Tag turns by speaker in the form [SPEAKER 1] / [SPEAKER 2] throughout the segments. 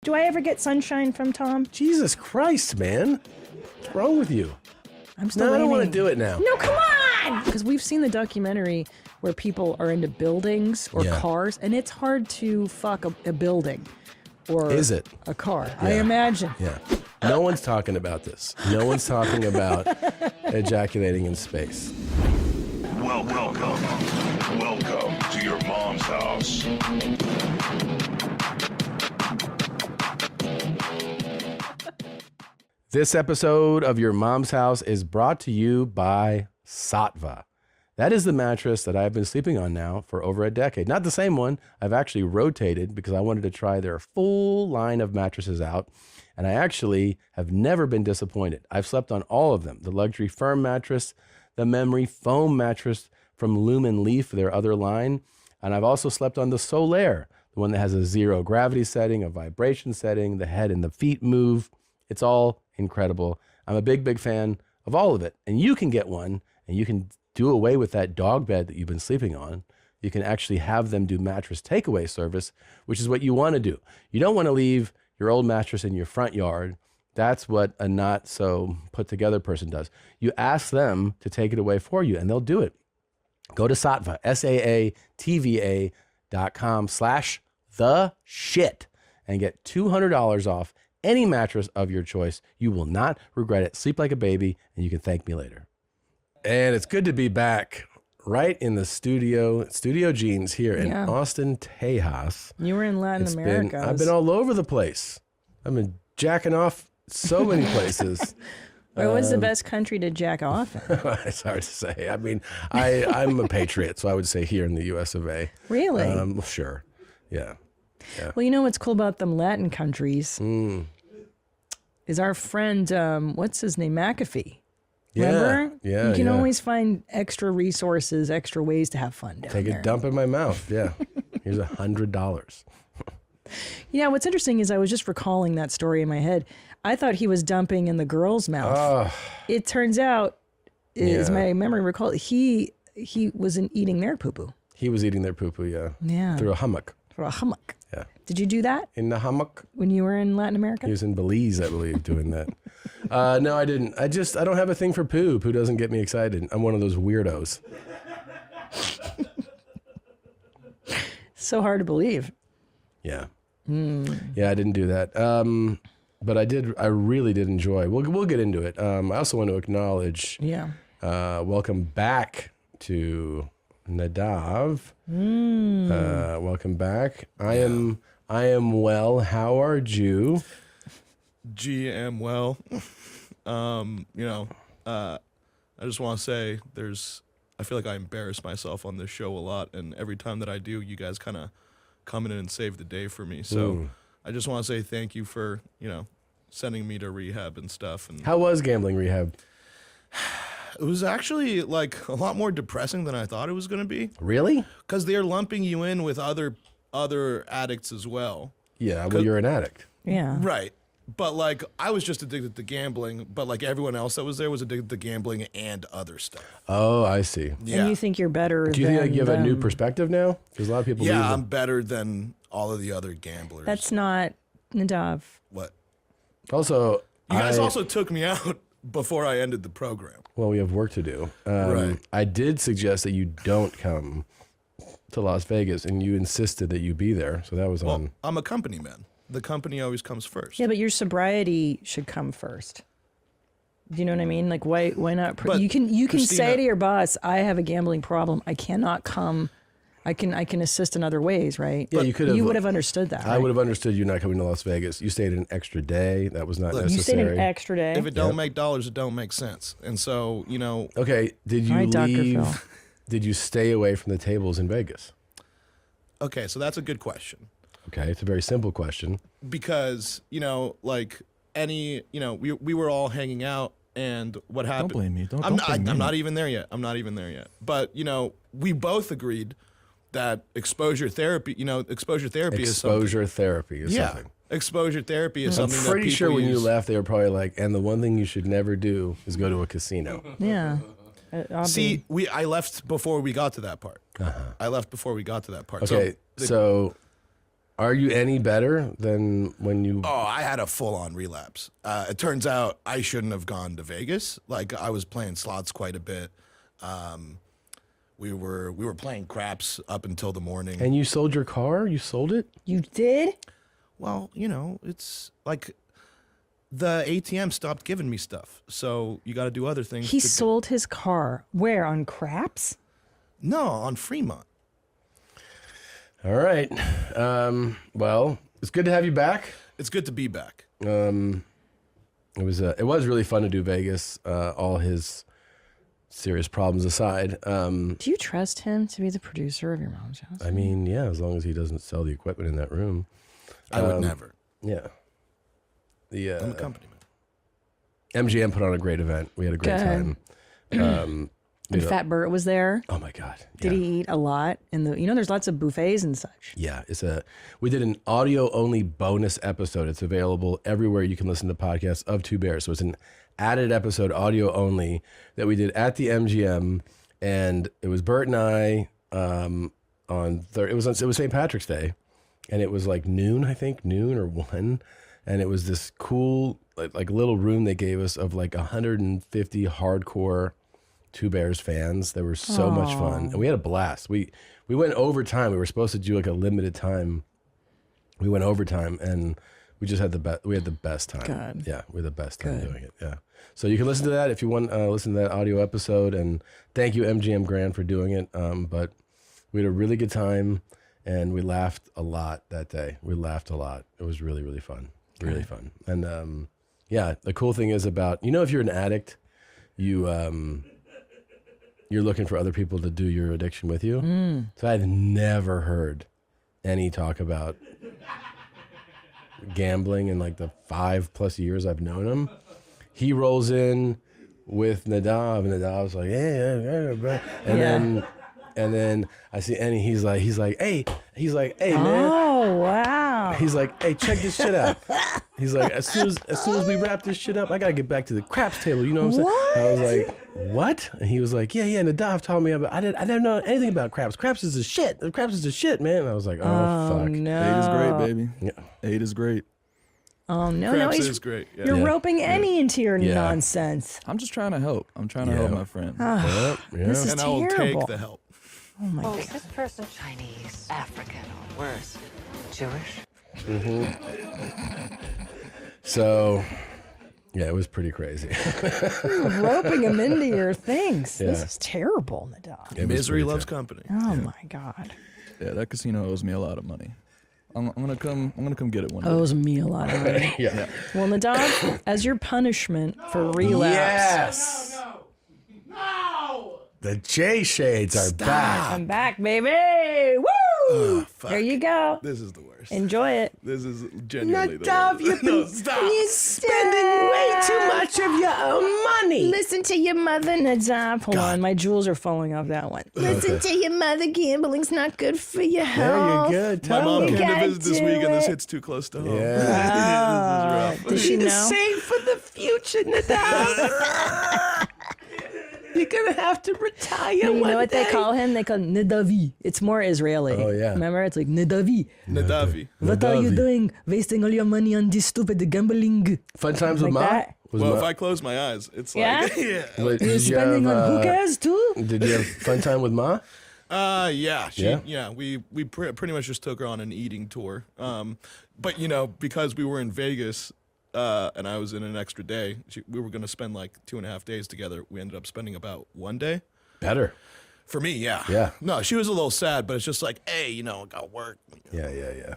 [SPEAKER 1] Do I ever get sunshine from Tom?
[SPEAKER 2] Jesus Christ, man. What's wrong with you?
[SPEAKER 1] I'm still
[SPEAKER 2] I don't want to
[SPEAKER 1] waiting.
[SPEAKER 2] do it now.
[SPEAKER 1] No, come on! Because we've seen the documentary where people are into buildings or cars, and it's hard to fuck a building or
[SPEAKER 2] Is it?
[SPEAKER 1] a car. I imagine.
[SPEAKER 2] Yeah. No one's talking about this. No one's talking about ejaculating in space.
[SPEAKER 3] Welcome to your mom's house.
[SPEAKER 2] This episode of Your Mom's House is brought to you by Sattva. That is the mattress that I've been sleeping on now for over a decade. Not the same one. I've actually rotated because I wanted to try their full line of mattresses out. And I actually have never been disappointed. I've slept on all of them. The luxury firm mattress, the memory foam mattress from Lumen Leaf, their other line. And I've also slept on the Solaire, the one that has a zero gravity setting, a vibration setting, the head and the feet move. It's all incredible. I'm a big fan of all of it. And you can get one, and you can do away with that dog bed that you've been sleeping on. You can actually have them do mattress takeaway service, which is what you want to do. You don't want to leave your old mattress in your front yard. That's what a not so put together person does. You ask them to take it away for you, and they'll do it. Go to Sattva, SAATVA.com/theshit and get $200 off any mattress of your choice. You will not regret it. Sleep like a baby, and you can thank me later. And it's good to be back right in the Studio Jeans here in Austin, Tejas.
[SPEAKER 1] You were in Latin America.
[SPEAKER 2] I've been all over the place. I've been jacking off so many places.
[SPEAKER 1] Where was the best country to jack off in?
[SPEAKER 2] It's hard to say. I mean, I'm a patriot, so I would say here in the U.S. of A.
[SPEAKER 1] Really?
[SPEAKER 2] Well, sure. Yeah.
[SPEAKER 1] Well, you know what's cool about them Latin countries is our friend, what's his name, McAfee. Remember?
[SPEAKER 2] Yeah.
[SPEAKER 1] You can always find extra resources, extra ways to have fun down
[SPEAKER 2] Take
[SPEAKER 1] there.
[SPEAKER 2] a dump in my mouth. Yeah. Here's $100.
[SPEAKER 1] Yeah, what's interesting is I was just recalling that story in my head. I thought he was dumping in the girl's mouth. It turns out, is my memory recall, he wasn't eating their poo-poo.
[SPEAKER 2] He was eating their poo-poo, yeah.
[SPEAKER 1] Yeah.
[SPEAKER 2] Through a hummock.
[SPEAKER 1] Through a hummock.
[SPEAKER 2] Yeah.
[SPEAKER 1] Did you do that
[SPEAKER 2] In the hummock.
[SPEAKER 1] when you were in Latin America?
[SPEAKER 2] He was in Belize, I believe, doing that. No, I didn't. I don't have a thing for poo. Poo doesn't get me excited. I'm one of those weirdos.
[SPEAKER 1] So hard to believe.
[SPEAKER 2] Yeah. Yeah, I didn't do that. But I really did enjoy. We'll get into it. I also want to acknowledge welcome back to Nadav. Welcome back. I am well. How are you?
[SPEAKER 4] GM well. I just want to say I feel like I embarrass myself on this show a lot, and every time that I do, you guys kind of come in and save the day for me. So I just want to say thank you for, sending me to rehab and stuff. And
[SPEAKER 2] How was gambling rehab?
[SPEAKER 4] it was actually like a lot more depressing than I thought it was going to be.
[SPEAKER 2] Really?
[SPEAKER 4] Because they're lumping you in with other addicts as well.
[SPEAKER 2] Yeah, well, you're an addict.
[SPEAKER 1] Yeah.
[SPEAKER 4] Right. But like I was just addicted to gambling, but like everyone else that was there was addicted to gambling and other stuff.
[SPEAKER 2] Oh, I see.
[SPEAKER 4] Yeah.
[SPEAKER 1] And you think you're better
[SPEAKER 2] Do you think
[SPEAKER 1] than
[SPEAKER 2] you have a new
[SPEAKER 1] them.
[SPEAKER 2] perspective now? Because a lot of people
[SPEAKER 4] Yeah,
[SPEAKER 2] leave
[SPEAKER 4] I'm better than all of the other gamblers.
[SPEAKER 1] That's not Nadav.
[SPEAKER 4] what.
[SPEAKER 2] Also,
[SPEAKER 4] You guys also took me out before I ended the program.
[SPEAKER 2] well, we have work to do.
[SPEAKER 4] Right.
[SPEAKER 2] I did suggest that you don't come to Las Vegas, and you insisted that you be there. So that was
[SPEAKER 4] Well,
[SPEAKER 2] on.
[SPEAKER 4] I'm a company man. The company always comes first.
[SPEAKER 1] Yeah, but your sobriety should come first. Do you know what I mean? Like, why not?
[SPEAKER 4] But,
[SPEAKER 1] You can
[SPEAKER 4] Christina,
[SPEAKER 1] say to your boss, "I have a gambling problem. I cannot come. I can assist in other ways, right?"
[SPEAKER 2] Yeah, you could have.
[SPEAKER 1] You would have understood that.
[SPEAKER 2] I
[SPEAKER 1] right?
[SPEAKER 2] would have understood you not coming to Las Vegas. You stayed an extra day. That was not
[SPEAKER 4] Look,
[SPEAKER 1] You stayed
[SPEAKER 2] necessary.
[SPEAKER 1] an extra day.
[SPEAKER 4] If it don't make dollars, it don't make sense. And so,
[SPEAKER 2] Okay, did you
[SPEAKER 1] All right, Dr.
[SPEAKER 2] leave?
[SPEAKER 1] Phil.
[SPEAKER 2] Did you stay away from the tables in Vegas?
[SPEAKER 4] okay, so that's a good question.
[SPEAKER 2] Okay, it's a very simple question.
[SPEAKER 4] Because, like we were all hanging out, and what happened?
[SPEAKER 5] blame me. Don't
[SPEAKER 4] I'm
[SPEAKER 5] blame me.
[SPEAKER 4] not even there yet. But, we both agreed that exposure therapy is something.
[SPEAKER 2] Exposure therapy is
[SPEAKER 4] Yeah.
[SPEAKER 2] something.
[SPEAKER 4] Exposure therapy is
[SPEAKER 2] I'm
[SPEAKER 4] something that
[SPEAKER 2] pretty
[SPEAKER 4] people
[SPEAKER 2] sure when you
[SPEAKER 4] use.
[SPEAKER 2] left, they were probably like, and the one thing you should never do is go to a casino.
[SPEAKER 1] Yeah.
[SPEAKER 4] See, I left before we got to that part. I left before we got to that part.
[SPEAKER 2] Okay, so Are you any better than when you?
[SPEAKER 4] Oh, I had a full-on relapse. It turns out I shouldn't have gone to Vegas. Like, I was playing slots quite a bit. We were playing craps up until the morning.
[SPEAKER 2] And you sold your car? You sold it?
[SPEAKER 1] You did?
[SPEAKER 4] Well, it's like the ATM stopped giving me stuff, so you got to do other things.
[SPEAKER 1] He sold his car. Where? On craps?
[SPEAKER 4] No, on Fremont.
[SPEAKER 2] All right. Well, it's good to have you back.
[SPEAKER 4] It's good to be back.
[SPEAKER 2] It was really fun to do Vegas. All his serious problems aside.
[SPEAKER 1] Do you trust him to be the producer of your mom's house?
[SPEAKER 2] I mean, yeah, as long as he doesn't sell the equipment in that room.
[SPEAKER 4] I would never.
[SPEAKER 2] Yeah.
[SPEAKER 4] I'm a company man.
[SPEAKER 2] MGM put on a great event. We had a great time.
[SPEAKER 1] And Fat Bert was there.
[SPEAKER 2] Oh my God!
[SPEAKER 1] Did he eat a lot? There's lots of buffets and such.
[SPEAKER 2] Yeah, we did an audio only bonus episode. It's available everywhere you can listen to podcasts of Two Bears. So it's an added episode, audio only, that we did at the MGM, and it was Bert and I it was St. Patrick's Day, and it was like noon or 1, and it was this cool like little room they gave us of like 150 hardcore Two Bears fans. They were so much fun, and we had a blast. We went overtime. We were supposed to do like a limited time. We went overtime, and we just had we had the best time.
[SPEAKER 1] God.
[SPEAKER 2] Yeah, we had the best time doing it. Yeah. So you can listen to that if you want to listen to that audio episode. And thank you, MGM Grand, for doing it. But we had a really good time, and we laughed a lot that day. We laughed a lot. It was really, really fun. Really fun. And yeah, the cool thing is about, if you're an addict, you're looking for other people to do your addiction with you. So I've never heard any talk about gambling in like the 5+ years I've known him. He rolls in with Nadav, and Nadav's like, yeah. And then I see Annie. He's like, hey, man.
[SPEAKER 1] Oh, wow.
[SPEAKER 2] He's like, hey, check this shit out. He's like, as soon as we wrap this shit up, I gotta get back to the craps table. You know what I'm saying?
[SPEAKER 1] What?
[SPEAKER 2] I was like, what? And he was like, yeah. Nadav taught me about. I didn't know anything about craps. Craps is the shit. Craps is the shit, man. And I was like, oh fuck.
[SPEAKER 1] No.
[SPEAKER 5] 8 is great, baby.
[SPEAKER 2] Yeah.
[SPEAKER 5] 8 is great.
[SPEAKER 1] Oh, no.
[SPEAKER 4] Craps
[SPEAKER 1] He's
[SPEAKER 4] is great. Yeah.
[SPEAKER 1] You're roping Annie into your nonsense.
[SPEAKER 5] I'm just trying to help. I'm trying to help my friend.
[SPEAKER 1] This is
[SPEAKER 4] And I will
[SPEAKER 1] terrible.
[SPEAKER 4] take the help.
[SPEAKER 1] Oh, my
[SPEAKER 6] Oh,
[SPEAKER 1] God.
[SPEAKER 6] is this person Chinese, African, or worse, Jewish?
[SPEAKER 2] So, yeah, it was pretty crazy.
[SPEAKER 1] Roping him into your things. This
[SPEAKER 2] Yeah.
[SPEAKER 1] is terrible, Nadav.
[SPEAKER 2] It was
[SPEAKER 4] Misery
[SPEAKER 2] pretty
[SPEAKER 4] loves
[SPEAKER 2] tough.
[SPEAKER 4] company.
[SPEAKER 1] Oh, my God.
[SPEAKER 5] Yeah, that casino owes me a lot of money. I'm gonna come get it one day.
[SPEAKER 1] Owes me a lot of money.
[SPEAKER 2] Yeah.
[SPEAKER 1] Well, Nadav, as your punishment for relapse,
[SPEAKER 2] Yes. No. The J Shades are back.
[SPEAKER 1] I'm back, baby. Woo!
[SPEAKER 4] Fuck.
[SPEAKER 1] There you go.
[SPEAKER 4] This is the worst.
[SPEAKER 1] Enjoy it.
[SPEAKER 4] This is genuinely the
[SPEAKER 2] Nadav,
[SPEAKER 4] worst.
[SPEAKER 2] you've
[SPEAKER 4] No,
[SPEAKER 2] been
[SPEAKER 4] stop.
[SPEAKER 2] spending way too much of your own money.
[SPEAKER 1] Listen to your mother, Nadav. Hold on, my jewels are falling off that one. Listen to your mother. Gambling's not good for your health.
[SPEAKER 2] There you go.
[SPEAKER 4] My mom
[SPEAKER 1] You
[SPEAKER 4] came to
[SPEAKER 1] gotta
[SPEAKER 4] visit this
[SPEAKER 1] do
[SPEAKER 4] week, and this
[SPEAKER 1] it.
[SPEAKER 4] hits too close to home.
[SPEAKER 2] Yeah.
[SPEAKER 4] This is rough.
[SPEAKER 1] Does she know?
[SPEAKER 2] Save for the future, Nadav. You're gonna have to retire.
[SPEAKER 1] You
[SPEAKER 2] one
[SPEAKER 1] know what
[SPEAKER 2] day.
[SPEAKER 1] they call him? They call him Nadavi. It's more Israeli.
[SPEAKER 2] Oh, yeah.
[SPEAKER 1] Remember? It's like Nadavi.
[SPEAKER 4] Nadavi.
[SPEAKER 1] What are you
[SPEAKER 2] Nadavi.
[SPEAKER 1] doing? Wasting all your money on this stupid gambling.
[SPEAKER 2] Fun times
[SPEAKER 1] Like
[SPEAKER 2] with Ma?
[SPEAKER 1] that?
[SPEAKER 2] Was
[SPEAKER 4] Well,
[SPEAKER 2] Ma-
[SPEAKER 4] if I close my eyes, it's
[SPEAKER 1] Yeah?
[SPEAKER 4] like, yeah.
[SPEAKER 2] Wait,
[SPEAKER 1] You're
[SPEAKER 2] did you
[SPEAKER 1] spending
[SPEAKER 2] have,
[SPEAKER 1] on hookahs too?
[SPEAKER 2] Did you have fun time with Ma?
[SPEAKER 4] Yeah,
[SPEAKER 2] Yeah?
[SPEAKER 4] we pretty much just took her on an eating tour. But because we were in Vegas, and I was in an extra day, we were gonna spend like 2.5 days together. We ended up spending about 1 day.
[SPEAKER 2] Better.
[SPEAKER 4] For me, yeah.
[SPEAKER 2] Yeah.
[SPEAKER 4] No, she was a little sad, but it's just like, hey, I got work.
[SPEAKER 2] Yeah.
[SPEAKER 4] Yeah.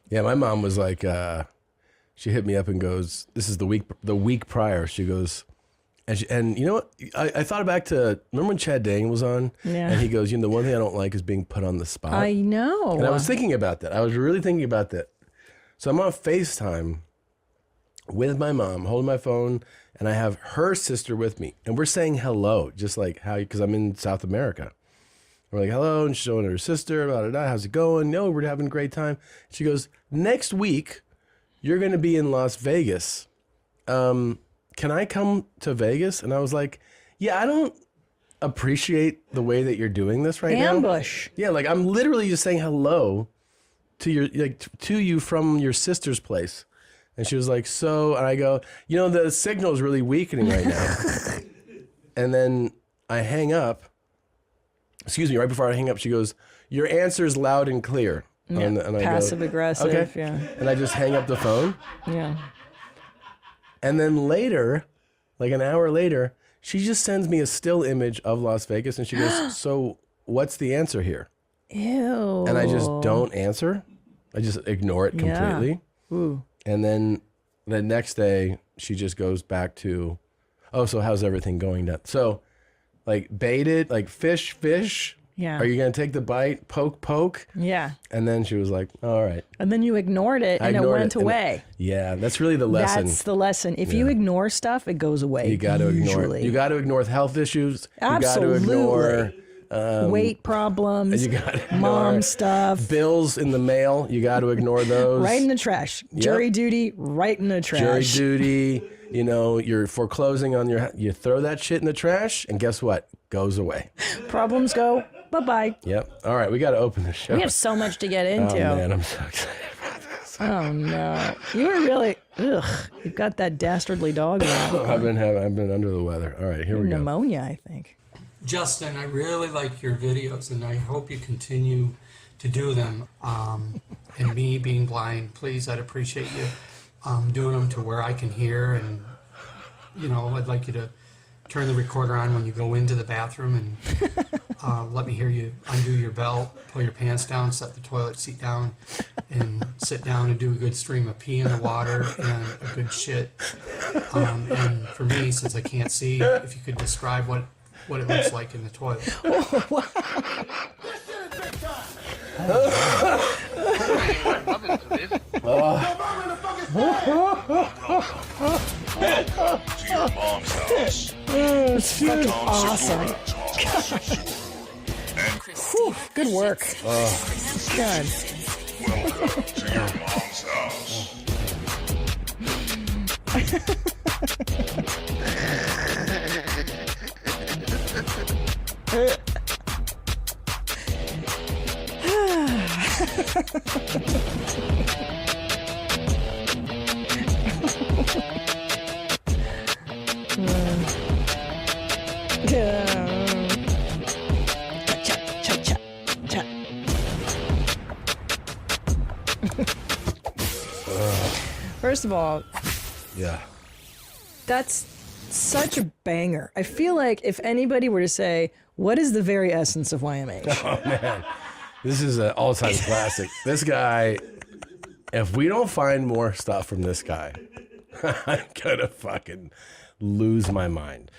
[SPEAKER 2] Yeah, my mom was like, she hit me up and goes, this is the week prior. She goes, and you know what? I thought back to, remember when Chad Dang was on?
[SPEAKER 1] Yeah.
[SPEAKER 2] And he goes, the one thing I don't like is being put on the spot.
[SPEAKER 1] I know.
[SPEAKER 2] And I was thinking about that. I was really thinking about that. So I'm on FaceTime with my mom, holding my phone, and I have her sister with me. And we're saying hello, just like how, because I'm in South America. We're like, hello, and she's showing her sister, blah, blah, blah, how's it going? No, we're having a great time. She goes, next week, you're going to be in Las Vegas. Can I come to Vegas? And I was like, yeah, I don't appreciate the way that you're doing this right now.
[SPEAKER 1] Ambush.
[SPEAKER 2] Yeah, like I'm literally just saying hello to you from your sister's place. And she was like, so, and I go, the signal is really weakening right now. And then I hang up. Excuse me, right before I hang up, she goes, your answer's loud and clear.
[SPEAKER 1] Yeah,
[SPEAKER 2] and I
[SPEAKER 1] passive aggressive.
[SPEAKER 2] Okay.
[SPEAKER 1] Yeah.
[SPEAKER 2] And I just hang up the phone.
[SPEAKER 1] Yeah.
[SPEAKER 2] And then later, like an hour later, she just sends me a still image of Las Vegas. And she goes, so what's the answer here?
[SPEAKER 1] Ew.
[SPEAKER 2] And I just don't answer. I just ignore it completely.
[SPEAKER 1] Yeah. Ooh.
[SPEAKER 2] And then the next day, she just goes back to, oh, so how's everything going down? So, like, baited, like fish.
[SPEAKER 1] Yeah.
[SPEAKER 2] Are you going to take the bite? Poke.
[SPEAKER 1] Yeah.
[SPEAKER 2] And then she was like, all right.
[SPEAKER 1] And then you ignored it and it went away.
[SPEAKER 2] Yeah, that's really the lesson.
[SPEAKER 1] That's the lesson. If you ignore stuff, it goes away.
[SPEAKER 2] You got to ignore it. You got to ignore health issues.
[SPEAKER 1] Absolutely.
[SPEAKER 2] You got to ignore
[SPEAKER 1] weight problems,
[SPEAKER 2] you got to
[SPEAKER 1] mom stuff,
[SPEAKER 2] bills in the mail. You got to ignore those.
[SPEAKER 1] right in the trash.
[SPEAKER 2] Yep.
[SPEAKER 1] Jury duty, right in the trash.
[SPEAKER 2] Jury duty. You're foreclosing on you throw that shit in the trash, and guess what? Goes away.
[SPEAKER 1] Problems go. Bye-bye.
[SPEAKER 2] Yep. All right, we got to open the show.
[SPEAKER 1] We have so much to get into.
[SPEAKER 2] Oh man, I'm so excited about this.
[SPEAKER 1] Oh no, you were really You've got that dastardly dog.
[SPEAKER 2] I've been under the weather. All right, here we go.
[SPEAKER 1] Pneumonia, I think.
[SPEAKER 7] Justin, I really like your videos, and I hope you continue to do them. And me being blind, please, I'd appreciate you doing them to where I can hear. And I'd like you to turn the recorder on when you go into the bathroom, and let me hear you undo your belt, pull your pants down, set the toilet seat down, and sit down and do a good stream of pee in the water and a good shit. And for me, since I can't see, if you could describe what it looks like in the toilet.
[SPEAKER 3] To your mom's house.
[SPEAKER 1] It's fucking awesome. Good work. God.
[SPEAKER 3] Welcome to your mom's house.
[SPEAKER 1] First of all,
[SPEAKER 2] Yeah.
[SPEAKER 1] that's such a banger. I feel like if anybody were to say, what is the very essence of YMH?
[SPEAKER 2] Oh man, this is an all-time classic. This guy, if we don't find more stuff from this guy, I'm gonna fucking lose my mind.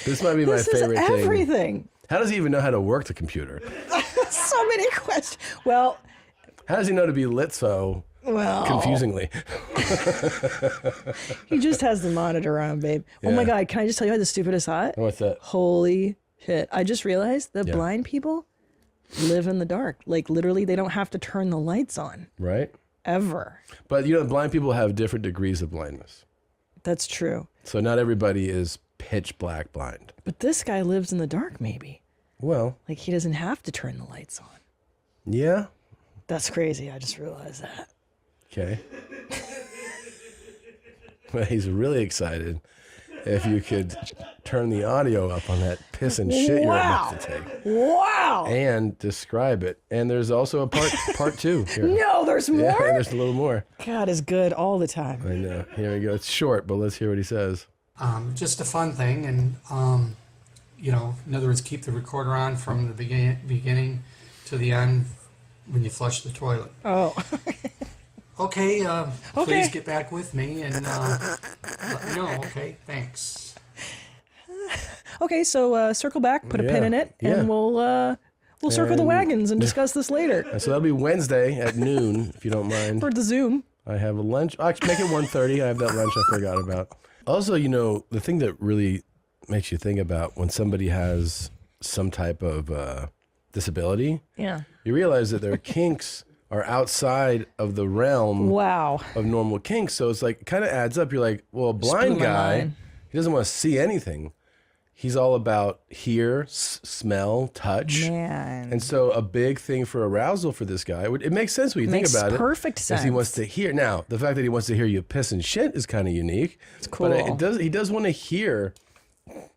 [SPEAKER 2] This might be my favorite
[SPEAKER 1] is
[SPEAKER 2] thing.
[SPEAKER 1] everything.
[SPEAKER 2] How does he even know how to work the computer?
[SPEAKER 1] So many questions. Well,
[SPEAKER 2] How does he know to be lit so confusingly?
[SPEAKER 1] He just has the monitor on, babe. Oh my
[SPEAKER 2] Yeah.
[SPEAKER 1] God, can I just tell you how the stupidest hot?
[SPEAKER 2] What's that?
[SPEAKER 1] Holy shit. I just realized that
[SPEAKER 2] Yeah.
[SPEAKER 1] blind people live in the dark. Like literally they don't have to turn the lights on
[SPEAKER 2] Right?
[SPEAKER 1] ever.
[SPEAKER 2] But blind people have different degrees of blindness.
[SPEAKER 1] That's true.
[SPEAKER 2] So not everybody is pitch black blind.
[SPEAKER 1] But this guy lives in the dark maybe.
[SPEAKER 2] Well,
[SPEAKER 1] Like he doesn't have to turn the lights on.
[SPEAKER 2] yeah.
[SPEAKER 1] That's crazy. I just realized that.
[SPEAKER 2] Okay. But he's really excited if you could turn the audio up on that piss and shit you're about to take.
[SPEAKER 1] Wow.
[SPEAKER 2] And describe it. And there's also a part two here.
[SPEAKER 1] No, there's more?
[SPEAKER 2] Yeah, there's a little more.
[SPEAKER 1] God is good all the time.
[SPEAKER 2] I know. Here we go. It's short, but let's hear what he says.
[SPEAKER 7] Just a fun thing, and in other words, keep the recorder on from the beginning to the end when you flush the toilet.
[SPEAKER 1] Oh.
[SPEAKER 7] Okay,
[SPEAKER 1] Okay.
[SPEAKER 7] please get back with me and let me know. Okay, thanks.
[SPEAKER 1] Okay, so circle back, put a pin in it, and we'll circle the wagons and discuss this later.
[SPEAKER 2] So that'll be Wednesday at noon, if you don't mind.
[SPEAKER 1] For the Zoom.
[SPEAKER 2] I have a lunch. Actually, make it 1:30. I have that lunch I forgot about. Also, the thing that really makes you think about when somebody has some type of disability,
[SPEAKER 1] Yeah.
[SPEAKER 2] you realize that their kinks are outside of the realm
[SPEAKER 1] Wow.
[SPEAKER 2] of normal kinks. So it's like, it kind of adds up. You're like, well, a blind
[SPEAKER 1] blew my
[SPEAKER 2] guy,
[SPEAKER 1] mind.
[SPEAKER 2] he doesn't want to see anything. He's all about hear, smell, touch.
[SPEAKER 1] Man.
[SPEAKER 2] And so a big thing for arousal for this guy, it makes sense when you think about it.
[SPEAKER 1] Makes perfect sense.
[SPEAKER 2] Is he wants to hear. Now, the fact that he wants to hear you piss and shit is kind of unique.
[SPEAKER 1] It's cool.
[SPEAKER 2] But he does want to hear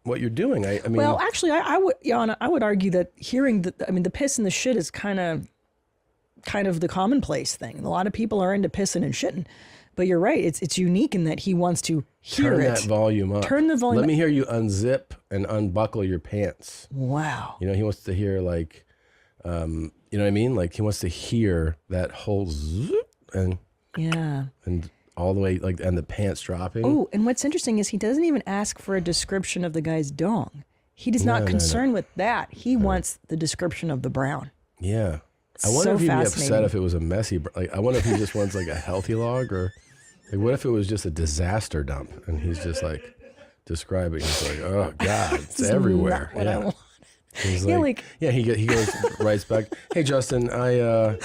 [SPEAKER 2] what you're doing. I mean,
[SPEAKER 1] well, actually, I would, Yana, I would argue that hearing the piss and the shit is kind of the commonplace thing. A lot of people are into pissing and shitting. But you're right. It's unique in that he wants to hear
[SPEAKER 2] turn
[SPEAKER 1] it.
[SPEAKER 2] that volume up.
[SPEAKER 1] Turn the volume
[SPEAKER 2] Let
[SPEAKER 1] up.
[SPEAKER 2] me hear you unzip and unbuckle your pants.
[SPEAKER 1] Wow.
[SPEAKER 2] You know, he wants to hear like, you know what I mean? Like he wants to hear that whole zoop and all the way like and the pants dropping.
[SPEAKER 1] Oh, and what's interesting is he doesn't even ask for a description of the guy's dong. He is not concerned with that. He wants the description of the brown.
[SPEAKER 2] Yeah. I wonder
[SPEAKER 1] So
[SPEAKER 2] if he'd be upset
[SPEAKER 1] fascinating.
[SPEAKER 2] if it was a messy. Like I wonder if he just wants like a healthy log or like what if it was just a disaster dump and he's just like describing. He's like, oh God, it's everywhere.
[SPEAKER 1] Not what I want.
[SPEAKER 2] He's
[SPEAKER 1] Yeah,
[SPEAKER 2] like, yeah, he goes writes back. Hey Justin, I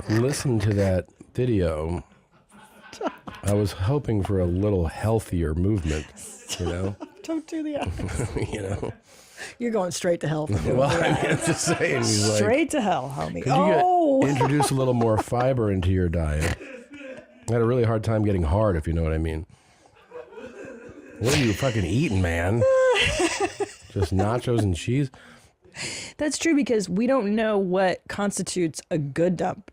[SPEAKER 2] listened to that video. I was hoping for a little healthier movement, you know.
[SPEAKER 1] Don't do the eyes.
[SPEAKER 2] You know.
[SPEAKER 1] You're going straight to hell. For doing
[SPEAKER 2] Well,
[SPEAKER 1] the
[SPEAKER 2] I mean,
[SPEAKER 1] eyes.
[SPEAKER 2] I'm just saying. He's like,
[SPEAKER 1] Straight to hell, homie.
[SPEAKER 2] could you introduce a little more fiber into your diet? I had a really hard time getting hard, if you know what I mean. What are you fucking eating, man? Just nachos and cheese?
[SPEAKER 1] That's true because we don't know what constitutes a good dump.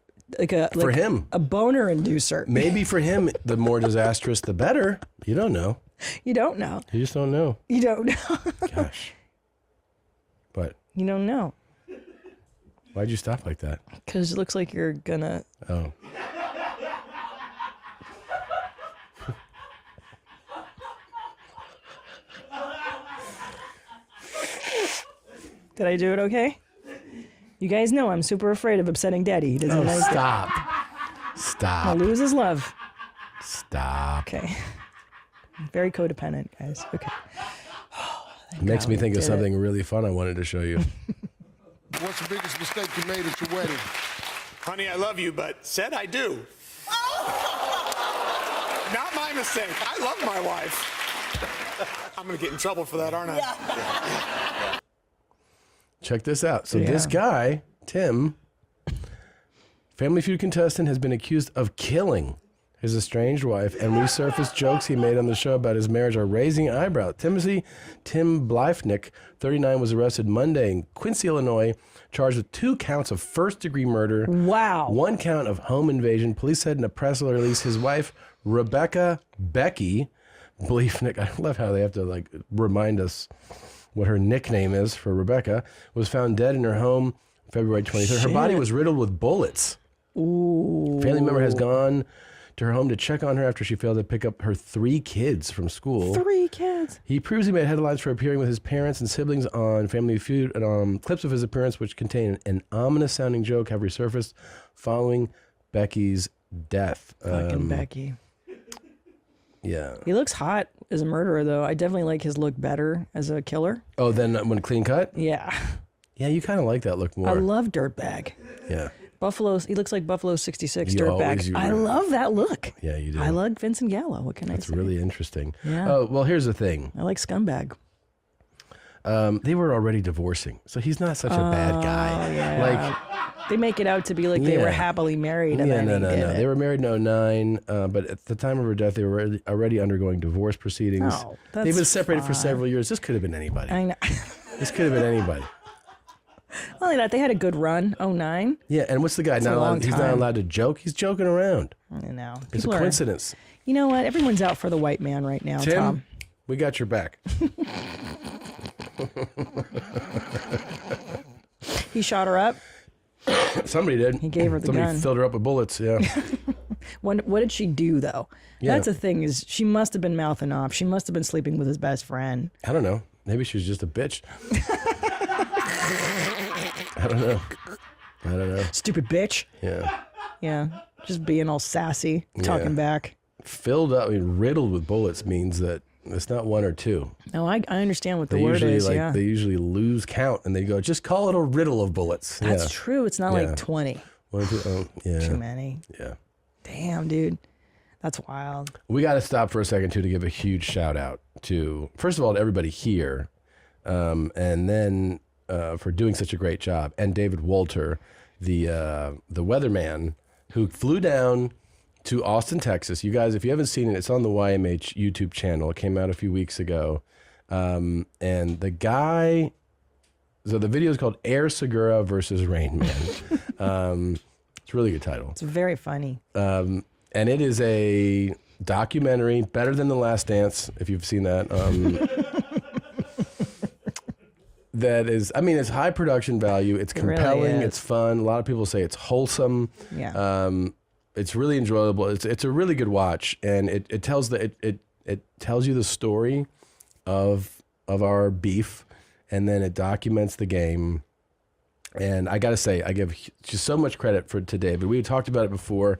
[SPEAKER 2] For him.
[SPEAKER 1] A boner inducer.
[SPEAKER 2] Maybe for him, the more disastrous, the better. You don't know.
[SPEAKER 1] You don't know.
[SPEAKER 2] You just don't know.
[SPEAKER 1] You don't know.
[SPEAKER 2] Gosh. But
[SPEAKER 1] You don't know.
[SPEAKER 2] why'd you stop like that?
[SPEAKER 1] Because it looks like you're gonna.
[SPEAKER 2] Oh.
[SPEAKER 1] Did I do it okay? You guys know I'm super afraid of upsetting Daddy. He doesn't like it.
[SPEAKER 2] Stop.
[SPEAKER 1] I'll
[SPEAKER 2] Stop.
[SPEAKER 1] lose his love.
[SPEAKER 2] Stop.
[SPEAKER 1] Okay. Very codependent, guys. Okay.
[SPEAKER 2] It makes me think of
[SPEAKER 1] did
[SPEAKER 2] something really fun I wanted to show you.
[SPEAKER 3] What's the biggest mistake you made at your wedding?
[SPEAKER 8] Honey, I love you, but said I do. Not my mistake. I love my wife. I'm going to get in trouble for that, aren't I?
[SPEAKER 2] Check this out. So this guy, Tim, Family Feud contestant, has been accused of killing his estranged wife, and resurfaced jokes he made on the show about his marriage are raising eyebrows. Tim Bleifnick, 39, was arrested Monday in Quincy, Illinois, charged with 2 counts of first-degree murder.
[SPEAKER 1] Wow.
[SPEAKER 2] 1 count of home invasion. Police said in a press release his wife, Rebecca Becky Bleifnick, I love how they have to like remind us what her nickname is for Rebecca, was found dead in her home February 23rd. Her body was riddled with bullets.
[SPEAKER 1] Ooh.
[SPEAKER 2] Family member has gone to her home to check on her after she failed to pick up her 3 kids from school.
[SPEAKER 1] 3 kids.
[SPEAKER 2] He previously made headlines for appearing with his parents and siblings on Family Feud. Clips of his appearance, which contain an ominous-sounding joke, have resurfaced following Becky's death.
[SPEAKER 1] Fucking Becky.
[SPEAKER 2] Yeah.
[SPEAKER 1] He looks hot as a murderer, though. I definitely like his look better as a killer.
[SPEAKER 2] Oh, then when clean cut?
[SPEAKER 1] Yeah.
[SPEAKER 2] Yeah, you kind of like that look more.
[SPEAKER 1] I love Dirtbag.
[SPEAKER 2] Yeah.
[SPEAKER 1] He looks like Buffalo 66
[SPEAKER 2] You always-
[SPEAKER 1] Dirtbag.
[SPEAKER 2] you
[SPEAKER 1] I
[SPEAKER 2] were.
[SPEAKER 1] love that look.
[SPEAKER 2] Yeah, you do.
[SPEAKER 1] I like Vincent Gallo. What can I
[SPEAKER 2] That's
[SPEAKER 1] say?
[SPEAKER 2] really interesting.
[SPEAKER 1] Yeah.
[SPEAKER 2] Oh, well, here's the thing.
[SPEAKER 1] I like Scumbag.
[SPEAKER 2] They were already divorcing, so he's not such a bad guy.
[SPEAKER 1] Yeah.
[SPEAKER 2] Like,
[SPEAKER 1] They make it out to be like they were
[SPEAKER 2] Yeah.
[SPEAKER 1] happily married. And
[SPEAKER 2] yeah,
[SPEAKER 1] then
[SPEAKER 2] no,
[SPEAKER 1] he
[SPEAKER 2] no,
[SPEAKER 1] did
[SPEAKER 2] no.
[SPEAKER 1] it.
[SPEAKER 2] They were married in 2009, but at the time of her death, they were already undergoing divorce proceedings.
[SPEAKER 1] Oh,
[SPEAKER 2] They've
[SPEAKER 1] that's
[SPEAKER 2] been separated for
[SPEAKER 1] fine.
[SPEAKER 2] several years. This could have been anybody.
[SPEAKER 1] I know.
[SPEAKER 2] This could have been anybody.
[SPEAKER 1] Not only that, they had a good run. 09.
[SPEAKER 2] Yeah, and what's the guy?
[SPEAKER 1] a long
[SPEAKER 2] He's not
[SPEAKER 1] time.
[SPEAKER 2] allowed to joke. He's joking around.
[SPEAKER 1] I know.
[SPEAKER 2] It's a
[SPEAKER 1] People are-
[SPEAKER 2] coincidence.
[SPEAKER 1] You know what? Everyone's out for the white man right now,
[SPEAKER 2] Tim,
[SPEAKER 1] Tom.
[SPEAKER 2] we got your back.
[SPEAKER 1] He shot her up.
[SPEAKER 2] Somebody did.
[SPEAKER 1] He gave her the
[SPEAKER 2] Somebody
[SPEAKER 1] gun.
[SPEAKER 2] filled her up with bullets. Yeah.
[SPEAKER 1] What did she do, though?
[SPEAKER 2] Yeah.
[SPEAKER 1] That's the thing is she must have been mouthing off. She must have been sleeping with his best friend.
[SPEAKER 2] I don't know. Maybe she was just a bitch. I don't know.
[SPEAKER 1] Stupid bitch.
[SPEAKER 2] Yeah.
[SPEAKER 1] Yeah. Just being all sassy, talking back.
[SPEAKER 2] Filled up, riddled with bullets means that it's not 1 or 2.
[SPEAKER 1] No, I understand what the
[SPEAKER 2] They
[SPEAKER 1] word
[SPEAKER 2] usually
[SPEAKER 1] is. Yeah.
[SPEAKER 2] they usually lose count and they go, just call it a riddle of bullets.
[SPEAKER 1] That's
[SPEAKER 2] yeah.
[SPEAKER 1] true. It's not
[SPEAKER 2] Yeah.
[SPEAKER 1] like 20.
[SPEAKER 2] 1, 2, oh, yeah.
[SPEAKER 1] Too many.
[SPEAKER 2] Yeah.
[SPEAKER 1] Damn, dude. That's wild.
[SPEAKER 2] We got to stop for a second, too, to give a huge shout out to, first of all, to everybody here, and then for doing such a great job, and David Wolter, the weatherman, who flew down to Austin, Texas. You guys, if you haven't seen it, it's on the YMH YouTube channel. It came out a few weeks ago. And the guy, so the video is called Air Segura versus Rain Man. It's a really good title.
[SPEAKER 1] It's very funny.
[SPEAKER 2] And it is a documentary, better than The Last Dance, if you've seen that. That is, I mean, it's high production value. It's compelling.
[SPEAKER 1] Really is.
[SPEAKER 2] It's fun. A lot of people say it's wholesome.
[SPEAKER 1] Yeah.
[SPEAKER 2] It's really enjoyable. It's a really good watch, and it tells it tells you the story of our beef, and then it documents the game. And I got to say, I give just so much credit to David. We had talked about it before,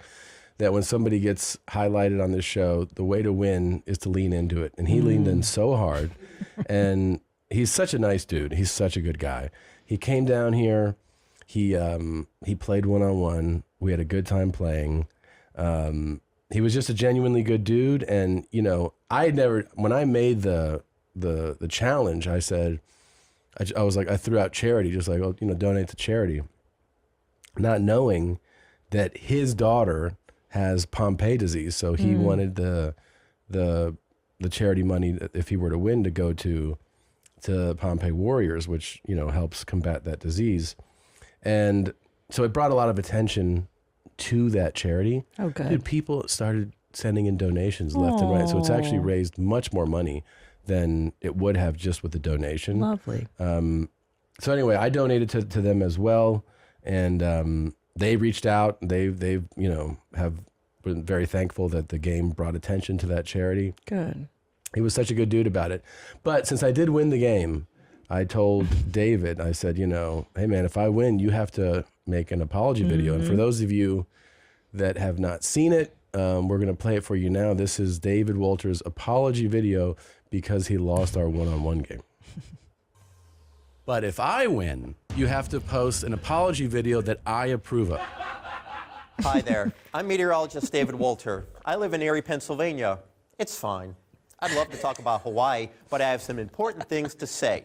[SPEAKER 2] that when somebody gets highlighted on this show, the way to win is to lean into it. And he leaned in so hard. And he's such a nice dude. He's such a good guy. He came down here. He played one-on-one. We had a good time playing. He was just a genuinely good dude. And, you know, when I made the challenge, I said, I was like, I threw out charity, just like, oh, you know, donate to charity. Not knowing that his daughter has Pompe disease. So he wanted the charity money, if he were to win, to go to Pompe Warriors, which, you know, helps combat that disease. And so it brought a lot of attention to that charity.
[SPEAKER 1] Oh, good.
[SPEAKER 2] Dude, people started sending in donations left and right. So it's actually raised much more money than it would have just with the donation.
[SPEAKER 1] Lovely.
[SPEAKER 2] So anyway, I donated to them as well. And they reached out. They've you know, have been very thankful that the game brought attention to that charity.
[SPEAKER 1] Good.
[SPEAKER 2] He was such a good dude about it. But since I did win the game, I told David, I said, you know, hey man, if I win, you have to make an apology video. And for those of you that have not seen it, we're going to play it for you now. This is David Wolter's apology video because he lost our one-on-one game. But if I win, you have to post an apology video that I approve of.
[SPEAKER 9] Hi there. I'm meteorologist David Wolter. I live in Erie, Pennsylvania. It's fine. I'd love to talk about Hawaii, but I have some important things to say.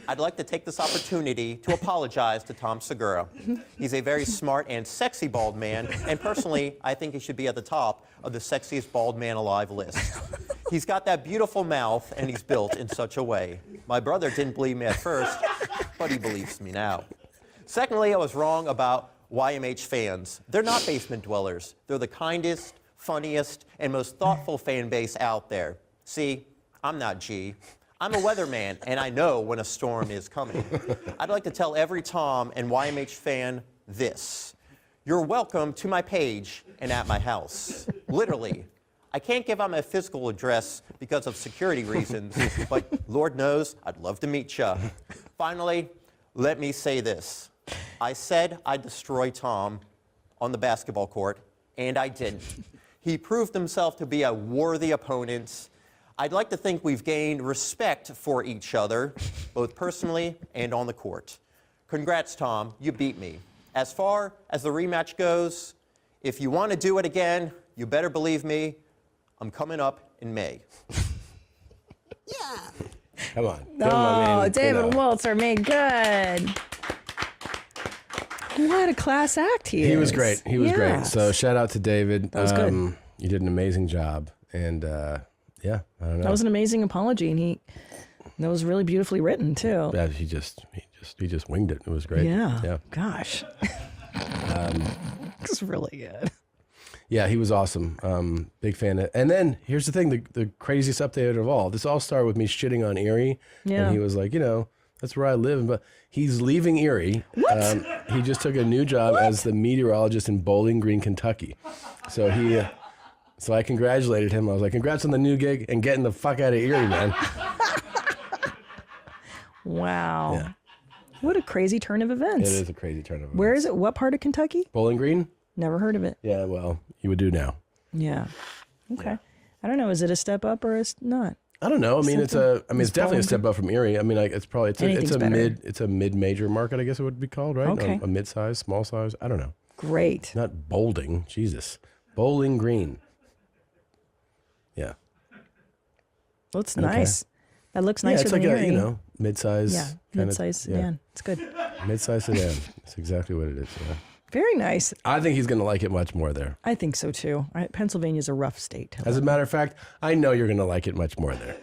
[SPEAKER 9] I'd like to take this opportunity to apologize to Tom Segura. He's a very smart and sexy bald man, and personally, I think he should be at the top of the sexiest bald man alive list. He's got that beautiful mouth, and he's built in such a way. My brother didn't believe me at first, but he believes me now. Secondly, I was wrong about YMH fans. They're not basement dwellers. They're the kindest, funniest, and most thoughtful fan base out there. See, I'm not G. I'm a weatherman, and I know when a storm is coming. I'd like to tell every Tom and YMH fan this. You're welcome to my page and at my house. Literally. I can't give out my physical address because of security reasons, but Lord knows I'd love to meet ya. Finally, let me say this. I said I'd destroy Tom on the basketball court, and I didn't. He proved himself to be a worthy opponent. I'd like to think we've gained respect for each other, both personally and on the court. Congrats, Tom. You beat me. As far as the rematch goes, if you want to do it again, you better believe me, I'm coming up in May.
[SPEAKER 2] Come on.
[SPEAKER 1] Oh, David Wolter made good. What a class act he is.
[SPEAKER 2] He was great. He was great.
[SPEAKER 1] Yes.
[SPEAKER 2] So shout out to David.
[SPEAKER 1] That was good.
[SPEAKER 2] You did an amazing job. And yeah, I don't know.
[SPEAKER 1] That was an amazing apology, and that was really beautifully written too.
[SPEAKER 2] Yeah, he just winged it. It was great.
[SPEAKER 1] Yeah. Gosh. It's really good.
[SPEAKER 2] Yeah, he was awesome. Big fan. And then here's the thing: the craziest update of all. This all started with me shitting on Erie,
[SPEAKER 1] Yeah.
[SPEAKER 2] and he was like, you know, that's where I live. But he's leaving Erie. What? He just took a new job as the meteorologist in Bowling Green, Kentucky. So he. So I congratulated him. I was like, congrats on the new gig and getting the fuck out of Erie, man.
[SPEAKER 1] Wow.
[SPEAKER 2] Yeah.
[SPEAKER 1] What a crazy turn of events.
[SPEAKER 2] It is a crazy turn of events.
[SPEAKER 1] Where is it? What part of Kentucky?
[SPEAKER 2] Bowling Green?
[SPEAKER 1] Never heard of it.
[SPEAKER 2] Yeah, well, you would do now.
[SPEAKER 1] Yeah. Okay. I don't know. Is it a step up or not?
[SPEAKER 2] I don't know. I mean, it's definitely a step up from Erie. I mean, like it's a mid-major market, I guess it would be called, right?
[SPEAKER 1] Okay.
[SPEAKER 2] A mid-size, small size. I don't know.
[SPEAKER 1] Great.
[SPEAKER 2] Not Boulding. Jesus. Bowling Green.
[SPEAKER 1] Looks nice. That looks nicer
[SPEAKER 2] it's
[SPEAKER 1] than
[SPEAKER 2] like
[SPEAKER 1] the
[SPEAKER 2] a,
[SPEAKER 1] earring.
[SPEAKER 2] mid-size.
[SPEAKER 1] Yeah, mid-size sedan. It's good.
[SPEAKER 2] Mid-size sedan. That's exactly what it is. Yeah.
[SPEAKER 1] Very nice.
[SPEAKER 2] I think he's going to like it much more there.
[SPEAKER 1] I think so too. Pennsylvania's a rough state.
[SPEAKER 2] As a matter of fact, I know you're going to like it much more there.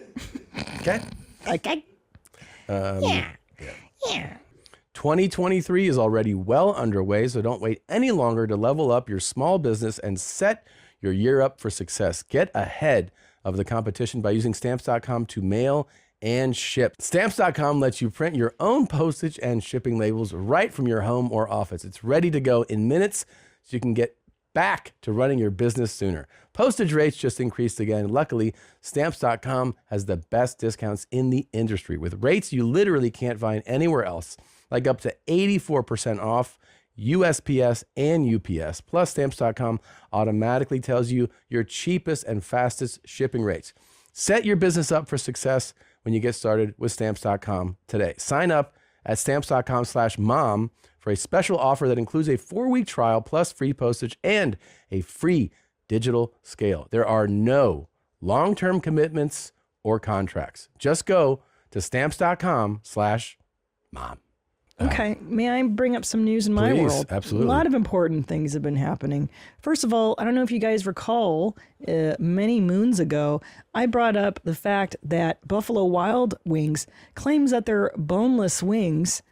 [SPEAKER 2] Okay?
[SPEAKER 1] Okay. Yeah.
[SPEAKER 2] 2023 is already well underway, so don't wait any longer to level up your small business and set your year up for success. Get ahead of the competition by using Stamps.com to mail and ship. Stamps.com lets you print your own postage and shipping labels right from your home or office. It's ready to go in minutes, so you can get back to running your business sooner. Postage rates just increased again. Luckily, Stamps.com has the best discounts in the industry with rates you literally can't find anywhere else, like up to 84% off USPS and UPS. Plus, Stamps.com automatically tells you your cheapest and fastest shipping rates. Set your business up for success when you get started with Stamps.com today. Sign up at Stamps.com/mom for a special offer that includes a 4-week trial plus free postage and a free digital scale. There are no long-term commitments or contracts. Just go to Stamps.com/mom.
[SPEAKER 1] Okay, may I bring up some news in my
[SPEAKER 2] Please,
[SPEAKER 1] world?
[SPEAKER 2] absolutely.
[SPEAKER 1] A lot of important things have been happening. First of all, I don't know if you guys recall, many moons ago, I brought up the fact that Buffalo Wild Wings claims that their boneless wings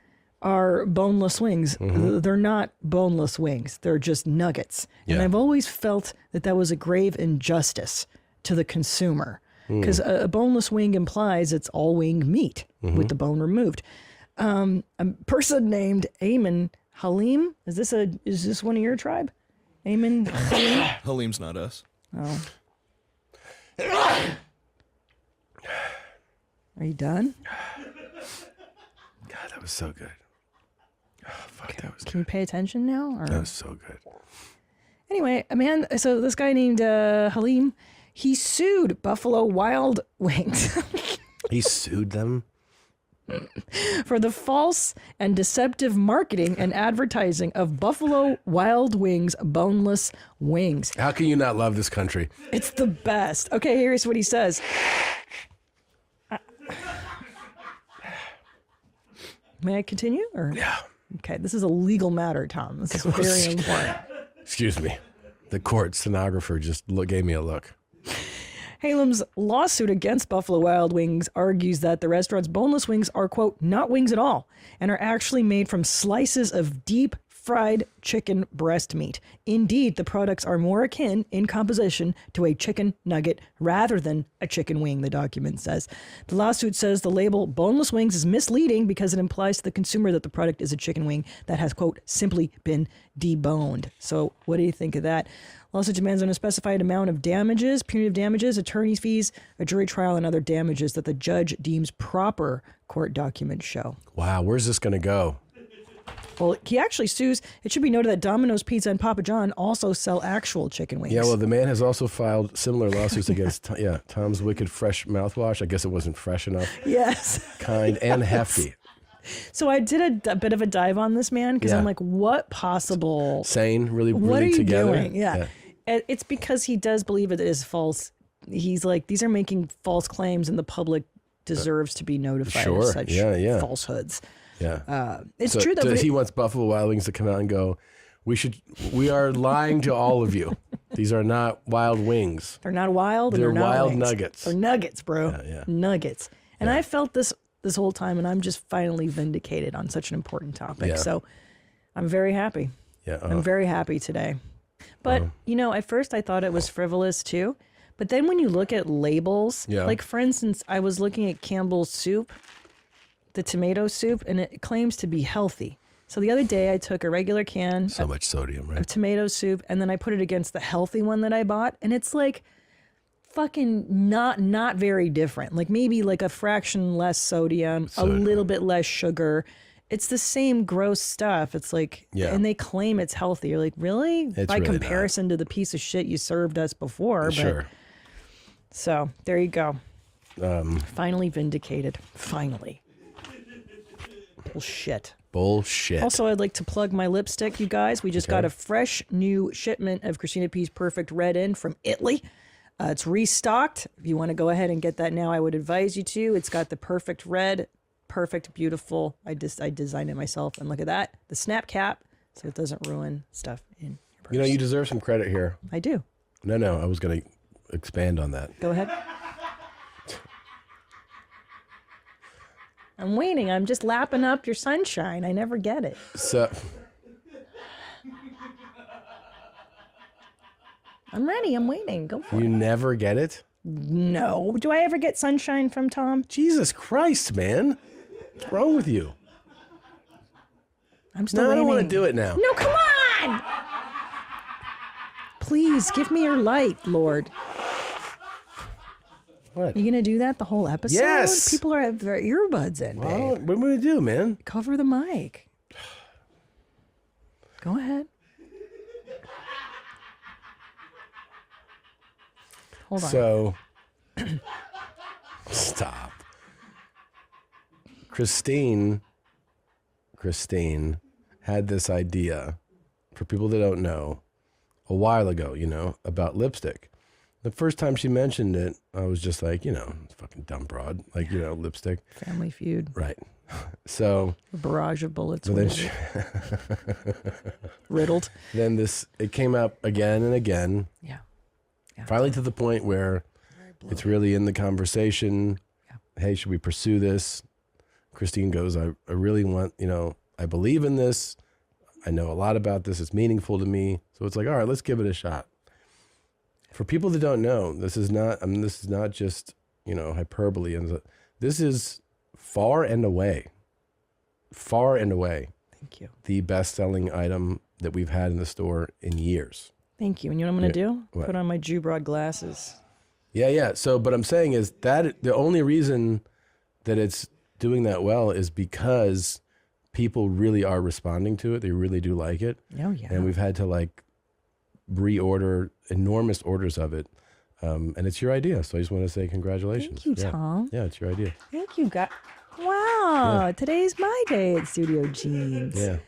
[SPEAKER 1] are boneless wings.
[SPEAKER 2] Mm-hmm.
[SPEAKER 1] They're not boneless wings. They're just nuggets. And
[SPEAKER 2] Yeah.
[SPEAKER 1] I've always felt that that was a grave injustice to the consumer because a boneless wing implies it's all wing meat with the bone removed. A person named Ayman Halim. Is this one of your tribe? Ayman Halim?
[SPEAKER 4] Halim's not us.
[SPEAKER 1] Oh. Are you done?
[SPEAKER 2] God, that was so good. Oh, fuck, that was
[SPEAKER 1] Can you pay attention now? Or?
[SPEAKER 2] That was so good.
[SPEAKER 1] Anyway, so this guy named Halim, he sued Buffalo Wild Wings
[SPEAKER 2] He sued them.
[SPEAKER 1] for the false and deceptive marketing and advertising of Buffalo Wild Wings boneless wings.
[SPEAKER 2] How can you not love this country?
[SPEAKER 1] It's the best. Okay, here's what he says. May I continue? Or?
[SPEAKER 2] Yeah.
[SPEAKER 1] Okay, this is a legal matter, Tom. This is very important.
[SPEAKER 2] Excuse me. The court stenographer just gave me a look.
[SPEAKER 1] Halim's lawsuit against Buffalo Wild Wings argues that the restaurant's boneless wings are, quote, not wings at all, and are actually made from slices of deep fried chicken breast meat. Indeed, the products are more akin in composition to a chicken nugget rather than a chicken wing, the document says. The lawsuit says the label boneless wings is misleading because it implies to the consumer that the product is a chicken wing that has, quote, simply been deboned. So what do you think of that? Lawsuit demands an unspecified amount of damages, punitive damages, attorney's fees, a jury trial, and other damages that the judge deems proper, court documents show.
[SPEAKER 2] Wow, where's this going to go?
[SPEAKER 1] Well, he actually sues. It should be noted that Domino's Pizza and Papa John also sell actual chicken wings.
[SPEAKER 2] Yeah, well, the man has also filed similar lawsuits against Tom's Wicked Fresh mouthwash. I guess it wasn't fresh enough.
[SPEAKER 1] Yes.
[SPEAKER 2] Kind and hefty.
[SPEAKER 1] So I did a bit of a dive on this man because I'm like, what possible...
[SPEAKER 2] Sane, really
[SPEAKER 1] what are you
[SPEAKER 2] together.
[SPEAKER 1] doing? Yeah. It's because he does believe it is false. He's like, these are making false claims and the public deserves to be notified of such falsehoods.
[SPEAKER 2] Yeah.
[SPEAKER 1] It's true though.
[SPEAKER 2] He wants Buffalo Wild Wings to come out and go, we are lying to all of you. These are not wild wings.
[SPEAKER 1] They're not wild.
[SPEAKER 2] They're
[SPEAKER 1] and they're not
[SPEAKER 2] wild
[SPEAKER 1] wings.
[SPEAKER 2] nuggets.
[SPEAKER 1] They're nuggets, bro.
[SPEAKER 2] Yeah.
[SPEAKER 1] Nuggets. And I felt this whole time, and I'm just finally vindicated on such an important topic.
[SPEAKER 2] Yeah.
[SPEAKER 1] So I'm very happy.
[SPEAKER 2] Yeah.
[SPEAKER 1] I'm very happy today. But, at first I thought it was frivolous too. But then when you look at labels, like for instance, I was looking at Campbell's soup, the tomato soup, and it claims to be healthy. So the other day I took a regular can
[SPEAKER 2] so much sodium, right?
[SPEAKER 1] of tomato soup, and then I put it against the healthy one that I bought, and it's like fucking not very different. Like maybe like a fraction less sodium, a little bit less sugar. It's the same gross stuff. It's like, and they claim it's healthy. You're like, really?
[SPEAKER 2] It's
[SPEAKER 1] By
[SPEAKER 2] really
[SPEAKER 1] comparison to the piece of shit you served us before.
[SPEAKER 2] Sure.
[SPEAKER 1] But, so there you go. Finally vindicated. Finally. Bullshit.
[SPEAKER 2] Bullshit.
[SPEAKER 1] Also, I'd like to plug my lipstick, you guys. We just got a fresh new shipment of Christina P's Perfect Red In from Italy. It's restocked. If you want to go ahead and get that now, I would advise you to. It's got the perfect red, perfect, beautiful. I designed it myself. And look at that, the snap cap, so it doesn't ruin stuff in your purse.
[SPEAKER 2] You know, you deserve some credit here.
[SPEAKER 1] I do.
[SPEAKER 2] No, I was going to expand on that.
[SPEAKER 1] Go ahead. I'm waiting. I'm just lapping up your sunshine. I never get it.
[SPEAKER 2] So,
[SPEAKER 1] I'm ready. I'm waiting. Go for it.
[SPEAKER 2] you never get it?
[SPEAKER 1] No. Do I ever get sunshine from Tom?
[SPEAKER 2] Jesus Christ, man. What's wrong with you?
[SPEAKER 1] I'm still
[SPEAKER 2] No, I
[SPEAKER 1] waiting.
[SPEAKER 2] don't want to do it now.
[SPEAKER 1] No, come on! Please give me your light, Lord.
[SPEAKER 2] What?
[SPEAKER 1] You gonna do that the whole episode?
[SPEAKER 2] Yes.
[SPEAKER 1] People are have their earbuds in.
[SPEAKER 2] Well,
[SPEAKER 1] Babe.
[SPEAKER 2] what am I going to do, man?
[SPEAKER 1] Cover the mic. Go ahead. Hold on.
[SPEAKER 2] So, stop. Christine had this idea, for people that don't know, a while ago, about lipstick. The first time she mentioned it, I was just like, fucking dumb broad, like, lipstick.
[SPEAKER 1] Family Feud.
[SPEAKER 2] Right. So.
[SPEAKER 1] A barrage of bullets.
[SPEAKER 2] So then she,
[SPEAKER 1] riddled.
[SPEAKER 2] Then it came up again and again.
[SPEAKER 1] Yeah.
[SPEAKER 2] Finally to the point where it's really in the conversation. Yeah. Hey, should we pursue this? Christine goes, I really want, I believe in this. I know a lot about this. It's meaningful to me. So it's like, all right, let's give it a shot. For people that don't know, this is not just, hyperbole. And this is far and away,
[SPEAKER 1] thank you,
[SPEAKER 2] the best-selling item that we've had in the store in years.
[SPEAKER 1] Thank you. And you know what I'm going to do?
[SPEAKER 2] What?
[SPEAKER 1] Put on my Jew broad glasses.
[SPEAKER 2] Yeah. So, but I'm saying is that the only reason that it's doing that well is because people really are responding to it. They really do like it.
[SPEAKER 1] Oh, yeah.
[SPEAKER 2] And we've had to reorder enormous orders of it. And it's your idea. So I just want to say congratulations.
[SPEAKER 1] Thank you, Tom.
[SPEAKER 2] Yeah, it's your idea.
[SPEAKER 1] Thank you, guys. Wow.
[SPEAKER 2] Yeah.
[SPEAKER 1] Today's my day at Studio Jeans.
[SPEAKER 2] Yeah.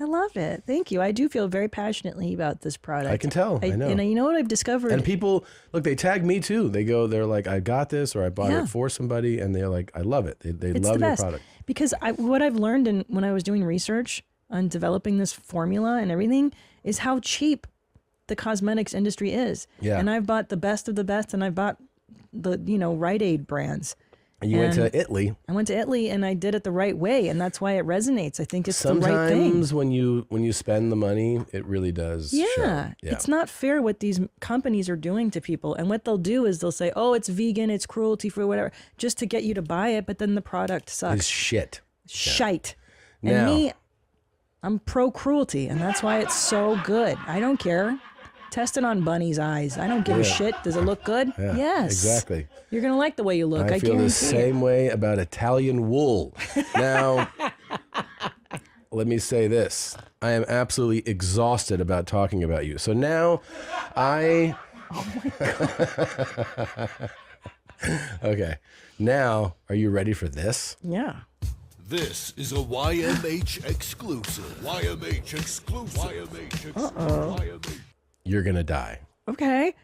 [SPEAKER 1] I love it. Thank you. I do feel very passionately about this product.
[SPEAKER 2] I can tell. I know.
[SPEAKER 1] And you know what I've discovered?
[SPEAKER 2] And people, look, they tag me too. They're like, I got this, or I bought
[SPEAKER 1] Yeah.
[SPEAKER 2] it for somebody, and they're like, I love it. They
[SPEAKER 1] It's
[SPEAKER 2] love
[SPEAKER 1] the
[SPEAKER 2] your
[SPEAKER 1] best.
[SPEAKER 2] product.
[SPEAKER 1] Because what I've learned when I was doing research on developing this formula and everything is how cheap the cosmetics industry is.
[SPEAKER 2] Yeah.
[SPEAKER 1] And I've bought the best of the best, and I've bought the Rite Aid brands.
[SPEAKER 2] And you went to Italy.
[SPEAKER 1] I went to Italy, and I did it the right way, and that's why it resonates. I think it's the right thing.
[SPEAKER 2] Sometimes when you spend the money, it really does.
[SPEAKER 1] Yeah.
[SPEAKER 2] show.
[SPEAKER 1] It's not fair what these companies are doing to people. And what they'll do is they'll say, oh, it's vegan, it's cruelty-free, whatever, just to get you to buy it, but then the product sucks.
[SPEAKER 2] It's shit.
[SPEAKER 1] Shite.
[SPEAKER 2] Now-
[SPEAKER 1] And me, I'm pro-cruelty, and that's why it's so good. I don't care. Test it on Bunny's eyes. I don't give a shit. Does it look good?
[SPEAKER 2] Yeah,
[SPEAKER 1] Yes.
[SPEAKER 2] exactly.
[SPEAKER 1] You're going to like the way you look. I
[SPEAKER 2] feel the
[SPEAKER 1] guarantee
[SPEAKER 2] same way about Italian wool. Now, let me say this. I am absolutely exhausted about talking about you. So now I...
[SPEAKER 1] Oh, my God.
[SPEAKER 2] Okay. Now, are you ready for this?
[SPEAKER 1] Yeah.
[SPEAKER 3] This is a YMH exclusive. YMH exclusive. YMH exclusive.
[SPEAKER 1] Uh-oh.
[SPEAKER 3] YMH.
[SPEAKER 2] You're going to die.
[SPEAKER 1] Okay.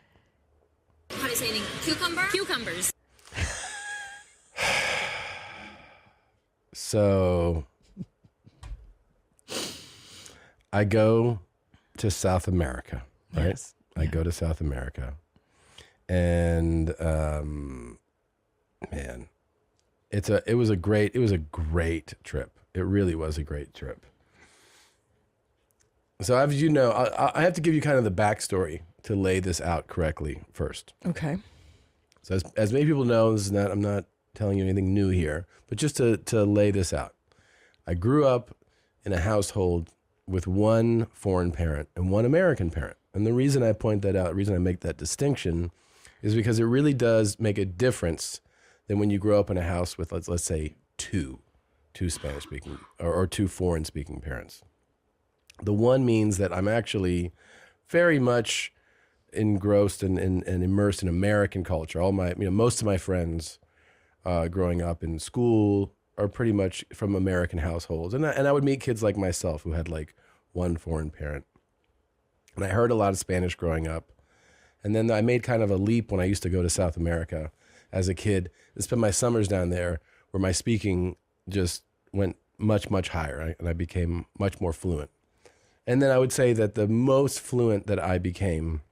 [SPEAKER 10] How do you say anything? Cucumber? Cucumbers.
[SPEAKER 2] So I go to South America, right?
[SPEAKER 1] Yes.
[SPEAKER 2] I go to South America, and man, it was a great trip. It really was a great trip. So as you know, I have to give you kind of the backstory to lay this out correctly first.
[SPEAKER 1] Okay.
[SPEAKER 2] So as many people know, I'm not telling you anything new here, but just to lay this out. I grew up in a household with one foreign parent and one American parent. And the reason I point that out, the reason I make that distinction is because it really does make a difference than when you grow up in a house with, let's say, two Spanish speaking or two foreign speaking parents. The one means that I'm actually very much engrossed and immersed in American culture. All my, most of my friends growing up in school are pretty much from American households. And I would meet kids like myself who had like one foreign parent. And I heard a lot of Spanish growing up. And then I made kind of a leap when I used to go to South America as a kid and spend my summers down there, where my speaking just went much, much higher, right? And I became much more fluent. And then I would say that the most fluent that I became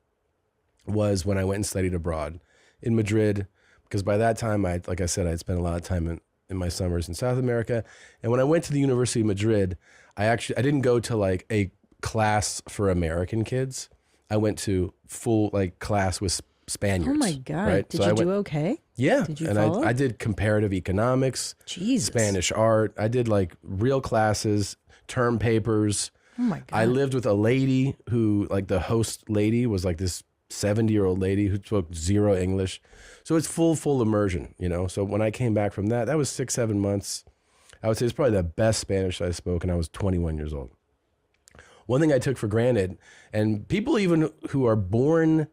[SPEAKER 2] was when I went and studied abroad in Madrid, because by that time, like I said, I'd spent a lot of time in my summers in South America. And when I went to the University of Madrid, I didn't go to like a class for American kids. I went to full like class with Spaniards.
[SPEAKER 1] Oh my God.
[SPEAKER 2] Right?
[SPEAKER 1] Did you do okay?
[SPEAKER 2] Yeah.
[SPEAKER 1] Did you
[SPEAKER 2] and
[SPEAKER 1] follow?
[SPEAKER 2] I did comparative economics,
[SPEAKER 1] Jesus.
[SPEAKER 2] Spanish art. I did like real classes, term papers.
[SPEAKER 1] Oh my God.
[SPEAKER 2] I lived with a lady who, like, the host lady was like this 70-year-old lady who spoke zero English. So it's full immersion, you know? So when I came back from that was 6-7 months. I would say it's probably the best Spanish I spoke, and I was 21 years old. One thing I took for granted, and people even who are born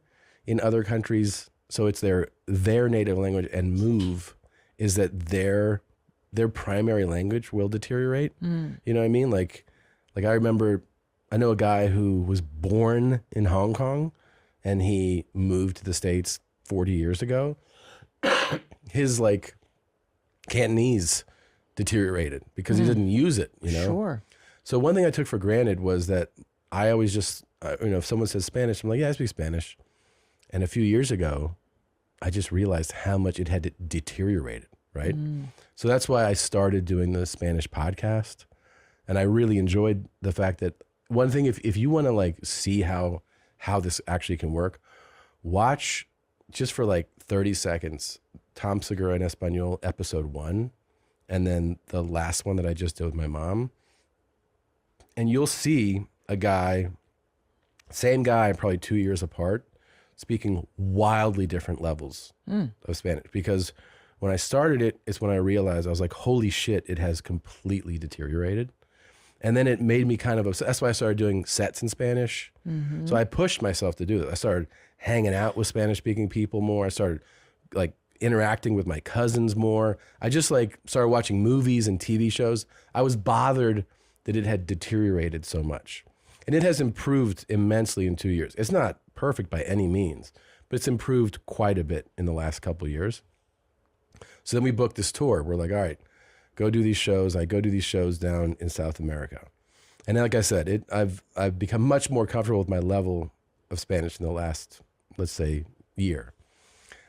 [SPEAKER 2] in other countries, so it's their native language, and move, is that their primary language will deteriorate. You know what I mean? Like I know a guy who was born in Hong Kong and he moved to the States 40 years ago. His like Cantonese deteriorated because he didn't use it, you know?
[SPEAKER 1] Sure.
[SPEAKER 2] So one thing I took for granted was that I always just, if someone says Spanish, I'm like, yeah, I speak Spanish. And a few years ago, I just realized how much it had deteriorated, right? So that's why I started doing the Spanish podcast. And I really enjoyed the fact that one thing, if you want to like see how this actually can work, watch just for like 30 seconds, Tom Segura en Espanol episode 1, and then the last one that I just did with my mom. And you'll see a guy, same guy, probably 2 years apart, speaking wildly different levels of Spanish. Because when I started it, it's when I realized, I was like, holy shit, it has completely deteriorated. And then it made me kind of upset. That's why I started doing sets in Spanish. So I pushed myself to do that. I started hanging out with Spanish speaking people more. I started like interacting with my cousins more. I just like started watching movies and TV shows. I was bothered that it had deteriorated so much. And it has improved immensely in 2 years. It's not perfect by any means, but it's improved quite a bit in the last couple of years. So then we booked this tour. We're like, all right, go do these shows. I go do these shows down in South America. And like I said, I've become much more comfortable with my level of Spanish in the last, let's say, year.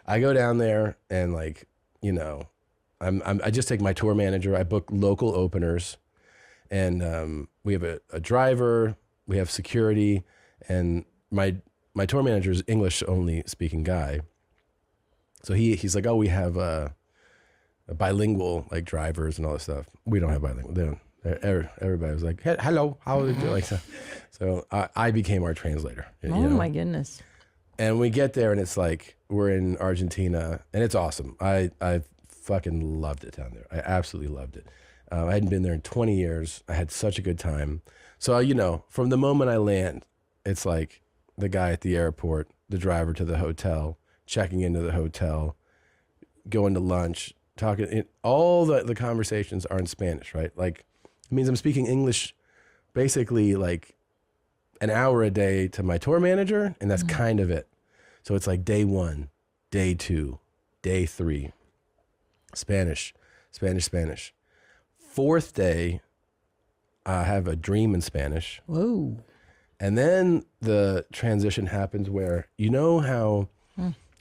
[SPEAKER 2] I go down there and like, you know, I just take my tour manager. I book local openers, and we have a driver, we have security, and my tour manager is English only speaking guy. So he's like, oh, we have a bilingual like drivers and all this stuff. We don't have bilingual. They don't. Everybody was like, hello, how are you doing? Like, so I became our translator.
[SPEAKER 1] Oh my goodness.
[SPEAKER 2] And we get there and it's like, we're in Argentina and it's awesome. I fucking loved it down there. I absolutely loved it. I hadn't been there in 20 years. I had such a good time. So, you know, from the moment I land, it's like the guy at the airport, the driver to the hotel, checking into the hotel, going to lunch, talking. All the conversations are in Spanish, right? Like, it means I'm speaking English basically like an hour a day to my tour manager, and that's kind of it. So it's like day 1, day 2, day 3, Spanish, Spanish, Spanish. 4th day, I have a dream in Spanish.
[SPEAKER 1] Whoa.
[SPEAKER 2] And then the transition happens where, you know how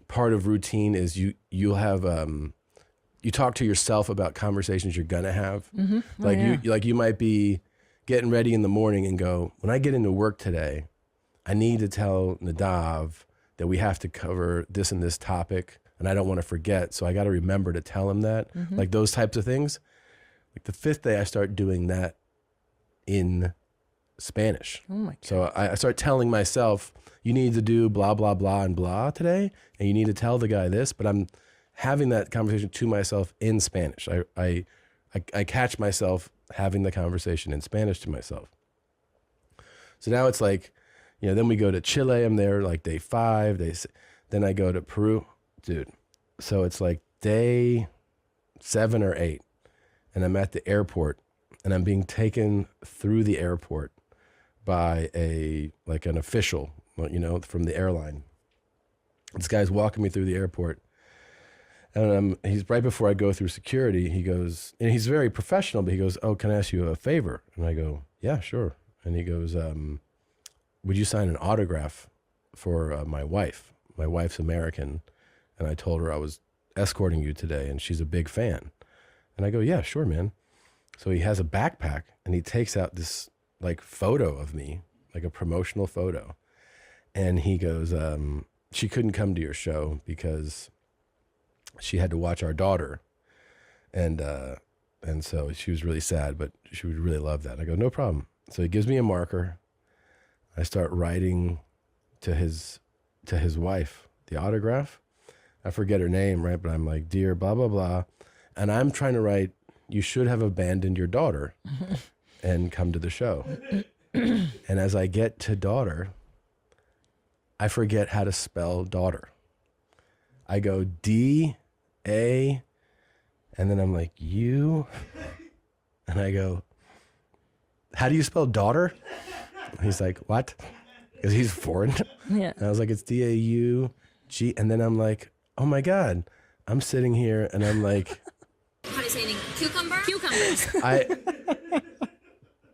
[SPEAKER 2] part of routine is you'll have you talk to yourself about conversations you're gonna have. Like you might be getting ready in the morning and go, when I get into work today, I need to tell Nadav that we have to cover this and this topic, and I don't want to forget, so I got to remember to tell him that. Like those types of things. Like the 5th day, I start doing that in Spanish.
[SPEAKER 1] Oh my God.
[SPEAKER 2] So I start telling myself, you need to do blah, blah, blah, and blah today, and you need to tell the guy this, but I'm having that conversation to myself in Spanish. I catch myself having the conversation in Spanish to myself. So now it's like, you know, then we go to Chile. I'm there like day 5. Then I go to Peru, dude. So it's like day 7 or 8, and I'm at the airport, and I'm being taken through the airport by an official, you know, from the airline. This guy's walking me through the airport. And he's right before I go through security. He goes, and he's very professional, but he goes, "Oh, can I ask you a favor?" And I go, "Yeah, sure." And he goes, "Would you sign an autograph for my wife? My wife's American, and I told her I was escorting you today, and she's a big fan." And I go, "Yeah, sure, man." So he has a backpack, and he takes out this like photo of me, like a promotional photo. And he goes, "She couldn't come to your show because she had to watch our daughter. And so she was really sad, but she would really love that." I go, "No problem." So he gives me a marker. I start writing to his wife, the autograph. I forget her name, right? But I'm like, "Dear blah, blah, blah." And I'm trying to write, "You should have abandoned your daughter and come to the show." And as I get to daughter, I forget how to spell daughter. I go D-A, and then I'm like, "You," and I go, "How do you spell daughter?" He's like, "What?" Because he's foreign.
[SPEAKER 1] Yeah.
[SPEAKER 2] And I was like, "It's D-A-U-G," and then I'm like, "Oh my God." I'm sitting here and I'm like,
[SPEAKER 10] How do you say it? Cucumber? Cucumbers.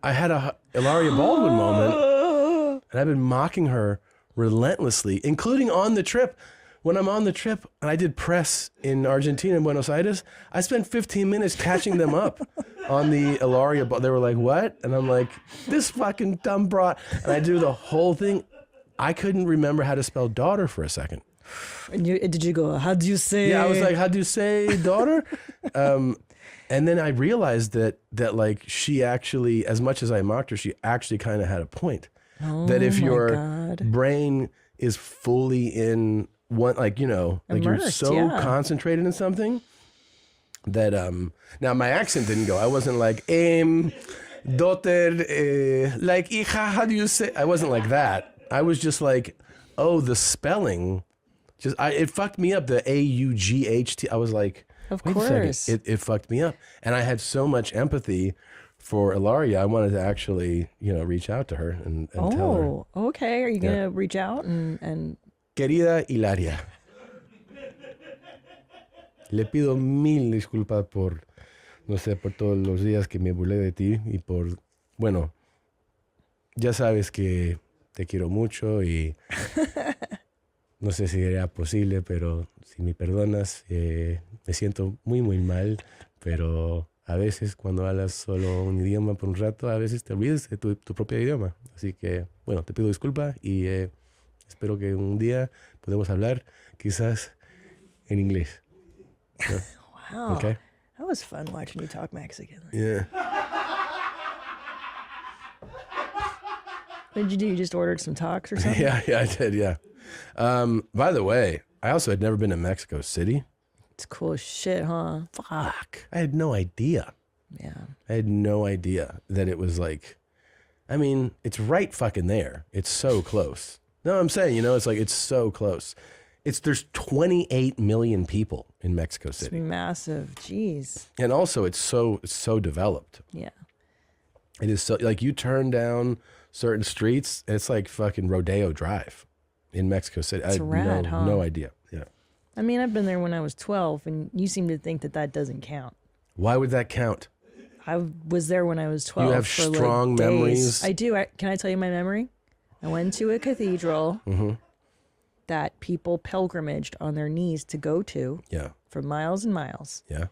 [SPEAKER 2] I had a Hilaria Baldwin moment, and I've been mocking her relentlessly, including on the trip. When I'm on the trip, and I did press in Argentina, in Buenos Aires, I spent 15 minutes catching them up on the Hilaria. They were like, "What?" And I'm like, "This fucking dumb broad." And I do the whole thing. I couldn't remember how to spell daughter for a second.
[SPEAKER 1] And did you go, "How do you say?"
[SPEAKER 2] Yeah, I was like, "How do you say daughter?" And then I realized that like she actually, as much as I mocked her, she actually kind of had a point.
[SPEAKER 1] Oh,
[SPEAKER 2] that if
[SPEAKER 1] my
[SPEAKER 2] your
[SPEAKER 1] God.
[SPEAKER 2] brain is fully in one, like, you know, like you're
[SPEAKER 1] Immersed,
[SPEAKER 2] so
[SPEAKER 1] yeah.
[SPEAKER 2] concentrated in something that, now my accent didn't go. I wasn't like, daughter, like, hija, how do you say? I wasn't like that. I was just like, oh, the spelling, it fucked me up. The A-U-G-H-T. I was like,
[SPEAKER 1] Of
[SPEAKER 2] wait a
[SPEAKER 1] course.
[SPEAKER 2] second. It fucked me up. And I had so much empathy for Hilaria. I wanted to actually, you know, reach out to her and tell her.
[SPEAKER 1] Oh, okay. Are you going to reach out and...
[SPEAKER 2] Querida Hilaria, le pido mil disculpas por, no sé, por todos los días que me burlé de ti y por, bueno, ya sabes que te quiero mucho y no sé si sería posible, pero si me perdonas, me siento muy, muy mal, pero a veces cuando hablas solo un idioma por un rato, a veces te olvidas de tu propio idioma. Así que, bueno, te pido disculpas y espero que un día podamos hablar quizás en inglés. ¿No?
[SPEAKER 1] Wow.
[SPEAKER 2] Okay.
[SPEAKER 1] That was fun watching you talk Mexican.
[SPEAKER 2] Yeah.
[SPEAKER 1] What did you do? You just ordered some tacos or something?
[SPEAKER 2] Yeah, I did, yeah. By the way, I also had never been to Mexico City.
[SPEAKER 1] It's cool as shit, huh?
[SPEAKER 2] Fuck. I had no idea.
[SPEAKER 1] Yeah.
[SPEAKER 2] I had no idea that it was like, I mean, it's right fucking there. It's so close. No, I'm saying, you know, it's like, it's so close. There's 28 million people in Mexico City.
[SPEAKER 1] It's massive. Jeez.
[SPEAKER 2] And also it's so developed.
[SPEAKER 1] Yeah.
[SPEAKER 2] It is so, like, you turn down certain streets, and it's like fucking Rodeo Drive in Mexico City.
[SPEAKER 1] It's rad, huh?
[SPEAKER 2] No idea. Yeah.
[SPEAKER 1] I mean, I've been there when I was 12, and you seem to think that doesn't count.
[SPEAKER 2] Why would that count?
[SPEAKER 1] I was there when I was 12.
[SPEAKER 2] You have
[SPEAKER 1] for
[SPEAKER 2] strong
[SPEAKER 1] days.
[SPEAKER 2] memories?
[SPEAKER 1] I do. Can I tell you my memory? I went to a cathedral that people pilgrimaged on their knees to go to for miles and miles.
[SPEAKER 2] Yeah.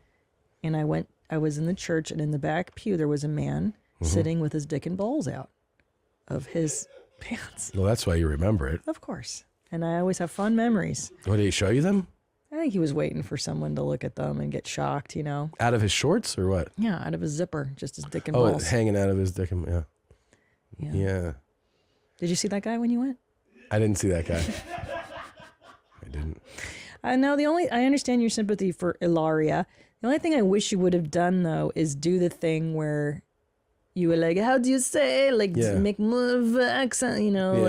[SPEAKER 1] And I was in the church, and in the back pew, there was a man sitting with his dick and balls out of his pants.
[SPEAKER 2] Well, that's why you remember it.
[SPEAKER 1] Of course. And I always have fun memories.
[SPEAKER 2] What, did he show you them?
[SPEAKER 1] I think he was waiting for someone to look at them and get shocked, you know?
[SPEAKER 2] Out of his shorts or what?
[SPEAKER 1] Yeah, out of his zipper, just his dick and
[SPEAKER 2] Oh,
[SPEAKER 1] balls.
[SPEAKER 2] hanging out of his dick and, yeah.
[SPEAKER 1] Did you see that guy when you went?
[SPEAKER 2] I didn't see that guy. I didn't.
[SPEAKER 1] I understand your sympathy for Hilaria. The only thing I wish you would have done, though, is do the thing where you were like, how do you say? Like, make more accent, you know?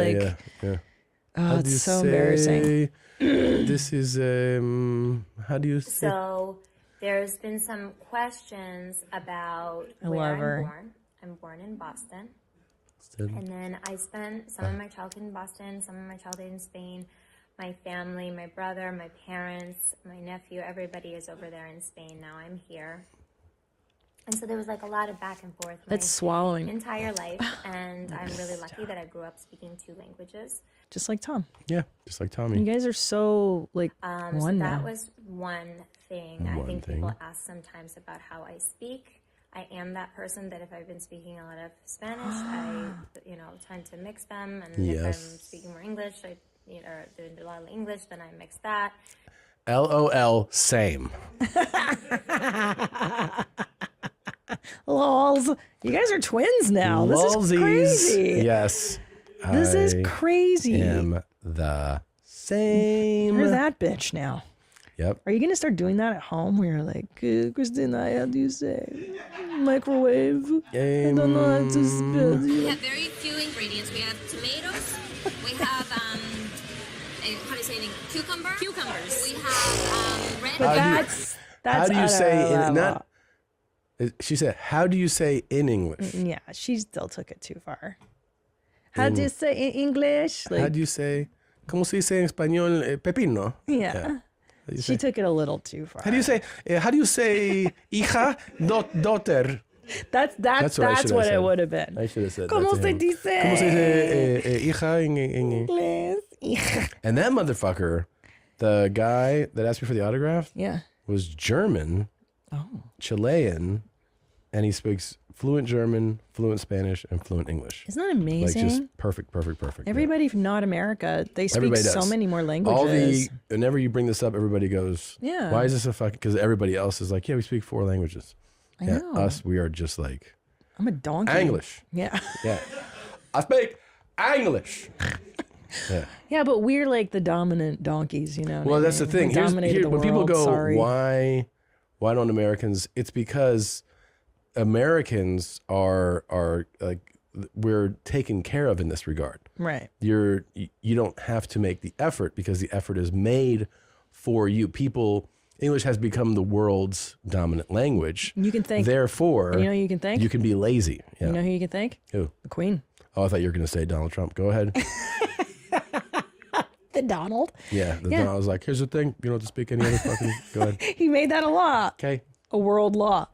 [SPEAKER 2] Yeah.
[SPEAKER 1] Oh, it's so embarrassing.
[SPEAKER 2] This is, how do you say?
[SPEAKER 11] So there's been some questions about where I'm born. I'm born in Boston. And then I spent some of my childhood in Boston, some of my childhood in Spain. my family, my brother, my parents, my nephew, everybody is over there in Spain now. I'm here. And so there was like a lot of back and forth my
[SPEAKER 1] swallowing.
[SPEAKER 11] entire life. And I'm really lucky that I grew up speaking 2 languages.
[SPEAKER 1] Just like Tom.
[SPEAKER 2] Yeah, just like Tommy.
[SPEAKER 1] You guys are so like one
[SPEAKER 11] so
[SPEAKER 1] now.
[SPEAKER 11] that was one thing. I think people ask sometimes about how I speak. I am that person that if I've been speaking a lot of Spanish, I tend to mix them. And if I'm speaking more English, or doing a lot of English, then I mix that.
[SPEAKER 2] LOL, same.
[SPEAKER 1] Lols. You guys are twins now.
[SPEAKER 2] Lolsies.
[SPEAKER 1] This is crazy.
[SPEAKER 2] Yes.
[SPEAKER 1] This is crazy.
[SPEAKER 2] I am the same.
[SPEAKER 1] You're that bitch now.
[SPEAKER 2] Yep.
[SPEAKER 1] Are you going to start doing that at home where you're like, Christina, how do you say microwave? I don't know how to spell.
[SPEAKER 10] We have very few ingredients. We have tomatoes. We have, how do you say it? Cucumbers. We have red.
[SPEAKER 1] But that's
[SPEAKER 2] how do you say she said, how do you say in English?
[SPEAKER 1] Yeah, she still took it too far. How do you say in English?
[SPEAKER 2] How do you say, ¿cómo se dice en español? Pepino.
[SPEAKER 1] Yeah. She took it a little too far.
[SPEAKER 2] How do you say hija, daughter?
[SPEAKER 1] That's what it would have been.
[SPEAKER 2] I should have said
[SPEAKER 1] ¿Cómo se dice?
[SPEAKER 2] ¿Cómo se dice hija en
[SPEAKER 1] Inglés? Hija.
[SPEAKER 2] And that motherfucker, the guy that asked me for the autograph, was German, Chilean, and he speaks fluent German, fluent Spanish, and fluent English.
[SPEAKER 1] Isn't that amazing?
[SPEAKER 2] Like just perfect.
[SPEAKER 1] Everybody from not America, they speak so many more languages.
[SPEAKER 2] Whenever you bring this up, everybody goes,
[SPEAKER 1] yeah.
[SPEAKER 2] Why is this a fucking, because everybody else is like, yeah, we speak 4 languages.
[SPEAKER 1] I know.
[SPEAKER 2] Us, we are just like,
[SPEAKER 1] I'm a donkey.
[SPEAKER 2] English.
[SPEAKER 1] Yeah.
[SPEAKER 2] Yeah. I speak English. Yeah.
[SPEAKER 1] Yeah, but we're like the dominant donkeys, you know.
[SPEAKER 2] Well, that's the thing. When people go, why don't Americans? It's because Americans are like, we're taken care of in this regard.
[SPEAKER 1] Right.
[SPEAKER 2] You don't have to make the effort because the effort is made for you. English has become the world's dominant language.
[SPEAKER 1] You can think.
[SPEAKER 2] Therefore,
[SPEAKER 1] you know who you can thank?
[SPEAKER 2] You can be lazy. Yeah.
[SPEAKER 1] You know who you can thank?
[SPEAKER 2] Who?
[SPEAKER 1] The Queen.
[SPEAKER 2] Oh, I thought you were going to say Donald Trump. Go ahead.
[SPEAKER 1] The Donald.
[SPEAKER 2] Yeah. Donald was like, here's the thing. You don't have to speak any other fucking. Go ahead.
[SPEAKER 1] He made that a law.
[SPEAKER 2] Okay.
[SPEAKER 1] A world law.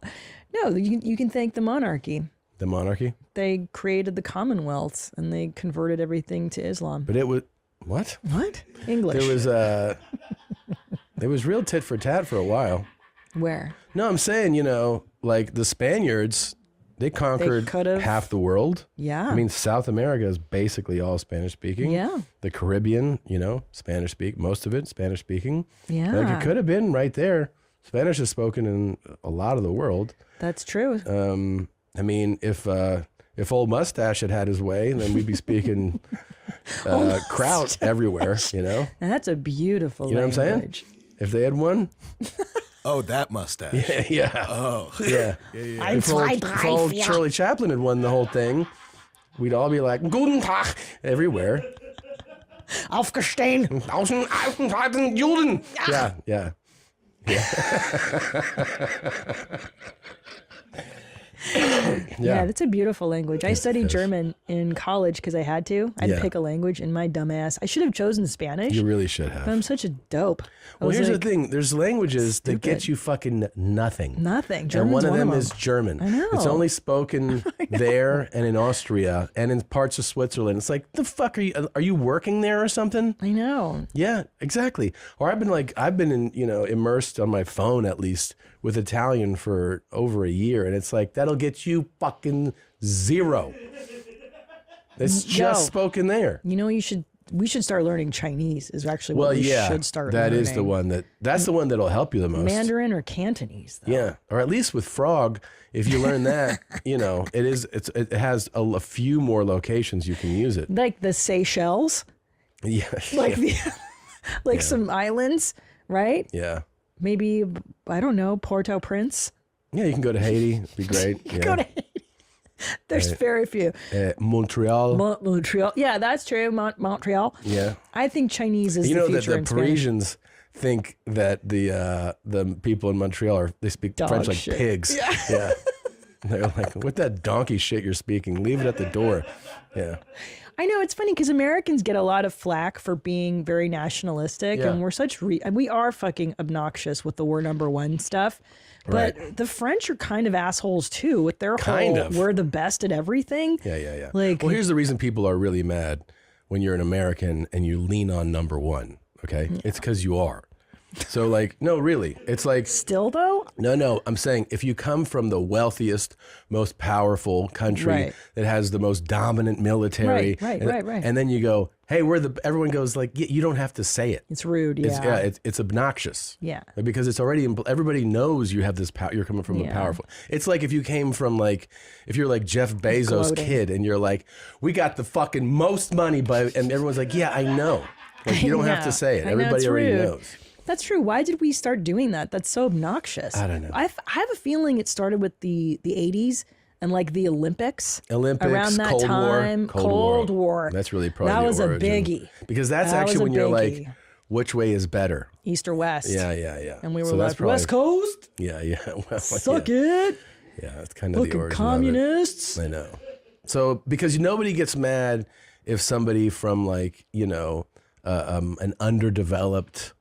[SPEAKER 1] No, you can thank the monarchy.
[SPEAKER 2] The monarchy?
[SPEAKER 1] They created the Commonwealths and they converted everything to Islam.
[SPEAKER 2] But it was what?
[SPEAKER 1] What? English.
[SPEAKER 2] There was real tit for tat for a while.
[SPEAKER 1] Where?
[SPEAKER 2] No, I'm saying, like the Spaniards, they conquered half the world.
[SPEAKER 1] Yeah.
[SPEAKER 2] I mean, South America is basically all Spanish speaking.
[SPEAKER 1] Yeah.
[SPEAKER 2] The Caribbean, Spanish speak, most of it Spanish speaking.
[SPEAKER 1] Yeah.
[SPEAKER 2] Like it could have been right there. Spanish is spoken in a lot of the world.
[SPEAKER 1] That's true.
[SPEAKER 2] I mean, if old Mustache had his way, then we'd be speaking kraut everywhere,
[SPEAKER 1] And that's a beautiful
[SPEAKER 2] You know
[SPEAKER 1] language.
[SPEAKER 2] what I'm saying? If they had one.
[SPEAKER 4] Oh, that mustache.
[SPEAKER 2] Yeah.
[SPEAKER 4] Oh.
[SPEAKER 2] Yeah. If old Shirley Chaplin had won the whole thing, we'd all be like, Guten Tag, everywhere.
[SPEAKER 1] Aufgestehen.
[SPEAKER 2] Juden. Yeah.
[SPEAKER 1] Yeah, that's a beautiful language. I studied German in college because I had to. I had to pick a language, and my dumbass, I should have chosen Spanish.
[SPEAKER 2] You really should have.
[SPEAKER 1] But I'm such a dope.
[SPEAKER 2] Well, here's the thing. There's languages that get you fucking nothing.
[SPEAKER 1] Nothing.
[SPEAKER 2] And one of them is German.
[SPEAKER 1] I know.
[SPEAKER 2] It's only spoken there and in Austria and in parts of Switzerland. It's like, the fuck are you working there or something?
[SPEAKER 1] I know.
[SPEAKER 2] Yeah, exactly. Or I've been immersed on my phone at least with Italian for over a year, and it's like, that'll get you fucking 0. It's just spoken there.
[SPEAKER 1] We should start learning Chinese is actually what we should start learning.
[SPEAKER 2] That is the one that's the one that'll help you the most.
[SPEAKER 1] Mandarin or Cantonese, though.
[SPEAKER 2] Yeah, or at least with Frog, if you learn that, it has a few more locations you can use it.
[SPEAKER 1] Like the Seychelles.
[SPEAKER 2] Yeah.
[SPEAKER 1] Like some islands, right?
[SPEAKER 2] Yeah.
[SPEAKER 1] Maybe, I don't know, Port-au-Prince.
[SPEAKER 2] Yeah, you can go to Haiti. It'd be great.
[SPEAKER 1] Go to Haiti. There's very few.
[SPEAKER 2] Montreal.
[SPEAKER 1] Montreal. Yeah, that's true. Montreal.
[SPEAKER 2] Yeah.
[SPEAKER 1] I think Chinese is the future
[SPEAKER 2] that the
[SPEAKER 1] in Spanish.
[SPEAKER 2] Parisians think that the people in Montreal they speak French like pigs. Yeah. They're like, what that donkey shit you're speaking? Leave it at the door. Yeah.
[SPEAKER 1] I know it's funny because Americans get a lot of flack for being very nationalistic, and we're such we are fucking obnoxious with the we're number one stuff. But the French are kind of assholes too with their whole we're the best at everything.
[SPEAKER 2] Yeah.
[SPEAKER 1] Like,
[SPEAKER 2] well, here's the reason people are really mad when you're an American and you lean on number one. Okay, it's because you are. So like, no, really, it's like
[SPEAKER 1] still though.
[SPEAKER 2] No, I'm saying if you come from the wealthiest, most powerful country that has the most dominant military,
[SPEAKER 1] right.
[SPEAKER 2] And then you go, hey, everyone goes like, you don't have to say it.
[SPEAKER 1] It's rude.
[SPEAKER 2] It's obnoxious.
[SPEAKER 1] Yeah.
[SPEAKER 2] Because it's already, everybody knows you have this power. You're coming from a powerful. It's like if you came from like, if you're like Jeff Bezos' kid and you're like, we got the fucking most money and everyone's like, yeah, I know. Like you don't have to say it. Everybody already knows.
[SPEAKER 1] That's true. Why did we start doing that? That's so obnoxious.
[SPEAKER 2] I don't know.
[SPEAKER 1] I have a feeling it started with the 80s and like the Olympics. Around that time. Cold War.
[SPEAKER 2] That's really probably
[SPEAKER 1] that
[SPEAKER 2] the
[SPEAKER 1] was
[SPEAKER 2] origin.
[SPEAKER 1] A biggie.
[SPEAKER 2] Because that's actually when you're like, which way is better?
[SPEAKER 1] East or west?
[SPEAKER 2] Yeah.
[SPEAKER 1] And we were like, West Coast?
[SPEAKER 2] Yeah. Well,
[SPEAKER 1] suck it.
[SPEAKER 2] Yeah, that's kind of the origin
[SPEAKER 1] communists.
[SPEAKER 2] of it. I know. So because nobody gets mad if somebody from like, an underdeveloped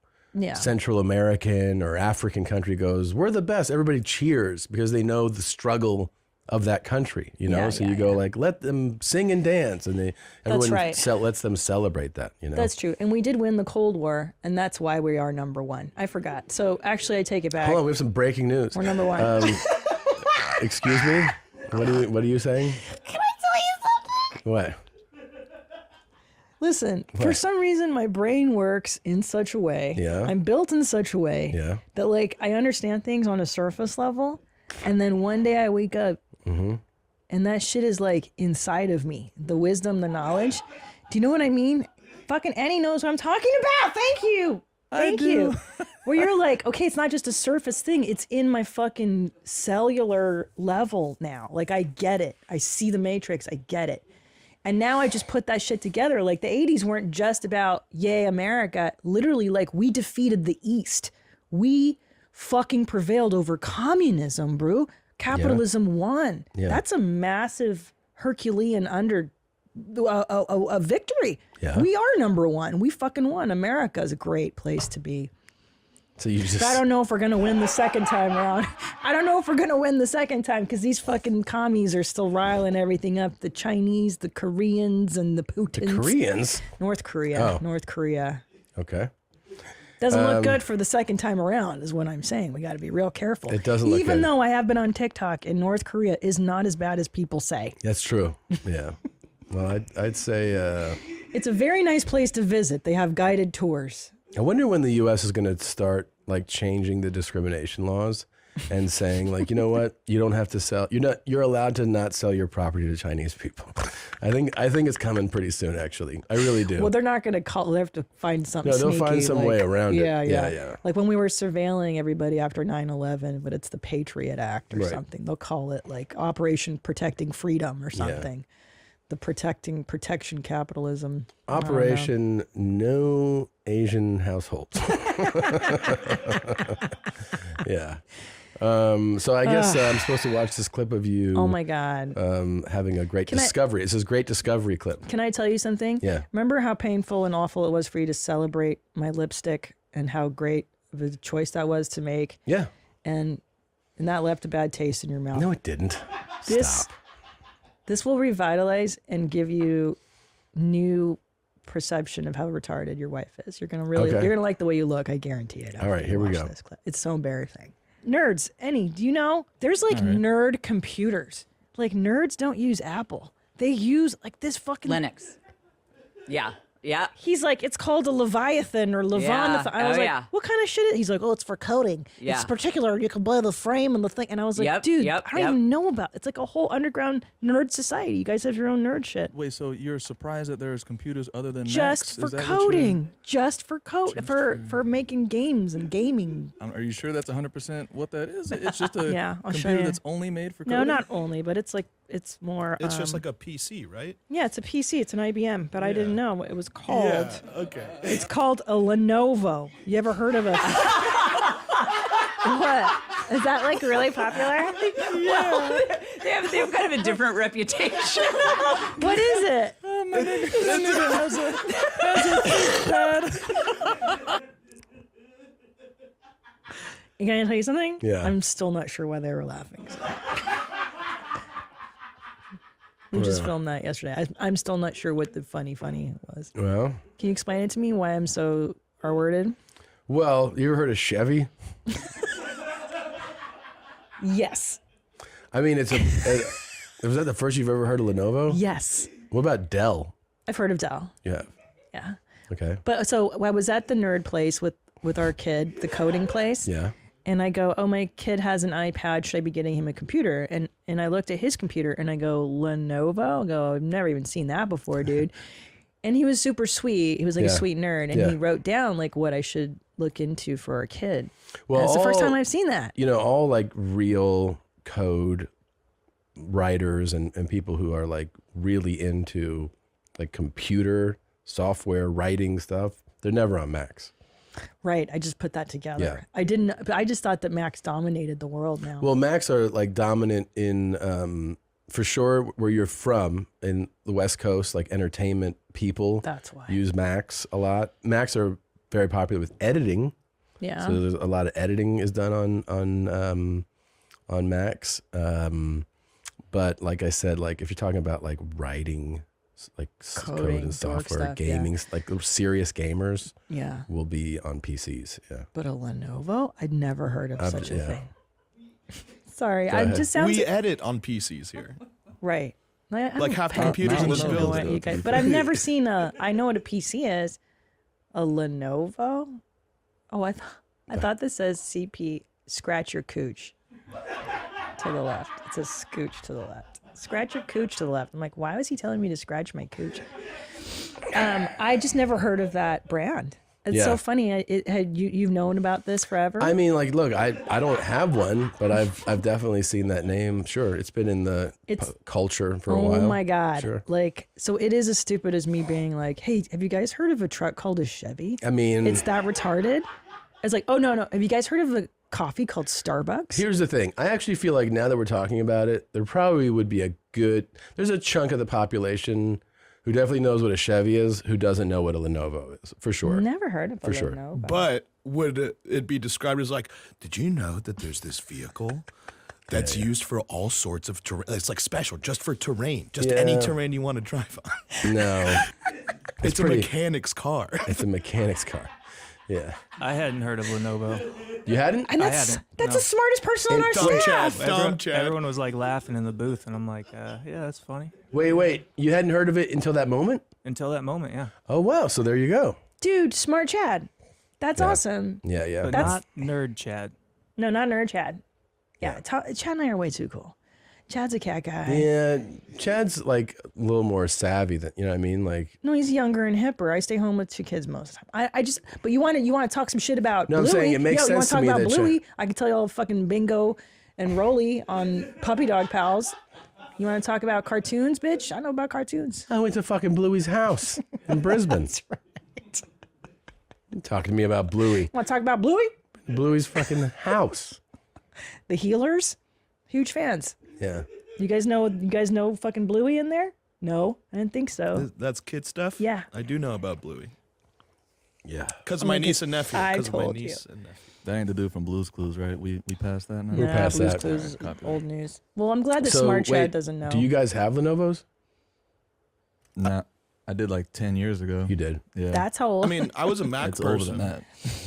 [SPEAKER 2] Central American or African country goes, we're the best. Everybody cheers because they know the struggle of that country, So you go like, let them sing and dance, and everyone lets them celebrate that,
[SPEAKER 1] That's true. And we did win the Cold War, and that's why we are number one. I forgot. So actually, I take it back.
[SPEAKER 2] Hold on, we have some breaking news.
[SPEAKER 1] We're number one.
[SPEAKER 2] Excuse me? What are you saying?
[SPEAKER 1] Can I tell you something?
[SPEAKER 2] What?
[SPEAKER 1] Listen, for some reason, my brain works in such a way.
[SPEAKER 2] Yeah.
[SPEAKER 1] I'm built in such a way that, like, I understand things on a surface level. And then one day I wake up and that shit is, like, inside of me. The wisdom, the knowledge. Do you know what I mean? Fucking Annie knows what I'm talking about. Thank you. Thank you. Where you're like, okay, it's not just a surface thing. It's in my fucking cellular level now. Like, I get it. I see the matrix. I get it. And now I just put that shit together. Like the 80s weren't just about, yay, America. Literally, like we defeated the East. We fucking prevailed over communism, bro. Capitalism won. Yeah. That's a massive Herculean a victory. Yeah. We are number one. We fucking won. America is a great place to be.
[SPEAKER 2] So you just...
[SPEAKER 1] I don't know if we're going to win the second time around. I don't know if we're going to win the second time because these fucking commies are still riling everything up. The Chinese, the Koreans, and the Putins.
[SPEAKER 2] The Koreans?
[SPEAKER 1] North Korea. North Korea.
[SPEAKER 2] Okay.
[SPEAKER 1] Doesn't look good for the second time around is what I'm saying. We got to be real careful.
[SPEAKER 2] It doesn't look good.
[SPEAKER 1] Even though I have been on TikTok and North Korea is not as bad as people say.
[SPEAKER 2] That's true. Yeah. Well, I'd say...
[SPEAKER 1] It's a very nice place to visit. They have guided tours.
[SPEAKER 2] I wonder when the U.S. is going to start like changing the discrimination laws and saying like, you know what, you don't have to sell. You're allowed to not sell your property to Chinese people. I think it's coming pretty soon. Actually, I really do.
[SPEAKER 1] Well, they're not going to they have to find something.
[SPEAKER 2] No, they'll
[SPEAKER 1] sneaky,
[SPEAKER 2] find some way around it.
[SPEAKER 1] Yeah. Like when we were surveilling everybody after 9/11, but it's the Patriot Act or something. They'll call it like Operation Protecting Freedom or something. Yeah. The protection capitalism.
[SPEAKER 2] Operation No Asian Households. Yeah. So I guess I'm supposed to watch this clip of you.
[SPEAKER 1] Oh my God.
[SPEAKER 2] Having a great discovery. It's this great discovery clip.
[SPEAKER 1] Can I tell you something?
[SPEAKER 2] Yeah.
[SPEAKER 1] Remember how painful and awful it was for you to celebrate my lipstick and how great of a choice that was to make?
[SPEAKER 2] Yeah.
[SPEAKER 1] And that left a bad taste in your mouth.
[SPEAKER 2] No, it didn't. Stop.
[SPEAKER 1] This will revitalize and give you new perception of how retarded your wife is. You're gonna you're gonna like the way you look. I guarantee it.
[SPEAKER 2] All right, here we go.
[SPEAKER 1] This clip. It's so embarrassing. Nerds, Annie, do you know there's like nerd computers? Like nerds don't use Apple. They use like this fucking
[SPEAKER 12] Linux. Yeah. Yeah.
[SPEAKER 1] He's like, it's called a Leviathan or Leviathan. I was like, what kind of shit is it? He's like, oh, it's for coding.
[SPEAKER 12] Yeah.
[SPEAKER 1] It's particular. You can buy the frame and the thing. And I was like, dude, I don't even know about it. It's like a whole underground nerd society. You guys have your own nerd shit.
[SPEAKER 5] Wait, so you're surprised that there's computers other than
[SPEAKER 1] just
[SPEAKER 5] Macs?
[SPEAKER 1] For coding. Just for code. For making games and gaming.
[SPEAKER 5] Are you sure that's 100% what that is? It's just a
[SPEAKER 1] I'll show
[SPEAKER 5] computer
[SPEAKER 1] you.
[SPEAKER 5] that's only made for coding?
[SPEAKER 1] No, not only, but it's like, it's more.
[SPEAKER 4] It's just like a PC, right?
[SPEAKER 1] Yeah, it's a PC. It's an IBM, but I didn't know what it was called.
[SPEAKER 4] Yeah, okay.
[SPEAKER 1] It's called a Lenovo. You ever heard of it? What? Is that like really popular?
[SPEAKER 12] Yeah. Well, they have kind of a different reputation.
[SPEAKER 1] What is it? nigga has a pad. Can I tell you something?
[SPEAKER 2] Yeah.
[SPEAKER 1] I'm still not sure why they were laughing. So. We just filmed that yesterday. I'm still not sure what the funny was.
[SPEAKER 2] Well,
[SPEAKER 1] can you explain it to me why I'm so R-worded?
[SPEAKER 2] Well, you ever heard of Chevy?
[SPEAKER 1] Yes.
[SPEAKER 2] I mean, was that the first you've ever heard of Lenovo?
[SPEAKER 1] Yes.
[SPEAKER 2] What about Dell?
[SPEAKER 1] I've heard of Dell.
[SPEAKER 2] Yeah.
[SPEAKER 1] Yeah.
[SPEAKER 2] Okay.
[SPEAKER 1] But so I was at the nerd place with our kid, the coding place.
[SPEAKER 2] Yeah.
[SPEAKER 1] And I go, oh, my kid has an iPad. Should I be getting him a computer? And I looked at his computer and I go, Lenovo? I go, I've never even seen that before, dude. And he was super sweet. He was like a sweet nerd. And he wrote down like what I should look into for our kid. Well, that's the first time I've seen that.
[SPEAKER 2] You know, all like real code writers and people who are like really into like computer software writing stuff, they're never on Macs.
[SPEAKER 1] Right. I just put that together.
[SPEAKER 2] Yeah.
[SPEAKER 1] I just thought that Macs dominated the world now.
[SPEAKER 2] Well, Macs are like dominant in, for sure, where you're from in the West Coast, like entertainment people
[SPEAKER 1] That's why.
[SPEAKER 2] use Macs a lot. Macs are very popular with editing.
[SPEAKER 1] Yeah.
[SPEAKER 2] So there's a lot of editing is done on Macs. But like I said, like if you're talking about like writing, like code and software,
[SPEAKER 1] stuff,
[SPEAKER 2] gaming, like serious gamers, will be on PCs. Yeah.
[SPEAKER 1] But a Lenovo, I'd never heard of such a thing. Sorry,
[SPEAKER 2] Go
[SPEAKER 1] I
[SPEAKER 2] ahead.
[SPEAKER 1] just sounds
[SPEAKER 4] We edit on PCs here.
[SPEAKER 1] right.
[SPEAKER 4] Like half the computers in this building.
[SPEAKER 1] But I've never seen I know what a PC is. A Lenovo? Oh, I thought this says CP, scratch your cooch to the left. It says scooch to the left. Scratch your cooch to the left. I'm like, why was he telling me to scratch my cooch? I just never heard of that brand. It's so funny. You've known about this forever?
[SPEAKER 2] I mean, like, look, I don't have one, but I've definitely seen that name. Sure, it's been in the culture for a while.
[SPEAKER 1] Oh my God.
[SPEAKER 2] Sure.
[SPEAKER 1] Like, so it is as stupid as me being like, hey, have you guys heard of a truck called a Chevy?
[SPEAKER 2] I mean,
[SPEAKER 1] it's that retarded. It's like, oh, no. Have you guys heard of a coffee called Starbucks?
[SPEAKER 2] Here's the thing. I actually feel like now that we're talking about it, there probably would be there's a chunk of the population who definitely knows what a Chevy is, who doesn't know what a Lenovo is, for sure.
[SPEAKER 1] Never heard of a
[SPEAKER 2] For sure.
[SPEAKER 1] Lenovo.
[SPEAKER 4] But would it be described as like, did you know that there's this vehicle that's used for all sorts of terrain? It's like special, just for terrain, just any terrain you want to drive on.
[SPEAKER 2] No.
[SPEAKER 4] It's a mechanic's car.
[SPEAKER 2] It's a mechanic's car. Yeah.
[SPEAKER 5] I hadn't heard of Lenovo.
[SPEAKER 2] You hadn't?
[SPEAKER 1] And that's the smartest person on our staff.
[SPEAKER 5] Everyone was like laughing in the booth, and I'm like, yeah, that's funny.
[SPEAKER 2] Wait. You hadn't heard of it until that moment?
[SPEAKER 5] Until that moment, yeah.
[SPEAKER 2] Oh, wow. So there you go.
[SPEAKER 1] Dude, smart Chad. That's awesome.
[SPEAKER 2] Yeah.
[SPEAKER 5] But not nerd Chad.
[SPEAKER 1] No, not nerd Chad. Yeah, Chad and I are way too cool. Chad's a cat guy.
[SPEAKER 2] Yeah, Chad's like a little more savvy than, you know what I mean? Like,
[SPEAKER 1] no, he's younger and hipper. I stay home with 2 kids most of the time. But you want to talk some shit about
[SPEAKER 2] no,
[SPEAKER 1] Bluey.
[SPEAKER 2] I'm saying it makes
[SPEAKER 1] you want
[SPEAKER 2] sense
[SPEAKER 1] to
[SPEAKER 2] to
[SPEAKER 1] talk
[SPEAKER 2] me
[SPEAKER 1] about
[SPEAKER 2] that
[SPEAKER 1] Bluey? I can tell you all fucking Bingo and Rolly on Puppy Dog Pals. You want to talk about cartoons, bitch? I know about cartoons.
[SPEAKER 2] I went to fucking Bluey's house in Brisbane.
[SPEAKER 1] That's right.
[SPEAKER 2] You're talking to me about Bluey.
[SPEAKER 1] Want to talk about Bluey?
[SPEAKER 2] Bluey's fucking house.
[SPEAKER 1] The Healers? Huge fans.
[SPEAKER 2] Yeah.
[SPEAKER 1] You guys know fucking Bluey in there? No, I didn't think so.
[SPEAKER 4] That's kid stuff?
[SPEAKER 1] Yeah.
[SPEAKER 4] I do know about Bluey.
[SPEAKER 2] Yeah.
[SPEAKER 4] Because of my niece and nephew.
[SPEAKER 1] I
[SPEAKER 4] Because of my
[SPEAKER 1] told
[SPEAKER 4] niece
[SPEAKER 1] you.
[SPEAKER 4] and nephew.
[SPEAKER 5] That ain't the dude from Blue's Clues, right? We passed that now?
[SPEAKER 2] We're past
[SPEAKER 1] Blue's
[SPEAKER 2] that.
[SPEAKER 1] Clues is old news. Well, I'm glad that
[SPEAKER 2] So,
[SPEAKER 1] Smart Chad
[SPEAKER 2] wait,
[SPEAKER 1] doesn't know.
[SPEAKER 2] Do you guys have Lenovo's?
[SPEAKER 5] Nah, I did like 10 years ago.
[SPEAKER 2] You did?
[SPEAKER 5] Yeah.
[SPEAKER 1] That's how old.
[SPEAKER 4] I mean, I was a Mac
[SPEAKER 5] It's older
[SPEAKER 4] person.
[SPEAKER 5] than that.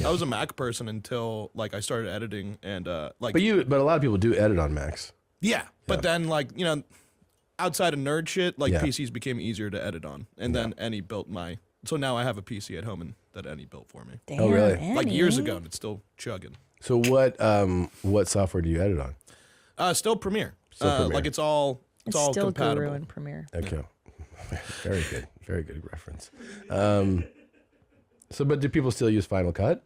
[SPEAKER 4] I was a Mac person until like I started editing and like.
[SPEAKER 2] But a lot of people do edit on Macs.
[SPEAKER 4] Yeah, but then like outside of nerd shit, like
[SPEAKER 2] Yeah.
[SPEAKER 4] PCs became easier to edit on, and then Annie built my. So now I have a PC at home and that Annie built for me.
[SPEAKER 1] Damn,
[SPEAKER 2] Oh, really?
[SPEAKER 4] Like years
[SPEAKER 1] Annie.
[SPEAKER 4] ago, and it's still chugging.
[SPEAKER 2] So what software do you edit on?
[SPEAKER 4] Still Premiere.
[SPEAKER 2] Still Premiere.
[SPEAKER 4] Like it's all
[SPEAKER 1] Still
[SPEAKER 4] compatible.
[SPEAKER 1] Guru and Premiere.
[SPEAKER 2] Okay. Very good. Very good reference. But do people still use Final Cut?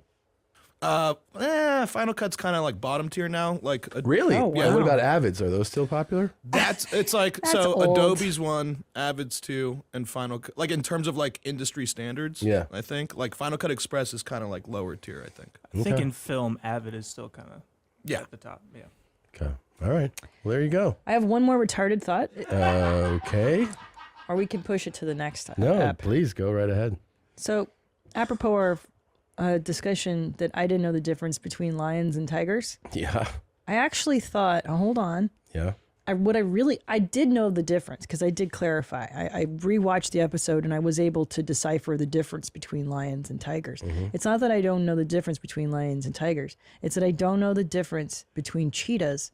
[SPEAKER 4] Final Cut's kind of like bottom tier now. Like
[SPEAKER 2] Really?
[SPEAKER 1] Oh,
[SPEAKER 2] Yeah. What
[SPEAKER 1] wow.
[SPEAKER 2] about Avids? Are those still popular?
[SPEAKER 4] it's like
[SPEAKER 1] That's
[SPEAKER 4] so
[SPEAKER 1] old.
[SPEAKER 4] Adobe's one, Avid's two, and Final Cut. Like in terms of like industry standards.
[SPEAKER 2] Yeah.
[SPEAKER 4] I think like Final Cut Express is kind of like lower tier. I think.
[SPEAKER 5] I think in film, Avid is still kind of at the top. Yeah.
[SPEAKER 2] Okay. All right. Well, there you go.
[SPEAKER 1] I have one more retarded thought.
[SPEAKER 2] Okay.
[SPEAKER 1] or we can push it to the next time.
[SPEAKER 2] No, please go right ahead.
[SPEAKER 1] So, apropos of discussion that I didn't know the difference between lions and tigers.
[SPEAKER 2] Yeah.
[SPEAKER 1] I actually thought, hold on.
[SPEAKER 2] Yeah.
[SPEAKER 1] I did know the difference because I did clarify. I rewatched the episode and I was able to decipher the difference between lions and tigers.
[SPEAKER 2] Mm-hmm.
[SPEAKER 1] It's not that I don't know the difference between lions and tigers. It's that I don't know the difference between cheetahs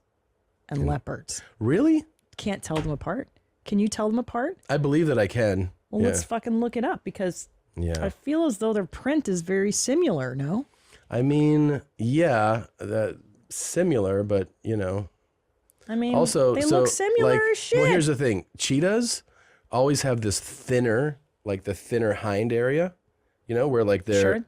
[SPEAKER 1] and leopards.
[SPEAKER 2] Really?
[SPEAKER 1] Can't tell them apart. Can you tell them apart?
[SPEAKER 2] I believe that I can.
[SPEAKER 1] Well, let's fucking look it up because I feel as though their print is very similar, no?
[SPEAKER 2] I mean, similar, but
[SPEAKER 1] I mean,
[SPEAKER 2] also,
[SPEAKER 1] they look similar as shit.
[SPEAKER 2] Well, here's the thing. Cheetahs always have this thinner, like the thinner hind area, where like they're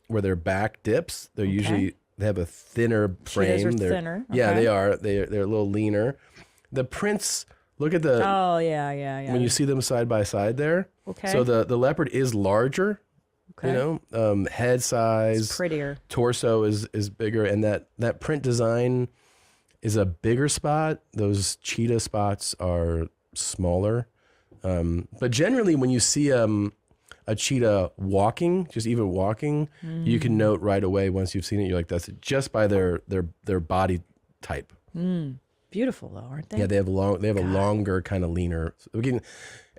[SPEAKER 2] where their back dips. They're usually, they have a thinner frame.
[SPEAKER 1] Cheetahs are
[SPEAKER 2] They're
[SPEAKER 1] thinner.
[SPEAKER 2] Yeah,
[SPEAKER 1] Okay.
[SPEAKER 2] they are. They're a little leaner. The prints, look at the.
[SPEAKER 1] Oh, yeah.
[SPEAKER 2] When you see them side by side there.
[SPEAKER 1] Okay.
[SPEAKER 2] So the leopard is larger.
[SPEAKER 1] Okay.
[SPEAKER 2] Head size.
[SPEAKER 1] It's prettier.
[SPEAKER 2] Torso is bigger. And that print design is a bigger spot. Those cheetah spots are smaller. But generally when you see a cheetah walking, just even walking, you can note right away once you've seen it, you're like, that's just by their body type.
[SPEAKER 1] Beautiful though, aren't they?
[SPEAKER 2] Yeah, they have a longer, kind of leaner.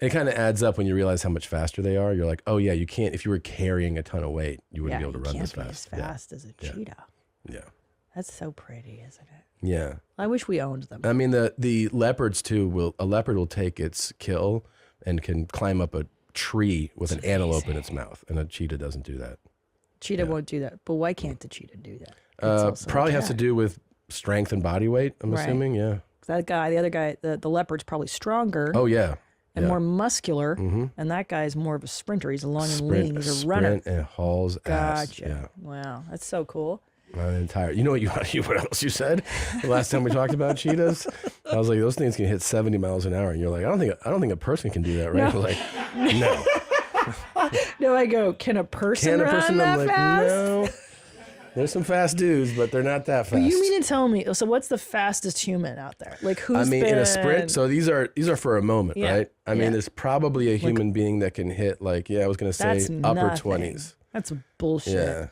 [SPEAKER 2] It kind of adds up when you realize how much faster they are. You're like, oh yeah, you can't, if you were carrying a ton of weight, you wouldn't be able to run this fast.
[SPEAKER 1] As fast as a cheetah.
[SPEAKER 2] Yeah.
[SPEAKER 1] That's so pretty, isn't it?
[SPEAKER 2] Yeah.
[SPEAKER 1] I wish we owned them.
[SPEAKER 2] I mean, the leopards too a leopard will take its kill and can climb up a tree with an antelope in its mouth, and a cheetah doesn't do that.
[SPEAKER 1] Cheetah won't do that. But why can't the cheetah do that?
[SPEAKER 2] Probably has to do with strength and body weight, I'm assuming. Yeah.
[SPEAKER 1] That guy, the other guy, the leopard's probably stronger.
[SPEAKER 2] Oh yeah.
[SPEAKER 1] And more muscular, and that guy's more of a sprinter. He's long and lean. He's a runner.
[SPEAKER 2] And hauls ass.
[SPEAKER 1] Gotcha.
[SPEAKER 2] Yeah.
[SPEAKER 1] Wow, that's so cool.
[SPEAKER 2] An entire. You know what else you said? The last time we talked about cheetahs, I was like, those things can hit 70 miles an hour, and you're like, I don't think a person can do that, right?
[SPEAKER 1] No.
[SPEAKER 2] Like, no.
[SPEAKER 1] No, I go, can a person run that
[SPEAKER 2] I'm like,
[SPEAKER 1] fast?
[SPEAKER 2] no. There's some fast dudes, but they're not that fast.
[SPEAKER 1] Well, you mean to tell me? So, what's the fastest human out there? Like, who's
[SPEAKER 2] in a sprint. So these are for a moment,
[SPEAKER 1] Yeah.
[SPEAKER 2] right? I mean, there's probably a human being that can hit I was going to say
[SPEAKER 1] That's
[SPEAKER 2] upper
[SPEAKER 1] nothing.
[SPEAKER 2] 20s.
[SPEAKER 1] That's bullshit.
[SPEAKER 2] Yeah.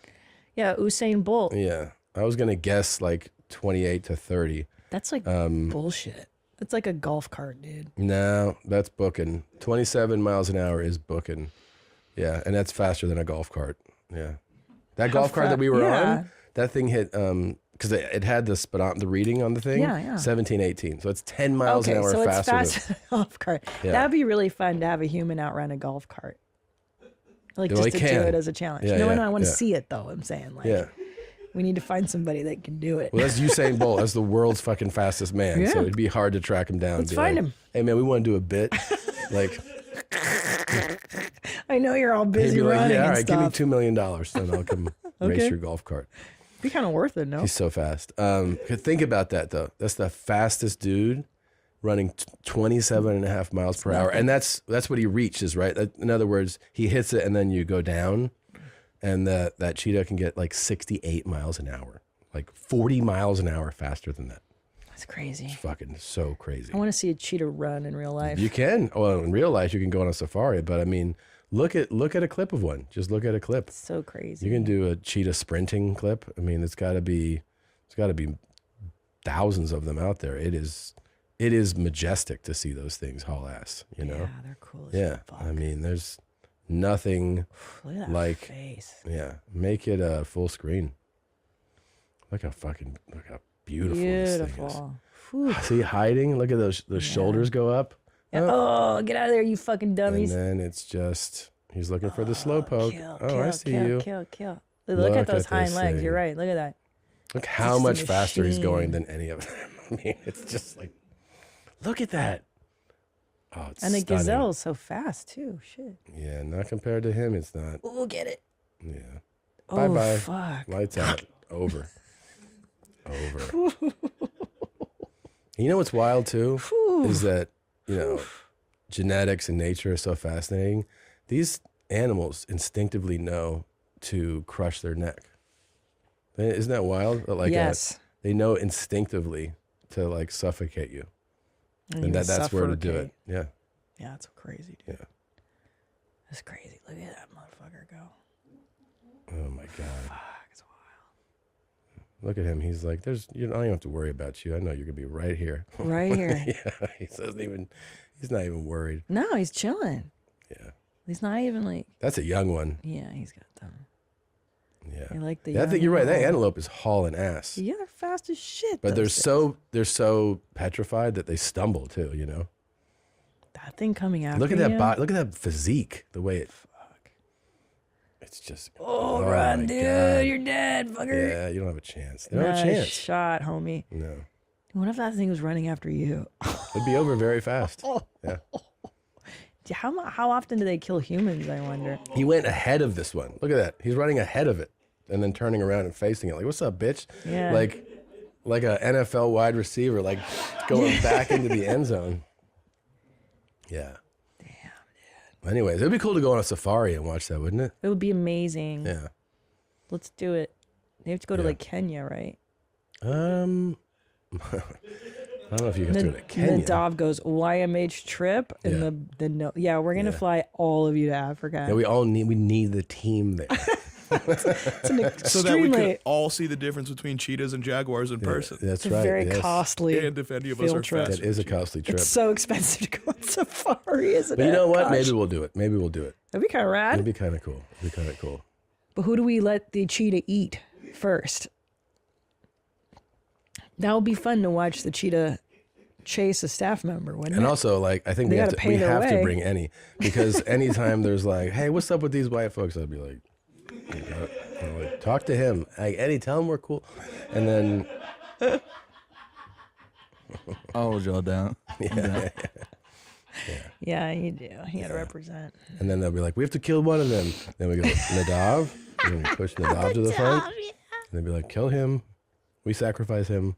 [SPEAKER 1] Yeah, Usain Bolt.
[SPEAKER 2] Yeah. I was going to guess like 28 to 30.
[SPEAKER 1] That's like bullshit. That's like a golf cart, dude.
[SPEAKER 2] No, that's booking. 27 miles an hour is booking. Yeah, and that's faster than a golf cart. Yeah. That golf cart that we were on, that thing hit, because it had the reading on the thing, 17, 18. So it's 10 miles an hour
[SPEAKER 1] so
[SPEAKER 2] faster.
[SPEAKER 1] it's faster than a golf cart.
[SPEAKER 2] Yeah.
[SPEAKER 1] That'd be really fun to have a human outrun a golf cart. Like
[SPEAKER 2] Well,
[SPEAKER 1] just to
[SPEAKER 2] they
[SPEAKER 1] do
[SPEAKER 2] can.
[SPEAKER 1] it as a challenge.
[SPEAKER 2] Yeah,
[SPEAKER 1] no,
[SPEAKER 2] yeah,
[SPEAKER 1] I want to
[SPEAKER 2] yeah.
[SPEAKER 1] see it though. I'm saying
[SPEAKER 2] Yeah.
[SPEAKER 1] we need to find somebody that can do it.
[SPEAKER 2] Well, that's Usain Bolt. That's the world's fucking fastest man. So
[SPEAKER 1] Yeah.
[SPEAKER 2] it'd be hard to track him down.
[SPEAKER 1] Let's
[SPEAKER 2] Be
[SPEAKER 1] find
[SPEAKER 2] like,
[SPEAKER 1] him.
[SPEAKER 2] Hey man, we want to do a bit. Like,
[SPEAKER 1] I know you're all
[SPEAKER 2] he'd
[SPEAKER 1] busy
[SPEAKER 2] be like,
[SPEAKER 1] running
[SPEAKER 2] yeah, all
[SPEAKER 1] and
[SPEAKER 2] right, give me
[SPEAKER 1] stuff.
[SPEAKER 2] $2 million, then I'll come race
[SPEAKER 1] Okay.
[SPEAKER 2] your golf cart.
[SPEAKER 1] Be kind of worth it, no?
[SPEAKER 2] He's so fast. Think about that though. That's the fastest dude running 27 and a half miles per hour. And that's what he reaches, right? In other words, he hits it and then you go down, and that cheetah can get like 68 miles an hour, like 40 miles an hour faster than that.
[SPEAKER 1] That's crazy.
[SPEAKER 2] It's fucking so crazy.
[SPEAKER 1] I want to see a cheetah run in real life.
[SPEAKER 2] You can. Well, in real life, you can go on a safari, but I mean, look at a clip of one. Just look at a clip.
[SPEAKER 1] It's so crazy.
[SPEAKER 2] You can do a cheetah sprinting clip. I mean, it's got to be thousands of them out there. It is majestic to see those things haul ass. You know.
[SPEAKER 1] Yeah, they're cool. As
[SPEAKER 2] Yeah,
[SPEAKER 1] fuck.
[SPEAKER 2] I mean, there's nothing
[SPEAKER 1] Look at that
[SPEAKER 2] like
[SPEAKER 1] face.
[SPEAKER 2] Yeah, make it a full screen. Look how beautiful this thing is.
[SPEAKER 1] Beautiful. Whew.
[SPEAKER 2] See hiding? Look at those shoulders go up.
[SPEAKER 1] Yeah. Oh, get out of there, you fucking
[SPEAKER 2] And
[SPEAKER 1] dummies.
[SPEAKER 2] then it's just he's looking for the slow poke. I see you.
[SPEAKER 1] Kill. Look at those hind
[SPEAKER 2] this
[SPEAKER 1] legs.
[SPEAKER 2] thing.
[SPEAKER 1] You're right. Look at that.
[SPEAKER 2] Look how
[SPEAKER 1] Just a
[SPEAKER 2] much faster he's going
[SPEAKER 1] machine.
[SPEAKER 2] than any of them. I mean, it's just like, look at that. Oh, it's
[SPEAKER 1] And the
[SPEAKER 2] stunning.
[SPEAKER 1] gazelle's so fast too. Shit.
[SPEAKER 2] Yeah, not compared to him. It's not.
[SPEAKER 1] Ooh, get it.
[SPEAKER 2] Yeah.
[SPEAKER 1] Oh,
[SPEAKER 2] Bye-bye.
[SPEAKER 1] fuck.
[SPEAKER 2] Lights out. Over. You know what's wild too? Is that, genetics and nature are so fascinating. These animals instinctively know to crush their neck. Isn't that wild? That,
[SPEAKER 1] Yes.
[SPEAKER 2] They know instinctively to like suffocate you. And
[SPEAKER 1] you
[SPEAKER 2] that's where to do it.
[SPEAKER 1] suffocate.
[SPEAKER 2] Yeah.
[SPEAKER 1] Yeah, that's crazy, dude.
[SPEAKER 2] Yeah.
[SPEAKER 1] That's crazy. Look at that motherfucker go.
[SPEAKER 2] Oh my God.
[SPEAKER 1] Fuck, it's wild.
[SPEAKER 2] Look at him. He's like, I don't even have to worry about you. I know you're gonna be right here.
[SPEAKER 1] Right here.
[SPEAKER 2] Yeah. He's not even worried.
[SPEAKER 1] No, he's chilling.
[SPEAKER 2] Yeah.
[SPEAKER 1] He's not even like.
[SPEAKER 2] That's a young one.
[SPEAKER 1] Yeah, he's got them.
[SPEAKER 2] Yeah.
[SPEAKER 1] I like the.
[SPEAKER 2] Yeah, I think you're right. That antelope is hauling ass.
[SPEAKER 1] Yeah, they're fast as shit.
[SPEAKER 2] But
[SPEAKER 1] those
[SPEAKER 2] they're so petrified that they stumble too, you know?
[SPEAKER 1] That thing coming after
[SPEAKER 2] Look at
[SPEAKER 1] you.
[SPEAKER 2] that body, look at that physique, the way it. Fuck. It's just.
[SPEAKER 1] Oh, run,
[SPEAKER 2] my
[SPEAKER 1] dude.
[SPEAKER 2] God.
[SPEAKER 1] You're dead, fucker.
[SPEAKER 2] Yeah, you don't have a chance. They don't have a chance.
[SPEAKER 1] Shot, homie.
[SPEAKER 2] No.
[SPEAKER 1] What if that thing was running after you?
[SPEAKER 2] It'd be over very fast. Yeah.
[SPEAKER 1] How often do they kill humans, I wonder?
[SPEAKER 2] He went ahead of this one. Look at that. He's running ahead of it and then turning around and facing it. Like, what's up, bitch?
[SPEAKER 1] Yeah.
[SPEAKER 2] Like a NFL wide receiver, like going back into the end zone. Yeah.
[SPEAKER 1] Damn, dude.
[SPEAKER 2] Anyways, it'd be cool to go on a safari and watch that, wouldn't it?
[SPEAKER 1] It would be amazing.
[SPEAKER 2] Yeah.
[SPEAKER 1] Let's do it. They have to go to like Kenya, right?
[SPEAKER 2] I don't know if you have to go to
[SPEAKER 1] And
[SPEAKER 2] Kenya.
[SPEAKER 1] then Dov goes YMH trip, and we're gonna fly all of you to Africa.
[SPEAKER 2] Yeah, we need the team there.
[SPEAKER 1] It's an extremely,
[SPEAKER 4] so that we could all see the difference between cheetahs and jaguars in person.
[SPEAKER 2] That's
[SPEAKER 1] it's a very costly
[SPEAKER 4] And if any of us
[SPEAKER 1] field
[SPEAKER 4] are
[SPEAKER 1] trip.
[SPEAKER 4] fast.
[SPEAKER 2] That is a costly trip.
[SPEAKER 1] It's so expensive to go on safari, isn't
[SPEAKER 2] But
[SPEAKER 1] it?
[SPEAKER 2] you know what?
[SPEAKER 1] Gosh.
[SPEAKER 2] Maybe we'll do it. Maybe we'll do it.
[SPEAKER 1] That'd be kind of rad.
[SPEAKER 2] It'd be kind of cool. It'd be kind of cool.
[SPEAKER 1] But who do we let the cheetah eat first? That would be fun to watch the cheetah chase a staff member, wouldn't
[SPEAKER 2] And
[SPEAKER 1] it?
[SPEAKER 2] also, like, I think
[SPEAKER 1] They
[SPEAKER 2] we have
[SPEAKER 1] gotta
[SPEAKER 2] to
[SPEAKER 1] pay their way.
[SPEAKER 2] bring any, because anytime there's like, hey, what's up with these white folks? I'd be like, talk to him. Like, Eddie, tell him we're cool. And then
[SPEAKER 5] I'll hold y'all down.
[SPEAKER 1] Yeah, you do. You gotta represent.
[SPEAKER 2] And then they'll be like, we have to kill one of them. Then we go, Nadav. And then we push Nadav to the front. And they'll be like, kill him. We sacrifice him.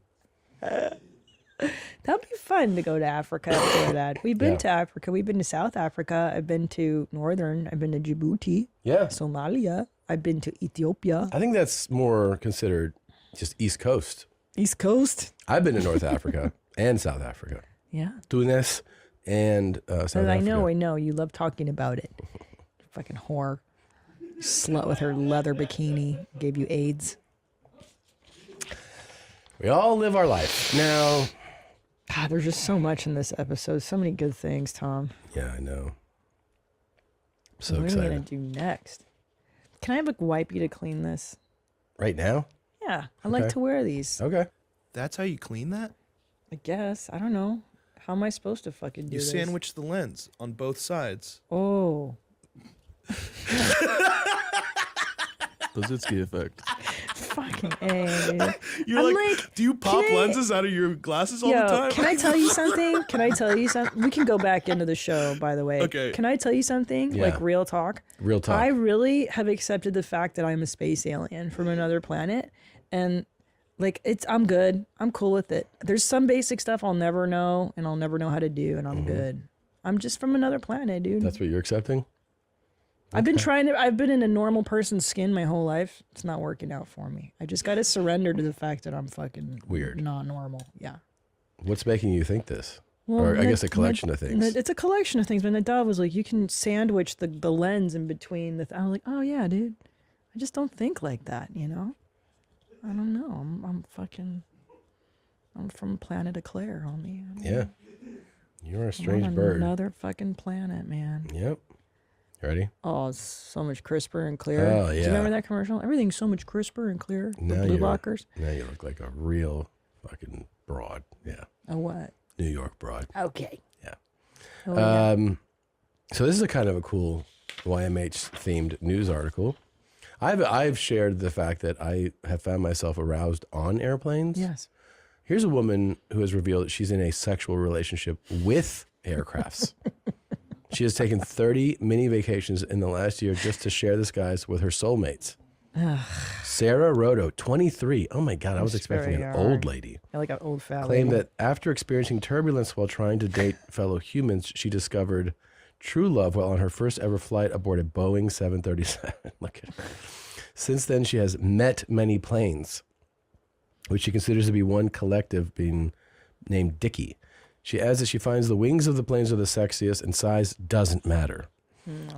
[SPEAKER 1] That'd be fun to go to Africa for that. We've been to Africa. We've been to South Africa. I've been to Northern. I've been to Djibouti.
[SPEAKER 2] Yeah.
[SPEAKER 1] Somalia. I've been to Ethiopia.
[SPEAKER 2] I think that's more considered just East Coast.
[SPEAKER 1] East Coast.
[SPEAKER 2] I've been to North Africa and South Africa.
[SPEAKER 1] Yeah.
[SPEAKER 2] Tunis and South Africa.
[SPEAKER 1] I know. You love talking about it. Fucking whore. Slut with her leather bikini. Gave you AIDS.
[SPEAKER 2] We all live our life. Now,
[SPEAKER 1] God, there's just so much in this episode. So many good things, Tom.
[SPEAKER 2] yeah, I know. So
[SPEAKER 1] what
[SPEAKER 2] excited.
[SPEAKER 1] are we going to do next? Can I have a wipey to clean this?
[SPEAKER 2] Right now?
[SPEAKER 1] Yeah. I like
[SPEAKER 2] Okay.
[SPEAKER 1] to wear these.
[SPEAKER 2] Okay.
[SPEAKER 4] That's how you clean that?
[SPEAKER 1] I guess. I don't know. How am I supposed to fucking do
[SPEAKER 4] You
[SPEAKER 1] this?
[SPEAKER 4] sandwich the lens on both sides.
[SPEAKER 1] Oh.
[SPEAKER 5] Blazitsky effect.
[SPEAKER 1] Fucking A, dude.
[SPEAKER 4] You're like, do you pop lenses out of your glasses all the time?
[SPEAKER 1] Can I tell you something? We can go back into the show, by the way.
[SPEAKER 4] Okay.
[SPEAKER 1] Can I tell you something?
[SPEAKER 2] Yeah.
[SPEAKER 1] Like real talk?
[SPEAKER 2] Real talk.
[SPEAKER 1] I really have accepted the fact that I'm a space alien from another planet. And like I'm good. I'm cool with it. There's some basic stuff I'll never know and I'll never know how to do, and I'm good. I'm just from another planet, dude.
[SPEAKER 2] That's what you're accepting?
[SPEAKER 1] I've been in a normal person's skin my whole life. It's not working out for me. I just got to surrender to the fact that I'm fucking
[SPEAKER 2] Weird.
[SPEAKER 1] not normal. Yeah.
[SPEAKER 2] What's making you think this?
[SPEAKER 1] Well,
[SPEAKER 2] or I guess a collection of things.
[SPEAKER 1] It's a collection of things. But Nadav was like, you can sandwich the lens in between the. I was like, oh yeah, dude. I just don't think like that, you know. I don't know. I'm from planet Eclair, homie.
[SPEAKER 2] Yeah. You're a
[SPEAKER 1] I'm
[SPEAKER 2] strange
[SPEAKER 1] on
[SPEAKER 2] bird.
[SPEAKER 1] Another fucking planet, man.
[SPEAKER 2] Yep. You ready?
[SPEAKER 1] Oh, it's so much crisper and clear.
[SPEAKER 2] Oh,
[SPEAKER 1] Do you
[SPEAKER 2] yeah.
[SPEAKER 1] remember that commercial? Everything's so much crisper and clear. The blue
[SPEAKER 2] you're-
[SPEAKER 1] blockers.
[SPEAKER 2] Now you look like a real fucking broad. Yeah.
[SPEAKER 1] A what?
[SPEAKER 2] New York broad.
[SPEAKER 1] Okay.
[SPEAKER 2] Yeah.
[SPEAKER 1] Oh, yeah.
[SPEAKER 2] So this is a kind of a cool YMH themed news article. I've shared the fact that I have found myself aroused on airplanes.
[SPEAKER 1] Yes.
[SPEAKER 2] Here's a woman who has revealed that she's in a sexual relationship with aircrafts. She has taken 30 mini vacations in the last year just to share the skies with her soulmates. Sarah Roto, 23. Oh my God, I was expecting an old lady.
[SPEAKER 1] Yeah, like an old fat
[SPEAKER 2] Claimed
[SPEAKER 1] lady.
[SPEAKER 2] that after experiencing turbulence while trying to date fellow humans, she discovered true love while on her first ever flight aboard a Boeing 737. Look at her. Since then, she has met many planes, which she considers to be one collective being named Dickie. She adds that she finds the wings of the planes are the sexiest and size doesn't matter.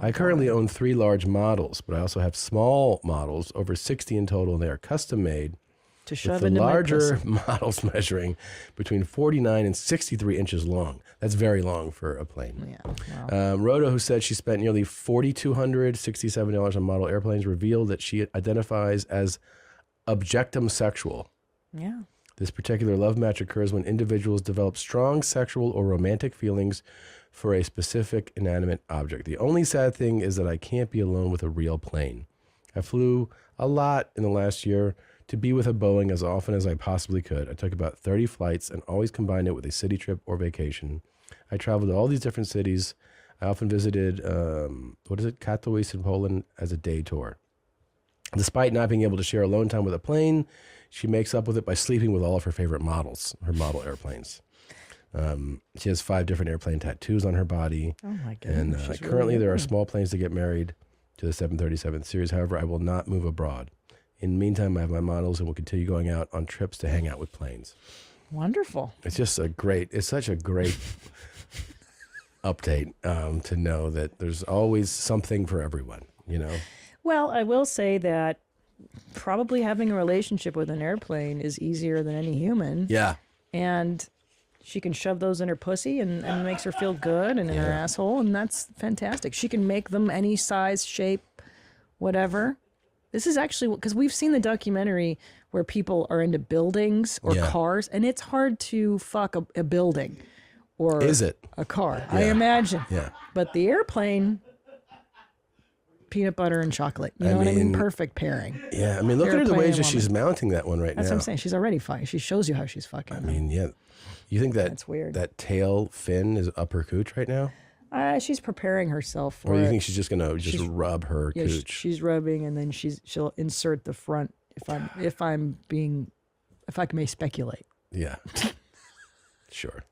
[SPEAKER 2] I currently own 3 large models, but I also have small models, over 60 in total, and they are custom made.
[SPEAKER 1] To shove
[SPEAKER 2] with the
[SPEAKER 1] into my
[SPEAKER 2] larger
[SPEAKER 1] pussy.
[SPEAKER 2] models measuring between 49 and 63 inches long. That's very long for a plane.
[SPEAKER 1] Yeah.
[SPEAKER 2] Rhoda, who said she spent nearly $4,267 on model airplanes, revealed that she identifies as objectum sexual.
[SPEAKER 1] Yeah.
[SPEAKER 2] This particular love match occurs when individuals develop strong sexual or romantic feelings for a specific inanimate object. The only sad thing is that I can't be alone with a real plane. I flew a lot in the last year to be with a Boeing as often as I possibly could. I took about 30 flights and always combined it with a city trip or vacation. I traveled to all these different cities. I often visited, Katowice in Poland as a day tour. Despite not being able to share alone time with a plane, she makes up with it by sleeping with all of her favorite models, her model airplanes. She has 5 different airplane tattoos on her body.
[SPEAKER 1] Oh my goodness.
[SPEAKER 2] And currently there are small planes to get married to the 737 series. However, I will not move abroad. In the meantime, I have my models and will continue going out on trips to hang out with planes.
[SPEAKER 1] Wonderful.
[SPEAKER 2] It's such a great update to know that there's always something for everyone, you know?
[SPEAKER 1] Well, I will say that probably having a relationship with an airplane is easier than any human.
[SPEAKER 2] Yeah.
[SPEAKER 1] And she can shove those in her pussy and it makes her feel good and in her asshole, and that's fantastic. She can make them any size, shape, whatever. This is actually, because we've seen the documentary where people are into buildings or cars, and it's hard to fuck a building or
[SPEAKER 2] Is it?
[SPEAKER 1] a car, I imagine.
[SPEAKER 2] Yeah.
[SPEAKER 1] But the airplane, peanut butter and chocolate. You know what I mean? Perfect pairing.
[SPEAKER 2] Yeah, I mean, look at her the
[SPEAKER 1] Airplane
[SPEAKER 2] ways that
[SPEAKER 1] woman.
[SPEAKER 2] she's mounting that one right
[SPEAKER 1] That's
[SPEAKER 2] now.
[SPEAKER 1] what I'm saying. She's already fine. She shows you how she's fucking.
[SPEAKER 2] I mean, yeah. You think that
[SPEAKER 1] That's weird.
[SPEAKER 2] that tail fin is up her cooch right now?
[SPEAKER 1] She's preparing herself for
[SPEAKER 2] Or
[SPEAKER 1] it.
[SPEAKER 2] you think she's just going to
[SPEAKER 1] She's-
[SPEAKER 2] rub her
[SPEAKER 1] Yeah,
[SPEAKER 2] cooch?
[SPEAKER 1] she's rubbing, and then she'll insert the front. If I may speculate.
[SPEAKER 2] Yeah. Sure.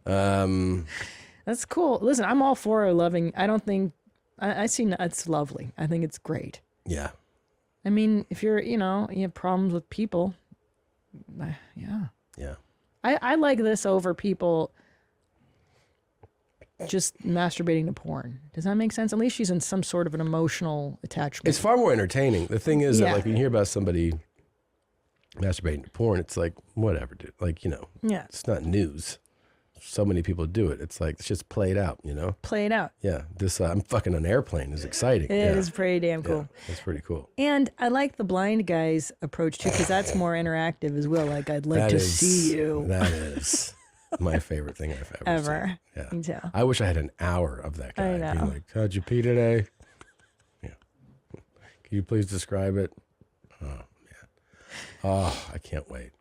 [SPEAKER 1] That's cool. Listen, I'm all for loving. I don't think I see it's lovely. I think it's great.
[SPEAKER 2] Yeah.
[SPEAKER 1] I mean, if you have problems with people, yeah.
[SPEAKER 2] Yeah.
[SPEAKER 1] I like this over people just masturbating to porn. Does that make sense? At least she's in some sort of an emotional attachment.
[SPEAKER 2] It's far more entertaining. The thing is
[SPEAKER 1] Yeah.
[SPEAKER 2] that, like, when you hear about somebody masturbating to porn, it's like, whatever, dude. Like,
[SPEAKER 1] Yeah.
[SPEAKER 2] it's not news. So many people do it. It's like, it's just played out,
[SPEAKER 1] Play it out.
[SPEAKER 2] Yeah. This, I'm fucking an airplane is exciting.
[SPEAKER 1] It is pretty damn cool.
[SPEAKER 2] Yeah, that's pretty cool.
[SPEAKER 1] And I like the blind guy's approach too, because that's more interactive as well. Like, I'd like
[SPEAKER 2] That
[SPEAKER 1] to
[SPEAKER 2] is-
[SPEAKER 1] see you.
[SPEAKER 2] That is my favorite thing I've ever seen. Yeah.
[SPEAKER 1] Me too.
[SPEAKER 2] I wish I had an hour of that guy
[SPEAKER 1] I know.
[SPEAKER 2] being like, how'd you pee today? Yeah. Can you please describe it? Oh, man. Oh, I can't wait.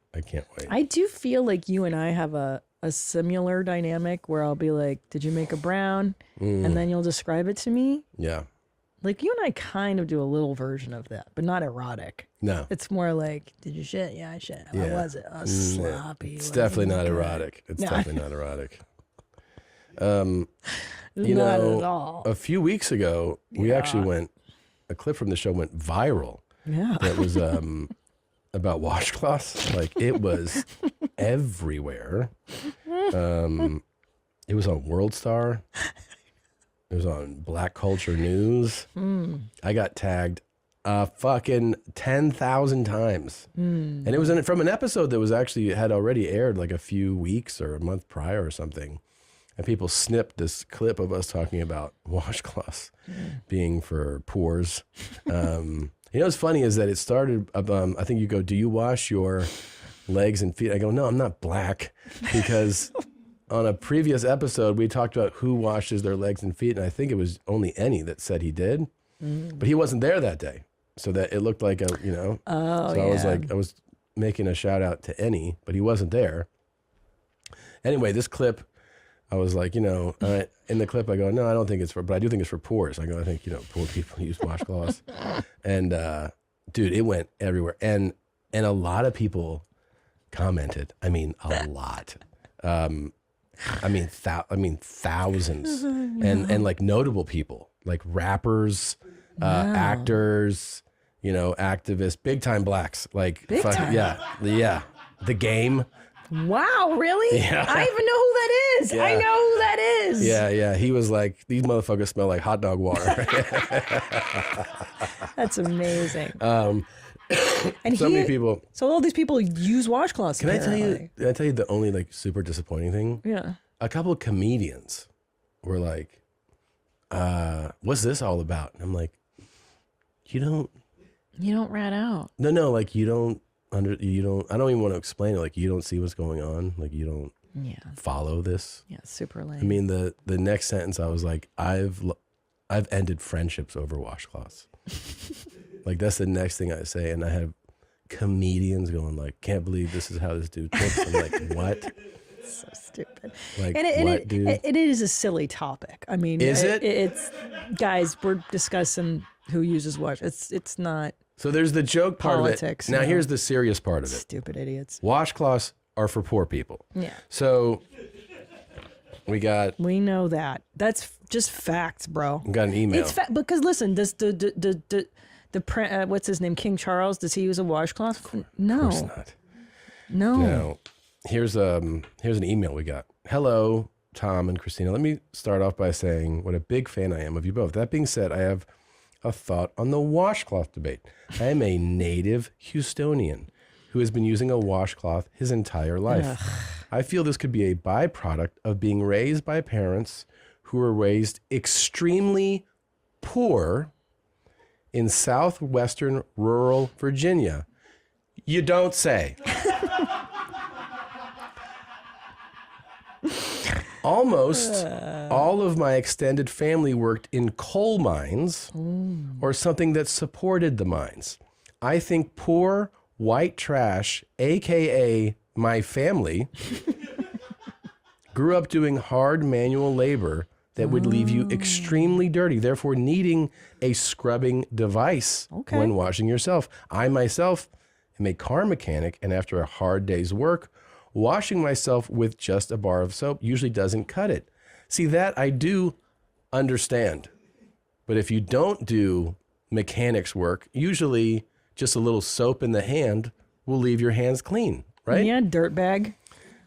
[SPEAKER 1] I do feel like you and I have a similar dynamic where I'll be like, did you make a brown? And then you'll describe it to me.
[SPEAKER 2] Yeah.
[SPEAKER 1] Like, you and I kind of do a little version of that, but not erotic.
[SPEAKER 2] No.
[SPEAKER 1] It's more like, did you shit? Yeah, I shit. How was it? Oh, sloppy.
[SPEAKER 2] It's
[SPEAKER 1] Wasn't
[SPEAKER 2] definitely not
[SPEAKER 1] good.
[SPEAKER 2] erotic. It's
[SPEAKER 1] No.
[SPEAKER 2] definitely not erotic.
[SPEAKER 1] Not at all.
[SPEAKER 2] A few weeks ago, we actually a clip from the show went viral.
[SPEAKER 1] Yeah.
[SPEAKER 2] That was about washcloths. Like, it was everywhere. It was on World Star. It was on Black Culture News. I got tagged fucking 10,000 times. And it was from an episode that was actually had already aired like a few weeks or a month prior or something. And people snipped this clip of us talking about washcloths being for pores. What's funny is that it started, I think you go, do you wash your legs and feet? I go, no, I'm not black, because on a previous episode, we talked about who washes their legs and feet, and I think it was only Ennie that said he did, but he wasn't there that day, so that it looked like
[SPEAKER 1] Oh,
[SPEAKER 2] so I was making a shout out to Ennie, but he wasn't there. Anyway, this clip, I was like, in the clip, I go, no, I don't think it's but I do think it's for pores. I go, I think, poor people use washcloths. And, dude, it went everywhere. And a lot of people commented. I mean, a lot. Thousands. And like notable people, like rappers, actors, activists, big time blacks. Like,
[SPEAKER 1] Big time?
[SPEAKER 2] Yeah. The Game.
[SPEAKER 1] Wow, really?
[SPEAKER 2] Yeah.
[SPEAKER 1] I even know who that is.
[SPEAKER 2] Yeah.
[SPEAKER 1] I know who that is.
[SPEAKER 2] Yeah. He was like, these motherfuckers smell like hot dog water.
[SPEAKER 1] That's amazing.
[SPEAKER 2] And so many people.
[SPEAKER 1] So all these people use washcloths.
[SPEAKER 2] Can I tell
[SPEAKER 1] apparently.
[SPEAKER 2] you the only like super disappointing thing?
[SPEAKER 1] Yeah.
[SPEAKER 2] A couple of comedians were like, what's this all about? And I'm like, you don't
[SPEAKER 1] rat out.
[SPEAKER 2] No, like I don't even want to explain it. Like you don't see what's going on. Like you don't follow this.
[SPEAKER 1] Yeah, super lame.
[SPEAKER 2] I mean, the next sentence I was like, I've ended friendships over washcloths. Like that's the next thing I say. And I have comedians going like, can't believe this is how this dude thinks. I'm like, what?
[SPEAKER 1] So stupid.
[SPEAKER 2] Like,
[SPEAKER 1] dude? It is a silly topic. I mean,
[SPEAKER 2] is it?
[SPEAKER 1] It's guys, we're discussing who uses wash. It's not.
[SPEAKER 2] So there's the joke part
[SPEAKER 1] politics,
[SPEAKER 2] of it. Now here's the serious part of it.
[SPEAKER 1] Stupid idiots.
[SPEAKER 2] Washcloths are for poor people.
[SPEAKER 1] Yeah.
[SPEAKER 2] So we
[SPEAKER 1] know that. That's just facts, bro.
[SPEAKER 2] We got an email.
[SPEAKER 1] It's because listen, does the what's his name, King Charles? Does he use a washcloth? No.
[SPEAKER 2] Of course not.
[SPEAKER 1] No.
[SPEAKER 2] Now, here's an email we got. Hello, Tom and Christina. Let me start off by saying what a big fan I am of you both. That being said, I have a thought on the washcloth debate. I am a native Houstonian who has been using a washcloth his entire life.
[SPEAKER 1] Ugh.
[SPEAKER 2] I feel this could be a byproduct of being raised by parents who were raised extremely poor in southwestern rural Virginia. You don't say. Almost all of my extended family worked in coal mines or something that supported the mines. I think poor white trash, AKA my family, grew up doing hard manual labor that would leave you extremely dirty, therefore needing a scrubbing device when washing yourself. I myself am a car mechanic, and after a hard day's work, washing myself with just a bar of soap usually doesn't cut it. See, that I do understand. But if you don't do mechanics work, usually just a little soap in the hand will leave your hands clean, right?
[SPEAKER 1] Yeah, dirtbag.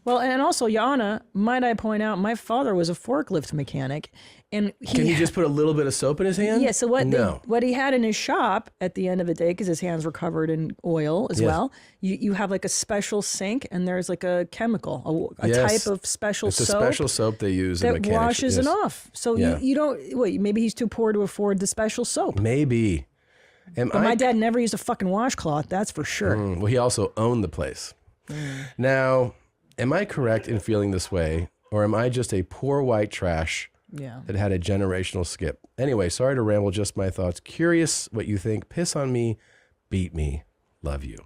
[SPEAKER 1] Well, and also, Yana, might I point out, my father was a forklift mechanic, and
[SPEAKER 2] Can you just put a little bit of soap in his hand?
[SPEAKER 1] Yeah. So
[SPEAKER 2] No.
[SPEAKER 1] what he had in his shop at the end of the day, because his hands were covered in oil as
[SPEAKER 2] Yes.
[SPEAKER 1] well, you have like a special sink, and there's like a chemical, a
[SPEAKER 2] Yes.
[SPEAKER 1] type of special
[SPEAKER 2] It's
[SPEAKER 1] soap
[SPEAKER 2] a special soap they use in
[SPEAKER 1] that
[SPEAKER 2] mechanics.
[SPEAKER 1] washes
[SPEAKER 2] Yes.
[SPEAKER 1] it off. So
[SPEAKER 2] Yeah.
[SPEAKER 1] you don't wait. Maybe he's too poor to afford the special soap.
[SPEAKER 2] Maybe.
[SPEAKER 1] But my dad never used a fucking washcloth. That's for sure.
[SPEAKER 2] Well, he also owned the place. Now, am I correct in feeling this way, or am I just a poor white trash
[SPEAKER 1] Yeah.
[SPEAKER 2] that had a generational skip? Anyway, sorry to ramble, just my thoughts. Curious what you think. Piss on me, beat me, love you.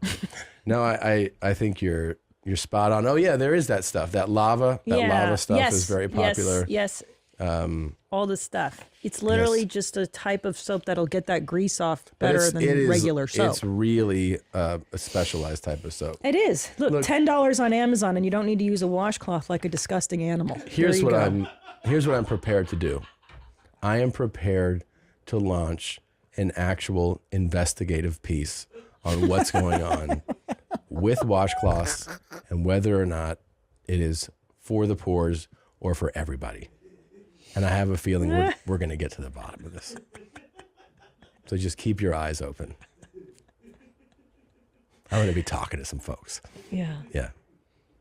[SPEAKER 2] No, I think you're spot on. Oh yeah, there is that stuff. That lava stuff
[SPEAKER 1] Yes.
[SPEAKER 2] is very popular.
[SPEAKER 1] Yes. All the stuff. It's literally just a type of soap that'll get that grease off
[SPEAKER 2] But
[SPEAKER 1] better than regular soap.
[SPEAKER 2] It's really a specialized type of soap.
[SPEAKER 1] It is. Look, $10 on Amazon, and you don't need to use a washcloth like a disgusting animal.
[SPEAKER 2] Here's what I'm prepared to do. I am prepared to launch an actual investigative piece on what's going on with washcloths and whether or not it is for the poors or for everybody. And I have a feeling we're going to get to the bottom of this. So just keep your eyes open. I'm going to be talking to some folks.
[SPEAKER 1] Yeah.
[SPEAKER 2] Yeah.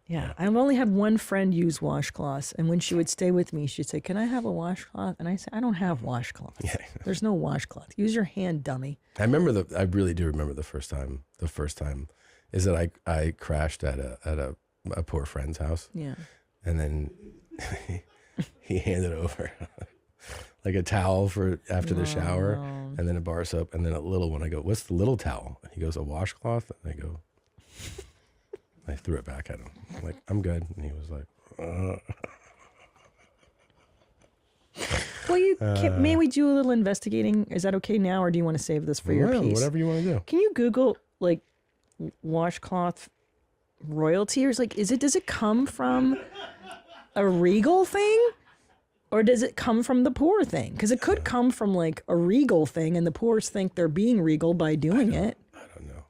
[SPEAKER 1] Yeah. I've only had one friend use washcloths, and when she would stay with me, she'd say, "Can I have a washcloth?" And I said, "I don't have washcloths.
[SPEAKER 2] Yeah.
[SPEAKER 1] There's no washcloth. Use your hand, dummy."
[SPEAKER 2] I really do remember the first time is that I crashed at a poor friend's house.
[SPEAKER 1] Yeah.
[SPEAKER 2] And then he handed over like a towel for after the shower, and then a bar of soap, and then a little one. I go, "What's the little towel?" And he goes, "A washcloth." And I go, I threw it back at him. I'm like, "I'm good." And he was like,
[SPEAKER 1] Well, may we do a little investigating? Is that okay now, or do you want to save this for your
[SPEAKER 2] "Well,
[SPEAKER 1] piece?
[SPEAKER 2] whatever you want to do."
[SPEAKER 1] Can you Google like washcloth royalty, or does it come from a regal thing, or does it come from the poor thing? Because it could come from like a regal thing, and the poors think they're being regal by doing it.
[SPEAKER 2] I don't know.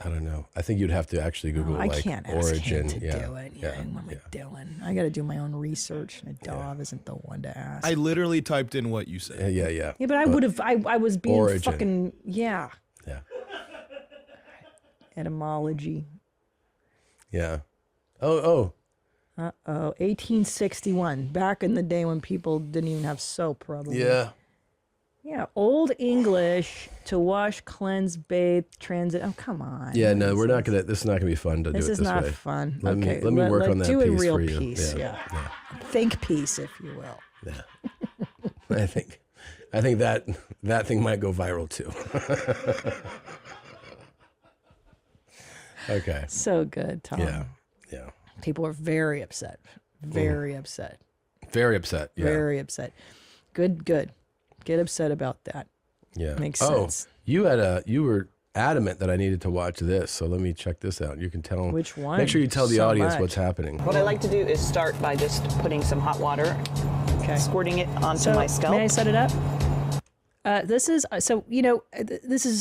[SPEAKER 2] I don't know. I think you'd have to actually Google
[SPEAKER 1] I
[SPEAKER 2] like
[SPEAKER 1] can't ask
[SPEAKER 2] origin.
[SPEAKER 1] him to do it. Yeah, what am I doing? I got to do my own research, and a dog isn't the one to ask.
[SPEAKER 4] I literally typed in what you said.
[SPEAKER 2] Yeah.
[SPEAKER 1] Yeah, but I would have. I was being
[SPEAKER 2] origin.
[SPEAKER 1] fucking
[SPEAKER 2] Yeah.
[SPEAKER 1] Etymology.
[SPEAKER 2] Yeah. Oh.
[SPEAKER 1] 1861. Back in the day when people didn't even have soap, probably.
[SPEAKER 2] Yeah.
[SPEAKER 1] Yeah, Old English to wash, cleanse, bathe, transit. Oh, come on.
[SPEAKER 2] Yeah, no, we're not gonna. This is not gonna be fun to do it
[SPEAKER 1] This
[SPEAKER 2] this
[SPEAKER 1] is not
[SPEAKER 2] way.
[SPEAKER 1] fun.
[SPEAKER 2] Let
[SPEAKER 1] Okay,
[SPEAKER 2] me work on that
[SPEAKER 1] do
[SPEAKER 2] piece
[SPEAKER 1] a real
[SPEAKER 2] for you.
[SPEAKER 1] piece. Yeah. Think piece, if you will.
[SPEAKER 2] Yeah. I think that thing might go viral too. Okay.
[SPEAKER 1] So good, Tom.
[SPEAKER 2] Yeah.
[SPEAKER 1] People are very upset. Very upset.
[SPEAKER 2] Very upset. Yeah.
[SPEAKER 1] Very upset. Good. Get upset about that.
[SPEAKER 2] Yeah.
[SPEAKER 1] Makes sense.
[SPEAKER 2] You were adamant that I needed to watch this, so let me check this out. You can tell.
[SPEAKER 1] Which one?
[SPEAKER 2] Make sure you tell the
[SPEAKER 1] So
[SPEAKER 2] audience
[SPEAKER 1] much.
[SPEAKER 2] what's happening.
[SPEAKER 12] What I like to do is start by just putting some hot water, squirting it onto my scalp.
[SPEAKER 1] May I set it up? This is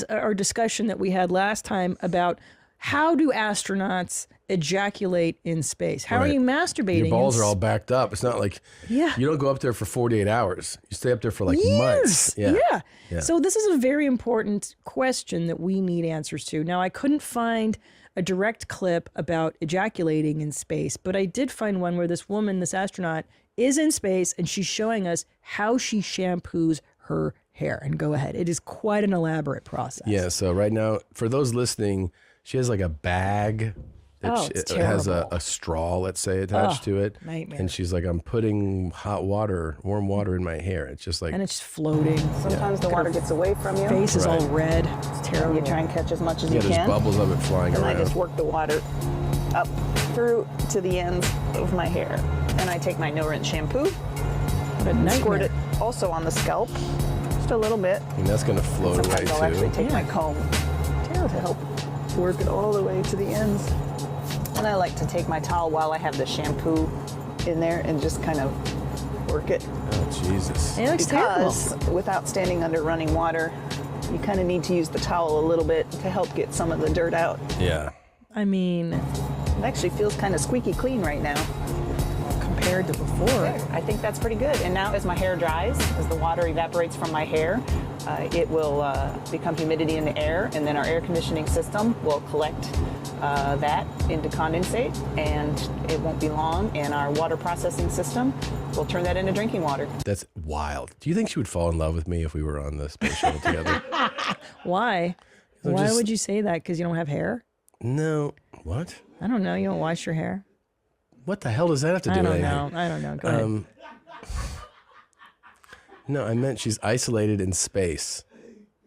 [SPEAKER 1] our discussion that we had last time about how do astronauts ejaculate in space? How are
[SPEAKER 2] Right.
[SPEAKER 1] you masturbating?
[SPEAKER 2] Your balls are all backed up. It's not like you don't go up there for 48 hours. You stay up there for like months.
[SPEAKER 1] Yeah.
[SPEAKER 2] Yeah.
[SPEAKER 1] So this is a very important question that we need answers to. Now, I couldn't find a direct clip about ejaculating in space, but I did find one where this woman, this astronaut, is in space and she's showing us how she shampoos her hair. And go ahead. It is quite an elaborate process.
[SPEAKER 2] Yeah. So right now, for those listening, she has like a bag that
[SPEAKER 1] it's
[SPEAKER 2] it has
[SPEAKER 1] terrible.
[SPEAKER 2] a straw, let's say, attached to it.
[SPEAKER 1] Nightmare.
[SPEAKER 2] And she's like, I'm putting warm water in my hair. It's just like,
[SPEAKER 1] And it's just floating.
[SPEAKER 12] Sometimes the water gets away from you.
[SPEAKER 1] Face is all
[SPEAKER 2] Right.
[SPEAKER 1] red. It's terrible.
[SPEAKER 12] You try and catch as much as
[SPEAKER 2] yeah,
[SPEAKER 12] you
[SPEAKER 2] there's
[SPEAKER 12] can.
[SPEAKER 2] bubbles of it flying
[SPEAKER 12] And
[SPEAKER 2] around.
[SPEAKER 12] I just work the water up through to the ends of my hair. And I take my no-rinse shampoo and squirt it also on the scalp, just a little bit.
[SPEAKER 2] And that's going to float away
[SPEAKER 12] Sometimes I'll actually
[SPEAKER 2] too.
[SPEAKER 12] take my comb to help work it all the way to the ends. And I like to take my towel while I have the shampoo in there and just kind of work it.
[SPEAKER 2] Oh, Jesus.
[SPEAKER 1] It looks
[SPEAKER 12] Because without standing under running water, you kind of need to use the towel a little bit to help get some of the dirt out.
[SPEAKER 2] Yeah.
[SPEAKER 1] I mean,
[SPEAKER 12] it actually feels kind of squeaky clean right now.
[SPEAKER 1] Compared to before.
[SPEAKER 12] There, I think that's pretty good. And now as my hair dries, as the water evaporates from my hair, it will become humidity in the air, and then our air conditioning system will collect that into condensate, and it won't be long, and our water processing system will turn that into drinking water.
[SPEAKER 2] That's wild. Do you think she would fall in love with me if we were on the space shuttle together?
[SPEAKER 1] Why?
[SPEAKER 2] I'm
[SPEAKER 1] Why
[SPEAKER 2] just-
[SPEAKER 1] would you say that? Because you don't have hair?
[SPEAKER 2] No. What?
[SPEAKER 1] I don't know. You don't wash your hair?
[SPEAKER 2] What the hell does that have to do
[SPEAKER 1] I
[SPEAKER 2] with
[SPEAKER 1] don't
[SPEAKER 2] anything?
[SPEAKER 1] know. I don't know. Go ahead.
[SPEAKER 2] No, I meant she's isolated in space,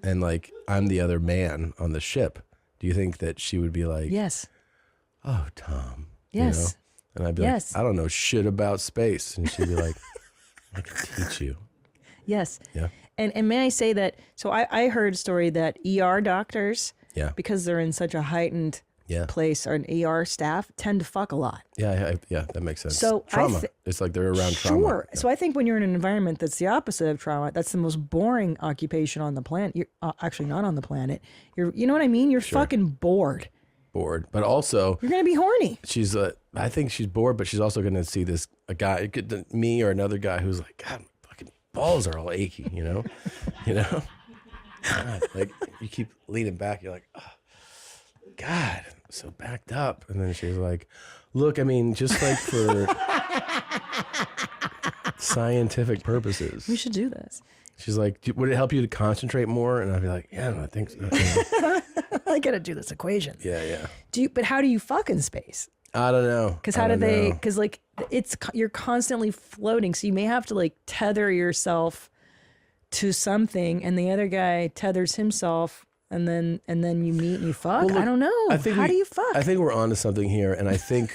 [SPEAKER 2] and like I'm the other man on the ship. Do you think that she would be like,
[SPEAKER 1] Yes.
[SPEAKER 2] "Oh, Tom"?
[SPEAKER 1] Yes.
[SPEAKER 2] You know? And I'd be
[SPEAKER 1] Yes.
[SPEAKER 2] like, "I don't know shit about space," and she'd be like, "I can teach you."
[SPEAKER 1] Yes.
[SPEAKER 2] Yeah.
[SPEAKER 1] And may I say that, so I heard a story that ER doctors,
[SPEAKER 2] Yeah.
[SPEAKER 1] because they're in such a heightened
[SPEAKER 2] Yeah.
[SPEAKER 1] place, or an ER staff tend to fuck a lot.
[SPEAKER 2] Yeah, that makes sense.
[SPEAKER 1] So
[SPEAKER 2] trauma. It's like they're around trauma.
[SPEAKER 1] Sure. So I think when you're in an environment that's the opposite of trauma, that's the most boring occupation on the planet. You're actually not on the planet. You know what I mean? You're fucking bored.
[SPEAKER 2] Bored, but also
[SPEAKER 1] You're gonna be horny.
[SPEAKER 2] she's I think she's bored, but she's also going to see a guy, me or another guy who's like, God, my fucking balls are all achy, you know, God, like you keep leaning back, you're like, oh, God, I'm so backed up, and then she's like, look, I mean, just like for scientific purposes,
[SPEAKER 1] We should do this.
[SPEAKER 2] She's like, would it help you to concentrate more? And I'd be like, yeah, I think so.
[SPEAKER 1] I gotta do this equation.
[SPEAKER 2] Yeah.
[SPEAKER 1] But how do you fuck in space?
[SPEAKER 2] I don't know.
[SPEAKER 1] Because because like you're constantly floating, so you may have to like tether yourself to something, and the other guy tethers himself, and then you meet and you fuck.
[SPEAKER 2] Well, look,
[SPEAKER 1] I don't know. How do you fuck?
[SPEAKER 2] I think we're onto something here, and I think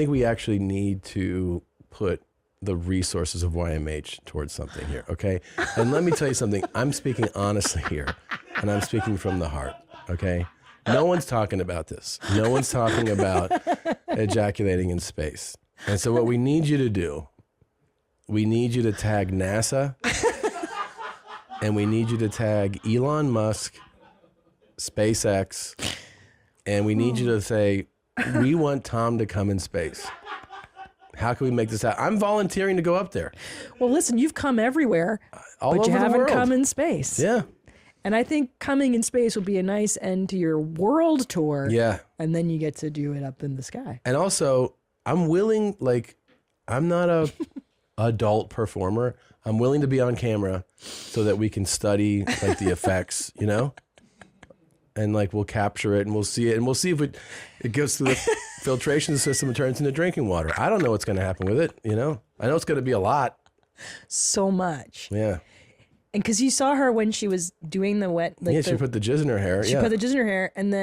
[SPEAKER 2] we actually need to put the resources of YMH towards something here, okay? And let me tell you something. I'm speaking honestly here, and I'm speaking from the heart, okay? No one's talking about this. No one's talking about ejaculating in space. And so what we need you to do, we need you to tag NASA, and we need you to tag Elon Musk, SpaceX, and we need you to say, we want Tom to come in space. How can we make this happen? I'm volunteering to go up there.
[SPEAKER 1] Well, listen, you've come everywhere,
[SPEAKER 2] All
[SPEAKER 1] but
[SPEAKER 2] over
[SPEAKER 1] you
[SPEAKER 2] the
[SPEAKER 1] haven't
[SPEAKER 2] world.
[SPEAKER 1] come in space.
[SPEAKER 2] Yeah.
[SPEAKER 1] And I think coming in space will be a nice end to your world tour.
[SPEAKER 2] Yeah.
[SPEAKER 1] And then you get to do it up in the sky.
[SPEAKER 2] And also, I'm willing, like, I'm not a adult performer. I'm willing to be on camera so that we can study, like, the effects, you know? And, like, we'll capture it and we'll see it. And we'll see if it goes through the filtration system and turns into drinking water. I don't know what's going to happen with it, you know? I know it's going to be a lot.
[SPEAKER 1] So much.
[SPEAKER 2] Yeah.
[SPEAKER 1] And because you saw her when she was doing the wet. Like
[SPEAKER 2] she put the jizz in her hair.
[SPEAKER 1] She put the jizz in her hair, and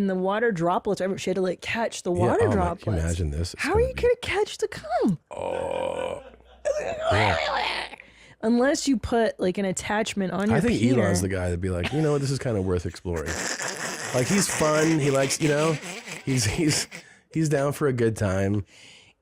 [SPEAKER 1] the water droplets, she had to like catch the water droplets.
[SPEAKER 2] Can you imagine this?
[SPEAKER 1] How are you going to catch the cum?
[SPEAKER 2] Oh.
[SPEAKER 1] Unless you put like an attachment on your
[SPEAKER 2] I think
[SPEAKER 1] peener.
[SPEAKER 2] Elon's the guy that'd be like, you know what, this is kind of worth exploring. Like, he's fun. He likes, you know, he's down for a good time.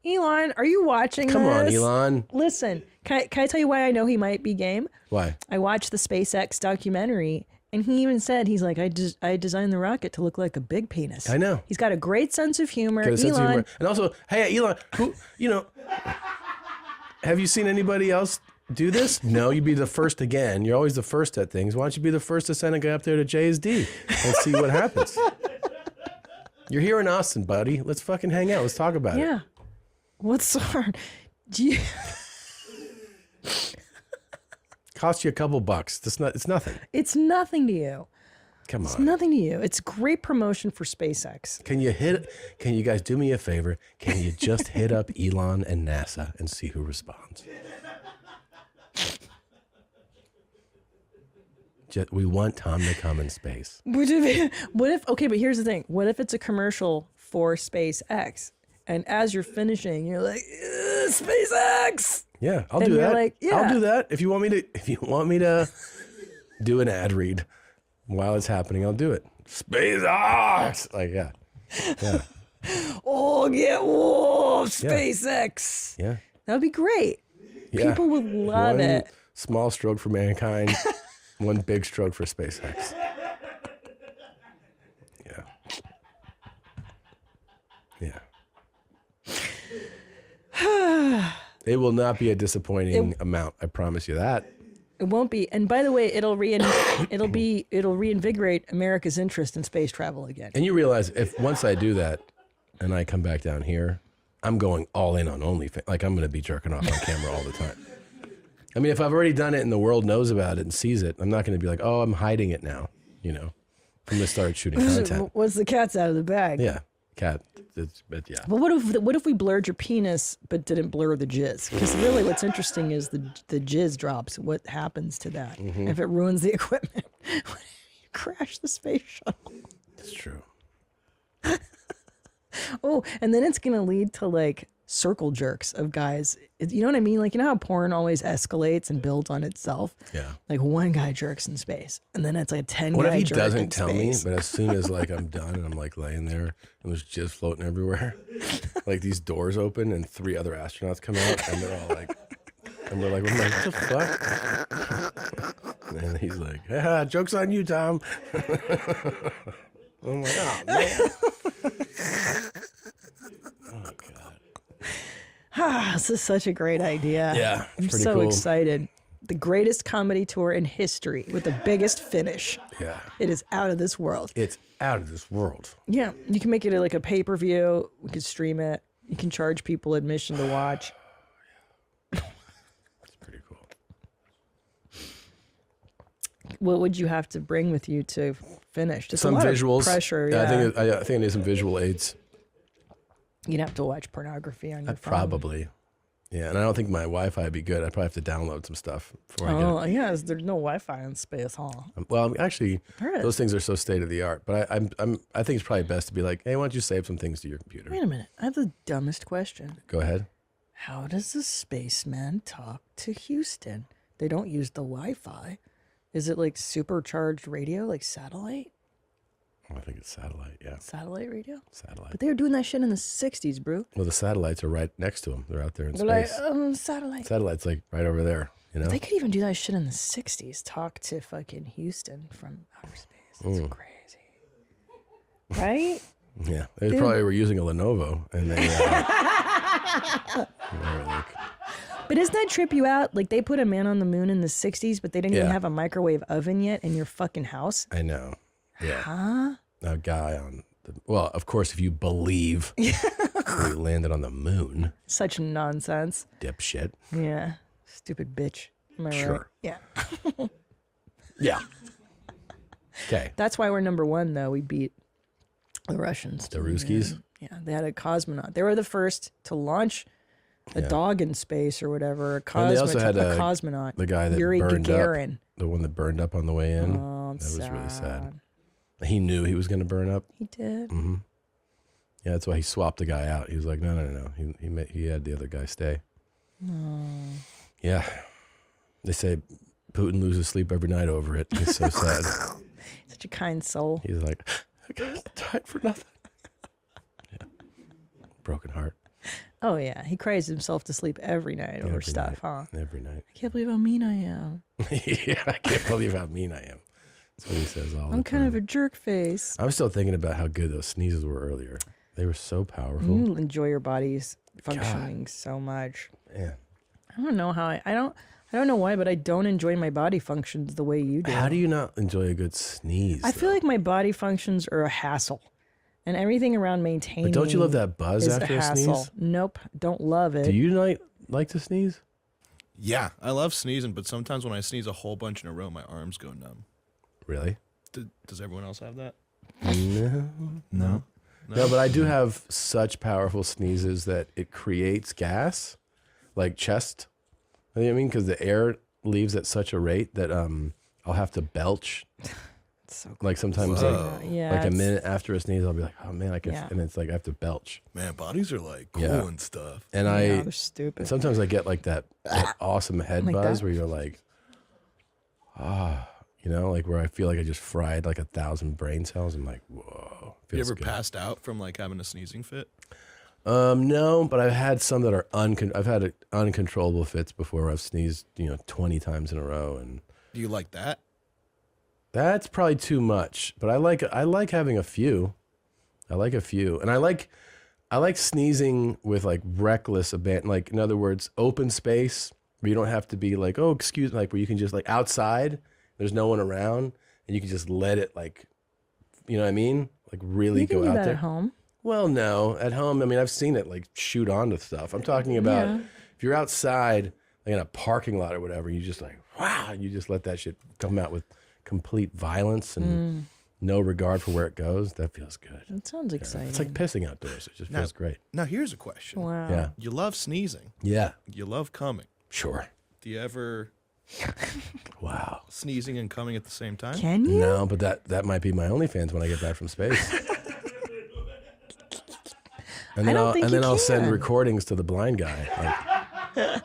[SPEAKER 1] Elon, are you watching
[SPEAKER 2] Come on,
[SPEAKER 1] this?
[SPEAKER 2] Elon.
[SPEAKER 1] Listen, can I tell you why I know he might be game?
[SPEAKER 2] Why?
[SPEAKER 1] I watched the SpaceX documentary, and he even said, he's like, I designed the rocket to look like a big penis.
[SPEAKER 2] I know.
[SPEAKER 1] He's got a great sense of humor.
[SPEAKER 2] Got a sense of
[SPEAKER 1] Elon,
[SPEAKER 2] humor. And also, hey, Elon, who, you know, have you seen anybody else do this? No, you'd be the first again. You're always the first at things. Why don't you be the first to send a guy up there to JSD and see what happens? You're here in Austin, buddy. Let's fucking hang out. Let's talk about it.
[SPEAKER 1] Yeah. What's so hard? Do you...
[SPEAKER 2] Cost you a couple bucks. It's nothing.
[SPEAKER 1] It's nothing to you.
[SPEAKER 2] Come
[SPEAKER 1] It's
[SPEAKER 2] on.
[SPEAKER 1] nothing to you. It's great promotion for SpaceX.
[SPEAKER 2] Can you guys do me a favor? Can you just hit up Elon and NASA and see who responds? We want Tom to come in space.
[SPEAKER 1] What if, okay, but here's the thing. What if it's a commercial for SpaceX? And as you're finishing, you're like, SpaceX.
[SPEAKER 2] Yeah, I'll
[SPEAKER 1] And
[SPEAKER 2] do
[SPEAKER 1] you're
[SPEAKER 2] that.
[SPEAKER 1] like, yeah.
[SPEAKER 2] I'll do that. If you want me to do an ad read while it's happening, I'll do it. SpaceX. Like, yeah.
[SPEAKER 1] Oh, SpaceX.
[SPEAKER 2] Yeah.
[SPEAKER 1] That would be great.
[SPEAKER 2] Yeah.
[SPEAKER 1] People would love
[SPEAKER 2] One
[SPEAKER 1] it.
[SPEAKER 2] small stroke for mankind, one big stroke for SpaceX. Yeah. It will not be a disappointing amount. I promise you that.
[SPEAKER 1] It won't be. And by the way, it'll reinvigorate America's interest in space travel again.
[SPEAKER 2] And you realize if once I do that and I come back down here, I'm going all in on OnlyFans. Like, I'm going to be jerking off on camera all the time. I mean, if I've already done it and the world knows about it and sees it, I'm not going to be like, oh, I'm hiding it now. You know, I'm going to start shooting content.
[SPEAKER 1] Once the cat's out of the bag.
[SPEAKER 2] Yeah. But yeah.
[SPEAKER 1] But what if we blurred your penis but didn't blur the jizz? Because really, what's interesting is the jizz drops. What happens to that if it ruins the equipment? You crash the space shuttle.
[SPEAKER 2] It's true.
[SPEAKER 1] Oh, and then it's gonna lead to like circle jerks of guys. You know what I mean? Like, you know how porn always escalates and builds on itself?
[SPEAKER 2] Yeah.
[SPEAKER 1] Like, one guy jerks in space, and then it's like 10
[SPEAKER 2] What if
[SPEAKER 1] guy
[SPEAKER 2] he
[SPEAKER 1] jerk in
[SPEAKER 2] doesn't tell me,
[SPEAKER 1] space.
[SPEAKER 2] but as soon as like I'm done and I'm like laying there and there's jizz floating everywhere, like these doors open and 3 other astronauts come out and they're all like, and we're like, what the fuck? And he's like, ah, joke's on you, Tom. I'm like, oh man. Oh God.
[SPEAKER 1] This is such a great idea.
[SPEAKER 2] Yeah, it's
[SPEAKER 1] I'm
[SPEAKER 2] pretty
[SPEAKER 1] so
[SPEAKER 2] cool.
[SPEAKER 1] excited. The greatest comedy tour in history with the biggest finish.
[SPEAKER 2] Yeah.
[SPEAKER 1] It is out of this world.
[SPEAKER 2] It's out of this world.
[SPEAKER 1] Yeah, you can make it like a pay-per-view. We could stream it. You can charge people admission to watch.
[SPEAKER 2] It's pretty cool.
[SPEAKER 1] What would you have to bring with you to finish? Just
[SPEAKER 2] Some
[SPEAKER 1] a lot
[SPEAKER 2] visuals.
[SPEAKER 1] of pressure.
[SPEAKER 2] Yeah,
[SPEAKER 1] Yeah,
[SPEAKER 2] I think I need some visual aids.
[SPEAKER 1] You'd have to watch pornography on your phone.
[SPEAKER 2] Probably. Yeah, and I don't think my Wi-Fi would be good. I'd probably have to download some stuff before I get it.
[SPEAKER 1] Oh, yeah, there's no Wi-Fi in space, huh?
[SPEAKER 2] Well, actually,
[SPEAKER 1] There is.
[SPEAKER 2] those things are so state of the art. But I think it's probably best to be like, hey, why don't you save some things to your computer?
[SPEAKER 1] Wait a minute. I have the dumbest question.
[SPEAKER 2] Go ahead.
[SPEAKER 1] How does a spaceman talk to Houston? They don't use the Wi-Fi. Is it like supercharged radio, like satellite?
[SPEAKER 2] I think it's satellite. Yeah,
[SPEAKER 1] Satellite radio?
[SPEAKER 2] satellite.
[SPEAKER 1] But they were doing that shit in the 60s, bro.
[SPEAKER 2] Well, the satellites are right next to them. They're out there in
[SPEAKER 1] They're
[SPEAKER 2] space.
[SPEAKER 1] like, satellite.
[SPEAKER 2] Satellite's like right over there. You know.
[SPEAKER 1] They could even do that shit in the 60s. Talk to fucking Houston from outer space. That's crazy. Right?
[SPEAKER 2] Yeah, they
[SPEAKER 1] Dude.
[SPEAKER 2] probably were using a Lenovo, and they were like,
[SPEAKER 1] But doesn't that trip you out? Like, they put a man on the moon in the 60s, but they didn't even
[SPEAKER 2] Yeah.
[SPEAKER 1] have a microwave oven yet in your fucking house?
[SPEAKER 2] I know. Yeah.
[SPEAKER 1] Huh?
[SPEAKER 2] A guy on the, well, of course, if you believe we landed on the moon.
[SPEAKER 1] Such nonsense.
[SPEAKER 2] Dipshit.
[SPEAKER 1] Yeah. Stupid bitch. Am I right?
[SPEAKER 2] Sure.
[SPEAKER 1] Yeah.
[SPEAKER 2] Yeah. Okay.
[SPEAKER 1] That's why we're number one, though. We beat the Russians.
[SPEAKER 2] The Ruskies?
[SPEAKER 1] Yeah, they had a cosmonaut. They were the first to launch a dog in space or whatever.
[SPEAKER 2] And they also had
[SPEAKER 1] a cosmonaut.
[SPEAKER 2] the guy that
[SPEAKER 1] Yuri
[SPEAKER 2] burned
[SPEAKER 1] Gagarin.
[SPEAKER 2] up, the one that burned up on the way in.
[SPEAKER 1] Oh,
[SPEAKER 2] that was really sad. He knew he was going to burn up.
[SPEAKER 1] He did.
[SPEAKER 2] Mm-hmm. Yeah, that's why he swapped the guy out. He was like, no. He had the other guy stay.
[SPEAKER 1] Oh.
[SPEAKER 2] Yeah. They say Putin loses sleep every night over it. It's so sad.
[SPEAKER 1] Such a kind soul.
[SPEAKER 2] He's like, I died for nothing. Yeah. Broken heart.
[SPEAKER 1] Oh, yeah. He cries himself to sleep every night over
[SPEAKER 2] Every
[SPEAKER 1] stuff,
[SPEAKER 2] night.
[SPEAKER 1] huh?
[SPEAKER 2] Every night.
[SPEAKER 1] I can't believe how mean I am.
[SPEAKER 2] Yeah, I can't believe how mean I am. That's what he says all the
[SPEAKER 1] I'm
[SPEAKER 2] time.
[SPEAKER 1] kind of a jerk face.
[SPEAKER 2] I'm still thinking about how good those sneezes were earlier. They were so powerful.
[SPEAKER 1] You enjoy your body's functioning so much.
[SPEAKER 2] Yeah.
[SPEAKER 1] I don't know how I don't know why, but I don't enjoy my body functions the way you do.
[SPEAKER 2] How do you not enjoy a good sneeze?
[SPEAKER 1] I feel like my body functions are a hassle, and everything around maintaining.
[SPEAKER 2] But don't you love that buzz
[SPEAKER 1] is
[SPEAKER 2] after a
[SPEAKER 1] hassle.
[SPEAKER 2] sneeze?
[SPEAKER 1] Nope, don't love it.
[SPEAKER 2] Do you like to sneeze?
[SPEAKER 4] Yeah, I love sneezing, but sometimes when I sneeze a whole bunch in a row, my arms go numb.
[SPEAKER 2] Really?
[SPEAKER 4] Does everyone else have that?
[SPEAKER 2] No, but I do have such powerful sneezes that it creates gas, like chest. You know what I mean? Because the air leaves at such a rate that I'll have to belch.
[SPEAKER 1] So
[SPEAKER 2] like sometimes, like a minute after a sneeze, I'll be like, "Oh man, I can," and it's like I have to belch.
[SPEAKER 4] Man, bodies are like cool and stuff.
[SPEAKER 2] And
[SPEAKER 1] they're stupid.
[SPEAKER 2] Sometimes I get like that awesome head
[SPEAKER 1] Like
[SPEAKER 2] buzz
[SPEAKER 1] that?
[SPEAKER 2] where you're like, you know, like where I feel like I just fried like 1,000 brain cells. I'm like, whoa.
[SPEAKER 4] You
[SPEAKER 2] feels
[SPEAKER 4] ever
[SPEAKER 2] good.
[SPEAKER 4] passed out from like having a sneezing fit?
[SPEAKER 2] No, but I've had some that are I've had uncontrollable fits before where I've sneezed, 20 times in a row, and
[SPEAKER 4] Do you like that?
[SPEAKER 2] that's probably too much. But I like having a few. I like a few, and I like sneezing with like reckless abandon. Like in other words, open space where you don't have to be like, oh, excuse, like where you can just like outside, there's no one around, and you can just let it like, you know what I mean? Like really
[SPEAKER 1] You can
[SPEAKER 2] go
[SPEAKER 1] do
[SPEAKER 2] out
[SPEAKER 1] that
[SPEAKER 2] there.
[SPEAKER 1] at home.
[SPEAKER 2] Well, no, at home. I mean, I've seen it like shoot onto stuff. I'm talking about if you're outside, like in a parking lot or whatever, you just like, wow, you just let that shit come out with complete violence and no regard for where it goes. That feels good.
[SPEAKER 1] That sounds exciting.
[SPEAKER 2] It's like pissing outdoors. It just feels great.
[SPEAKER 4] Now here's a question.
[SPEAKER 1] Wow.
[SPEAKER 2] Yeah.
[SPEAKER 4] You love sneezing.
[SPEAKER 2] Yeah.
[SPEAKER 4] You love coming.
[SPEAKER 2] Sure.
[SPEAKER 4] Do you ever
[SPEAKER 2] Wow.
[SPEAKER 4] sneezing and coming at the same time?
[SPEAKER 1] Can you?
[SPEAKER 2] No, but that might be my OnlyFans when I get back from space. And then I'll send recordings to the blind guy. Like,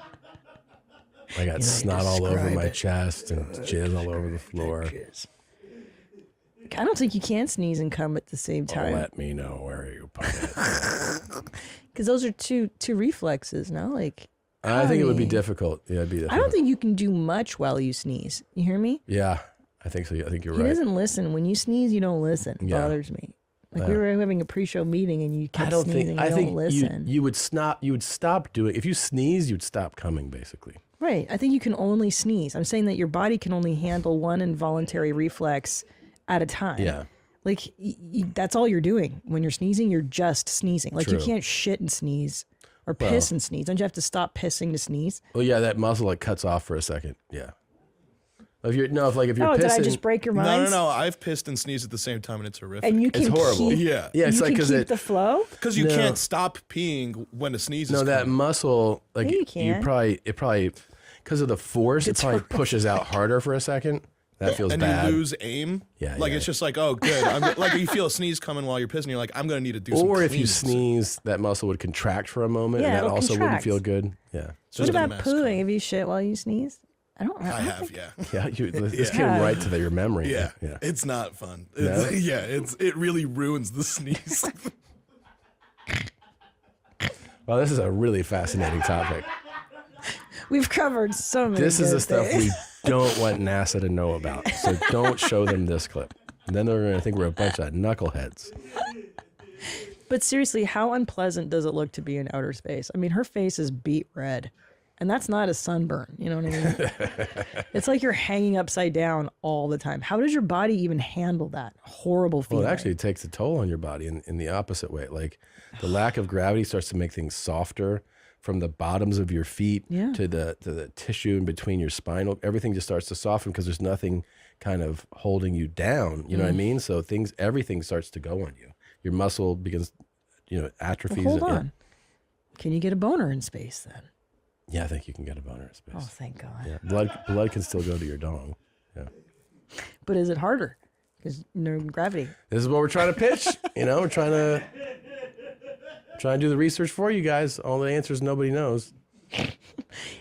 [SPEAKER 2] I got snot all over my chest and jizz all over the floor.
[SPEAKER 1] I don't think you can sneeze and come at the same time.
[SPEAKER 2] Let me know where you put it.
[SPEAKER 1] Because those are two reflexes, no? Like
[SPEAKER 2] I think it would be difficult. Yeah, it'd be difficult.
[SPEAKER 1] I don't think you can do much while you sneeze. You hear me?
[SPEAKER 2] Yeah, I think so. I think you're
[SPEAKER 1] He
[SPEAKER 2] right.
[SPEAKER 1] doesn't listen. When you sneeze, you don't listen. It
[SPEAKER 2] Yeah.
[SPEAKER 1] bothers me. Like we were having a pre-show meeting and you kept
[SPEAKER 2] I don't
[SPEAKER 1] sneezing.
[SPEAKER 2] think. I
[SPEAKER 1] you
[SPEAKER 2] think
[SPEAKER 1] don't listen.
[SPEAKER 2] you would stop. You would stop doing. If you sneeze, you'd stop coming. Basically.
[SPEAKER 1] Right. I think you can only sneeze. I'm saying that your body can only handle one involuntary reflex at a time.
[SPEAKER 2] Yeah.
[SPEAKER 1] Like that's all you're doing. When you're sneezing, you're just sneezing. Like you
[SPEAKER 2] True.
[SPEAKER 1] can't shit and sneeze or piss and sneeze. Don't you have to stop pissing to sneeze?
[SPEAKER 2] Well, yeah, that muscle like cuts off for a second. Yeah. If you're pissing.
[SPEAKER 1] Did I just break your mind?
[SPEAKER 4] No. I've pissed and sneezed at the same time, and it's horrific.
[SPEAKER 1] And you can
[SPEAKER 2] It's horrible.
[SPEAKER 1] keep,
[SPEAKER 4] Yeah.
[SPEAKER 2] Yeah, it's
[SPEAKER 1] you
[SPEAKER 2] like
[SPEAKER 1] can keep the flow.
[SPEAKER 4] Because you can't stop peeing when a sneeze is
[SPEAKER 2] No, that
[SPEAKER 4] coming.
[SPEAKER 2] muscle, like
[SPEAKER 1] Yeah, you can.
[SPEAKER 2] it probably, because of the force, it probably pushes out harder for a second. That feels
[SPEAKER 4] and
[SPEAKER 2] bad.
[SPEAKER 4] you lose aim.
[SPEAKER 2] Yeah,
[SPEAKER 4] Like
[SPEAKER 2] yeah.
[SPEAKER 4] it's just like, oh, good. Like you feel a sneeze coming while you're pissing. You're like, I'm gonna need to do some.
[SPEAKER 2] Or if you
[SPEAKER 4] cleans.
[SPEAKER 2] sneeze, that muscle would contract for a moment,
[SPEAKER 1] Yeah,
[SPEAKER 2] and that
[SPEAKER 1] it'll
[SPEAKER 2] also wouldn't
[SPEAKER 1] contract.
[SPEAKER 2] feel good. Yeah.
[SPEAKER 1] What
[SPEAKER 4] Just a
[SPEAKER 1] about
[SPEAKER 4] mess.
[SPEAKER 1] pooing? Have you shit while you sneeze? I don't.
[SPEAKER 4] I have, yeah.
[SPEAKER 2] Yeah, let's get
[SPEAKER 1] Yeah.
[SPEAKER 2] right to your memory.
[SPEAKER 4] Yeah,
[SPEAKER 2] Yeah.
[SPEAKER 4] it's not fun.
[SPEAKER 2] No?
[SPEAKER 4] It really ruins the sneeze.
[SPEAKER 2] Well, this is a really fascinating topic.
[SPEAKER 1] We've covered so many.
[SPEAKER 2] This is the
[SPEAKER 1] good
[SPEAKER 2] stuff
[SPEAKER 1] things.
[SPEAKER 2] we don't want NASA to know about. So don't show them this clip. And then they're going to think we're a bunch of knuckleheads.
[SPEAKER 1] But seriously, how unpleasant does it look to be in outer space? I mean, her face is beet red, and that's not a sunburn. You know what I mean? It's like you're hanging upside down all the time. How does your body even handle that horrible feeling?
[SPEAKER 2] Well, it actually takes a toll on your body in the opposite way. Like the lack of gravity starts to make things softer from the bottoms of your feet to the tissue in between your spinal. Everything just starts to soften because there's nothing kind of holding you down. You know what I mean? So everything starts to go on you. Your muscle begins, atrophies.
[SPEAKER 1] Well, hold on. Can you get a boner in space then?
[SPEAKER 2] Yeah, I think you can get a boner in space.
[SPEAKER 1] Oh, thank God.
[SPEAKER 2] Yeah, blood can still go to your dong. Yeah.
[SPEAKER 1] But is it harder? Because no gravity.
[SPEAKER 2] This is what we're trying to pitch. We're trying to do the research for you guys. All the answers nobody knows.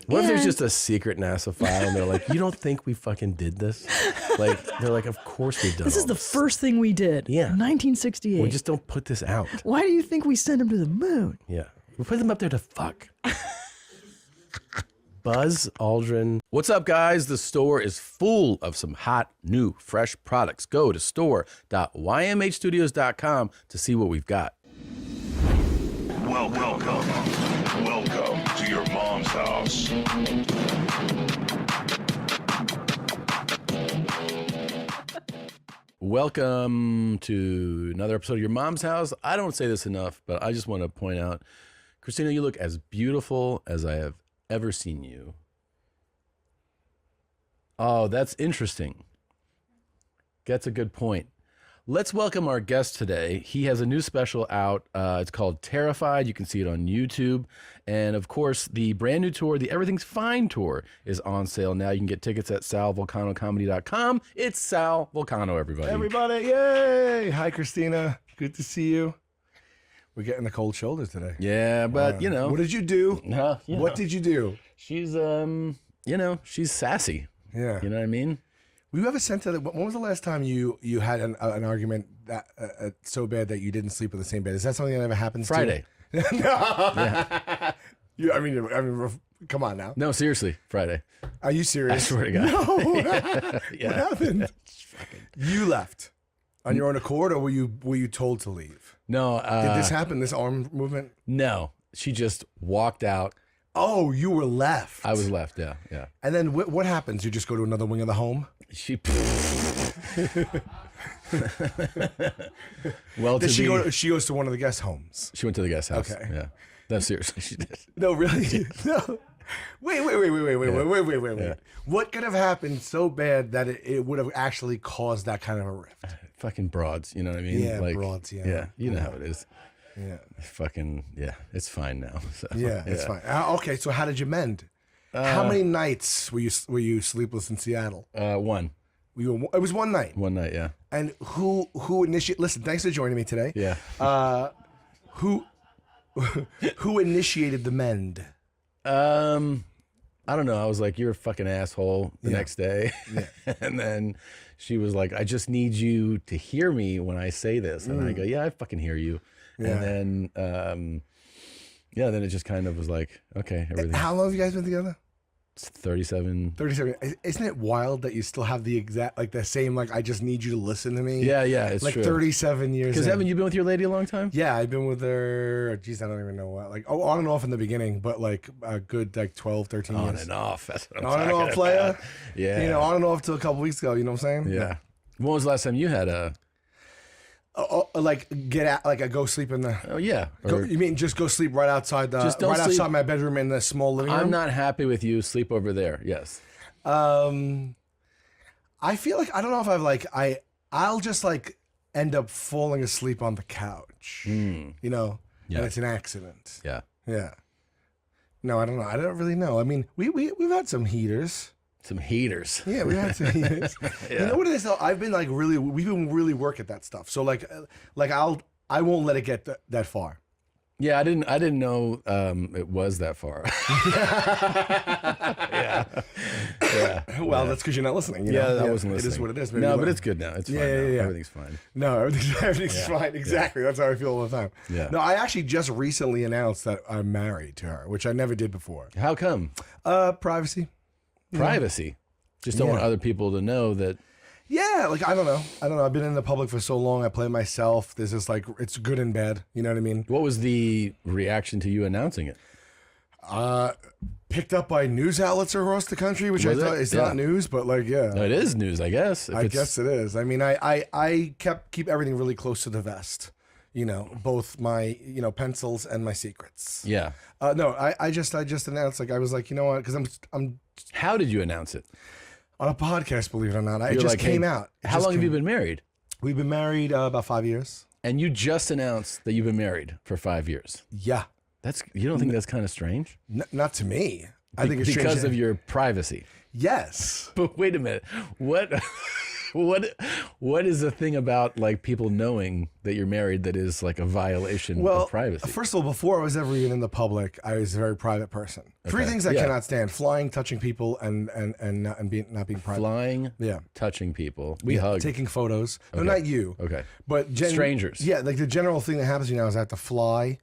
[SPEAKER 2] What if there's just a secret NASA file and they're like, you don't think we fucking did this? Like, they're like, of course we've done
[SPEAKER 1] this. This is the first thing we did.
[SPEAKER 2] Yeah.
[SPEAKER 1] 1968.
[SPEAKER 2] We just don't put this out.
[SPEAKER 1] Why do you think we sent them to the moon?
[SPEAKER 2] Yeah. We put them up there to fuck. Buzz Aldrin. What's up, guys? The store is full of some hot, new, fresh products. Go to store.ymhstudios.com to see what we've got.
[SPEAKER 3] Welcome to your mom's house.
[SPEAKER 2] Welcome to another episode of Your Mom's House. I don't say this enough, but I just want to point out, Christina, you look as beautiful as I have ever seen you. Oh, that's interesting. That's a good point. Let's welcome our guest today. He has a new special out. It's called Terrified. You can see it on YouTube. And of course, the brand new tour, the Everything's Fine tour, is on sale now. You can get tickets at salvolcanocomedy.com. It's Sal Volcano, everybody.
[SPEAKER 13] Everybody, yay! Hi, Christina. Good to see you. We're getting the cold shoulder today.
[SPEAKER 2] Yeah, but
[SPEAKER 13] What did you do? What did you do?
[SPEAKER 2] She's, she's sassy.
[SPEAKER 13] Yeah.
[SPEAKER 2] You know what I mean?
[SPEAKER 13] Were you ever sent to when was the last time you had an argument that so bad that you didn't sleep in the same bed? Is that something that ever happens
[SPEAKER 2] Friday.
[SPEAKER 13] to you?
[SPEAKER 2] Yeah.
[SPEAKER 13] I mean, come on now.
[SPEAKER 2] No, seriously, Friday.
[SPEAKER 13] Are you serious?
[SPEAKER 2] I swear to God.
[SPEAKER 13] No.
[SPEAKER 2] Yeah.
[SPEAKER 13] What happened? You left on your own accord, or were you told to leave?
[SPEAKER 2] No.
[SPEAKER 13] Did this happen? This arm movement?
[SPEAKER 2] No. She just walked out.
[SPEAKER 13] Oh, you were left.
[SPEAKER 2] I was left. Yeah.
[SPEAKER 13] And then what happens? You just go to another wing of the home?
[SPEAKER 2] She.
[SPEAKER 13] She goes to one of the guest homes.
[SPEAKER 2] She went to the guest house.
[SPEAKER 13] Okay.
[SPEAKER 2] Yeah. No, seriously, she did.
[SPEAKER 13] No, really? No. Wait.
[SPEAKER 2] Yeah.
[SPEAKER 13] What could have happened so bad that it would have actually caused that kind of a rift?
[SPEAKER 2] Fucking broads, you know what I mean?
[SPEAKER 13] Yeah, broads, yeah.
[SPEAKER 2] Yeah, you know how it is.
[SPEAKER 13] Yeah.
[SPEAKER 2] It's fine now. So,
[SPEAKER 13] it's fine. Okay, so how did you mend? How many nights were you sleepless in Seattle?
[SPEAKER 2] One.
[SPEAKER 13] It was one night.
[SPEAKER 2] One night, yeah.
[SPEAKER 13] And who initiated? Listen, thanks for joining me today.
[SPEAKER 2] Yeah.
[SPEAKER 13] Who initiated the mend?
[SPEAKER 2] I don't know. I was like, you're a fucking asshole the next day. Yeah. And then she was like, I just need you to hear me when I say this. And I go, yeah, I fucking hear you. Yeah. And then, then it just kind of was like, okay, everything.
[SPEAKER 13] How long have you guys been together?
[SPEAKER 2] It's 37.
[SPEAKER 13] 37. Isn't it wild that you still have the exact, the same, I just need you to listen to me?
[SPEAKER 2] Yeah, it's true.
[SPEAKER 13] 37 years.
[SPEAKER 2] Because haven't you been with your lady a long time?
[SPEAKER 13] Yeah, I've been with her, geez, I don't even know what. On and off in the beginning, but a good 12, 13 years.
[SPEAKER 2] On and off. That's what I'm
[SPEAKER 13] on and off,
[SPEAKER 2] about.
[SPEAKER 13] player.
[SPEAKER 2] Yeah.
[SPEAKER 13] On and off till a couple weeks ago, you know what I'm saying?
[SPEAKER 2] Yeah. When was the last time you had a...
[SPEAKER 13] get out, go sleep in the...
[SPEAKER 2] Oh, yeah.
[SPEAKER 13] You mean just go sleep right outside outside my bedroom in the small living room?
[SPEAKER 2] I'm not happy with you. Sleep over there. Yes.
[SPEAKER 13] I feel I don't know if I'll just end up falling asleep on the couch, and it's an accident.
[SPEAKER 2] Yeah.
[SPEAKER 13] Yeah. No, I don't know. I don't really know. I mean, we've had some heaters.
[SPEAKER 2] Some heaters.
[SPEAKER 13] Yeah, we had some heaters.
[SPEAKER 2] Yeah.
[SPEAKER 13] You know what it is though? I've been we've been really working at that stuff. So I won't let it get that far.
[SPEAKER 2] Yeah, I didn't know it was that far. Yeah.
[SPEAKER 13] Well, that's because you're not listening.
[SPEAKER 2] I wasn't listening.
[SPEAKER 13] It is what it is.
[SPEAKER 2] Maybe but it's good now. It's fine. Yeah. Everything's fine.
[SPEAKER 13] No, everything's fine. Exactly. That's how I feel all the time.
[SPEAKER 2] Yeah.
[SPEAKER 13] No, I actually just recently announced that I'm married to her, which I never did before.
[SPEAKER 2] How come?
[SPEAKER 13] Privacy.
[SPEAKER 2] Privacy. Just don't want other people to know that.
[SPEAKER 13] Yeah, like I don't know. I've been in the public for so long. I play myself. There's this like it's good and bad. You know what I mean?
[SPEAKER 2] What was the reaction to you announcing it?
[SPEAKER 13] Picked up by news outlets across the country, which
[SPEAKER 2] Was
[SPEAKER 13] I thought
[SPEAKER 2] it?
[SPEAKER 13] it's
[SPEAKER 2] Yeah.
[SPEAKER 13] not news, but like yeah,
[SPEAKER 2] No, it is news, I guess.
[SPEAKER 13] I guess it is. I mean, I keep everything really close to the vest. You know, both my pencils and my secrets.
[SPEAKER 2] Yeah.
[SPEAKER 13] No, I just announced like I was like, you know what? Because I'm.
[SPEAKER 2] How did you announce it?
[SPEAKER 13] On a podcast, believe it or not. It
[SPEAKER 2] You're
[SPEAKER 13] just
[SPEAKER 2] like, hey,
[SPEAKER 13] came out.
[SPEAKER 2] How long have you been married?
[SPEAKER 13] We've been married about 5 years.
[SPEAKER 2] And you just announced that you've been married for 5 years.
[SPEAKER 13] Yeah.
[SPEAKER 2] You don't think that's kind of strange?
[SPEAKER 13] Not to me. I think it's
[SPEAKER 2] because
[SPEAKER 13] strange.
[SPEAKER 2] of your privacy.
[SPEAKER 13] Yes.
[SPEAKER 2] But wait a minute. What is the thing about like people knowing that you're married that is like a violation of privacy?
[SPEAKER 13] First of all, before I was ever even in the public, I was a very private person. Three things I cannot stand: flying, touching people, and not being private.
[SPEAKER 2] Flying, touching people. We hug.
[SPEAKER 13] Taking photos.
[SPEAKER 2] Okay.
[SPEAKER 13] No, not you.
[SPEAKER 2] Okay.
[SPEAKER 13] But
[SPEAKER 2] strangers.
[SPEAKER 13] Yeah, like the general thing that happens to me now is I have to fly,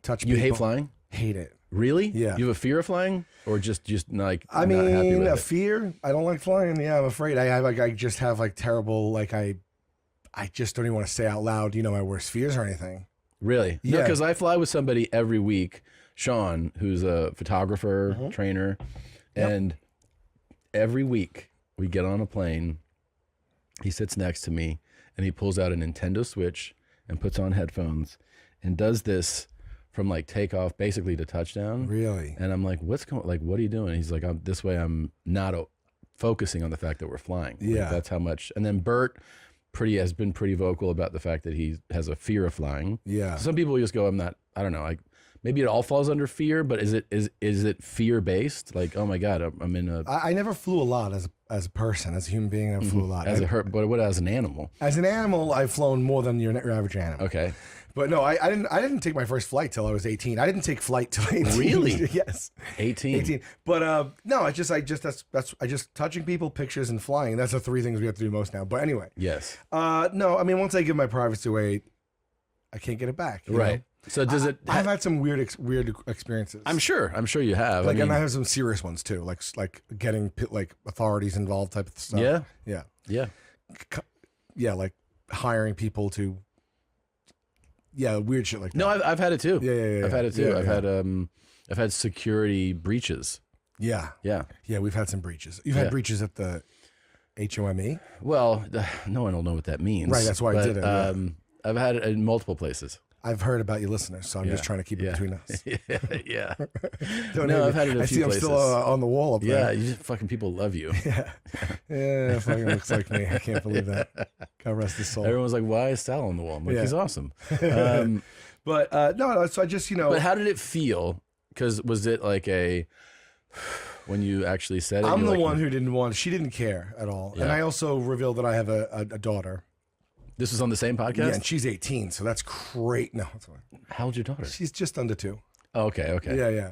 [SPEAKER 13] touch people.
[SPEAKER 2] You hate flying?
[SPEAKER 13] Hate it.
[SPEAKER 2] Really?
[SPEAKER 13] Yeah.
[SPEAKER 2] You have a fear of flying, or just like
[SPEAKER 13] I
[SPEAKER 2] not happy
[SPEAKER 13] mean,
[SPEAKER 2] with
[SPEAKER 13] a
[SPEAKER 2] it?
[SPEAKER 13] fear. I don't like flying. Yeah, I'm afraid. I just have like terrible I just don't even want to say out loud. My worst fears or anything.
[SPEAKER 2] Really?
[SPEAKER 13] Yeah.
[SPEAKER 2] No, because I fly with somebody every week, Sean, who's a photographer, trainer, and every week we get on a plane. He sits next to me, and he pulls out a Nintendo Switch and puts on headphones, and does this from like takeoff basically to touchdown.
[SPEAKER 13] Really?
[SPEAKER 2] And I'm like, what are you doing? He's like, this way I'm not focusing on the fact that we're flying. Like,
[SPEAKER 13] Yeah.
[SPEAKER 2] that's how much. And then Bert has been pretty vocal about the fact that he has a fear of flying.
[SPEAKER 13] Yeah.
[SPEAKER 2] Some people just go, I don't know. Maybe it all falls under fear, but is it fear based? Like, oh my God, I'm in a.
[SPEAKER 13] I never flew a lot as a person, as a human being. I flew a lot.
[SPEAKER 2] But what as an animal?
[SPEAKER 13] As an animal, I've flown more than your average animal.
[SPEAKER 2] Okay.
[SPEAKER 13] But no, I didn't take my first flight till I was 18. I didn't take flight till 18.
[SPEAKER 2] Really?
[SPEAKER 13] Yes.
[SPEAKER 2] 18.
[SPEAKER 13] But no, I just touching people, pictures, and flying. That's the three things we have to do most now. But anyway.
[SPEAKER 2] Yes.
[SPEAKER 13] No, I mean once I give my privacy away, I can't get it back. you
[SPEAKER 2] Right.
[SPEAKER 13] know?
[SPEAKER 2] So does it?
[SPEAKER 13] I've had some weird experiences.
[SPEAKER 2] I'm sure you have.
[SPEAKER 13] Like, and I have some serious ones too, like getting like authorities involved type of stuff.
[SPEAKER 2] Yeah.
[SPEAKER 13] Yeah.
[SPEAKER 2] Yeah.
[SPEAKER 13] Yeah, like hiring people to. Yeah, weird shit like that.
[SPEAKER 2] No, I've had it too.
[SPEAKER 13] Yeah.
[SPEAKER 2] I've had it too.
[SPEAKER 13] Yeah,
[SPEAKER 2] I've had security breaches.
[SPEAKER 13] Yeah.
[SPEAKER 2] Yeah.
[SPEAKER 13] Yeah, we've had some breaches. You've had breaches at the HOME?
[SPEAKER 2] Well, no one will know what that means.
[SPEAKER 13] Right, that's why I did it. Yeah.
[SPEAKER 2] I've had it in multiple places.
[SPEAKER 13] I've heard about your listeners, so I'm just trying to keep it between us.
[SPEAKER 2] Yeah.
[SPEAKER 13] No,
[SPEAKER 2] I've had it in a few places.
[SPEAKER 13] I'm still on the wall up there.
[SPEAKER 2] Yeah, fucking people love you.
[SPEAKER 13] Yeah, fucking looks like me. I can't believe that. God rest his soul.
[SPEAKER 2] Everyone's like, why is Sal on the wall? I'm like, he's awesome.
[SPEAKER 13] But no, so I just,
[SPEAKER 2] But how did it feel? Because was it like when you actually said it?
[SPEAKER 13] I'm the
[SPEAKER 2] like,
[SPEAKER 13] one who didn't want, she didn't care at all.
[SPEAKER 2] Yeah.
[SPEAKER 13] And I also revealed that I have a daughter.
[SPEAKER 2] This was on the same podcast?
[SPEAKER 13] Yeah, and she's 18, so that's great. No, that's fine.
[SPEAKER 2] How old's your daughter?
[SPEAKER 13] She's just under 2.
[SPEAKER 2] Oh, okay.
[SPEAKER 13] Yeah.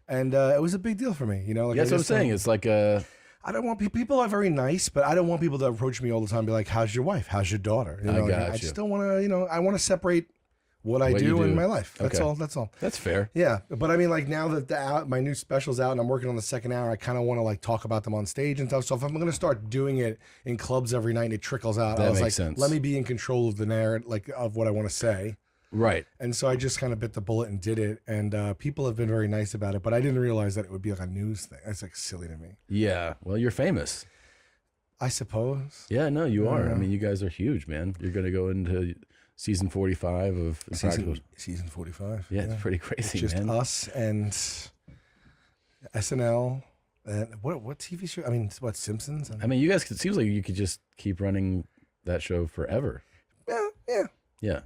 [SPEAKER 13] And it was a big deal for me, Like,
[SPEAKER 2] that's what I'm saying. It's like
[SPEAKER 13] I don't want people are very nice, but I don't want people to approach me all the time and be like, how's your wife? How's your daughter? I just don't want to, I want to separate what I do in my life. That's all.
[SPEAKER 2] That's fair.
[SPEAKER 13] Yeah. But I mean, like now that my new special's out and I'm working on the second hour, I kind of want to like talk about them on stage and stuff. So if I'm going to start doing it in clubs every night and it trickles out,
[SPEAKER 2] That
[SPEAKER 13] I was
[SPEAKER 2] makes
[SPEAKER 13] like,
[SPEAKER 2] sense.
[SPEAKER 13] let me be in control of the narrative, like of what I want to say.
[SPEAKER 2] Right.
[SPEAKER 13] And so I just kind of bit the bullet and did it. And people have been very nice about it, but I didn't realize that it would be like a news thing. That's like silly to me.
[SPEAKER 2] Yeah. Well, you're famous.
[SPEAKER 13] I suppose.
[SPEAKER 2] Yeah, no, you are.
[SPEAKER 13] Yeah.
[SPEAKER 2] I mean, you guys are huge, man. You're going to go into season 45 of
[SPEAKER 13] Season 45.
[SPEAKER 2] Yeah, it's pretty crazy,
[SPEAKER 13] it's just
[SPEAKER 2] man.
[SPEAKER 13] us and SNL. And what TV show? I mean, what, Simpsons?
[SPEAKER 2] I mean, you guys, it seems like you could just keep running that show forever.
[SPEAKER 13] Yeah.
[SPEAKER 2] Yeah.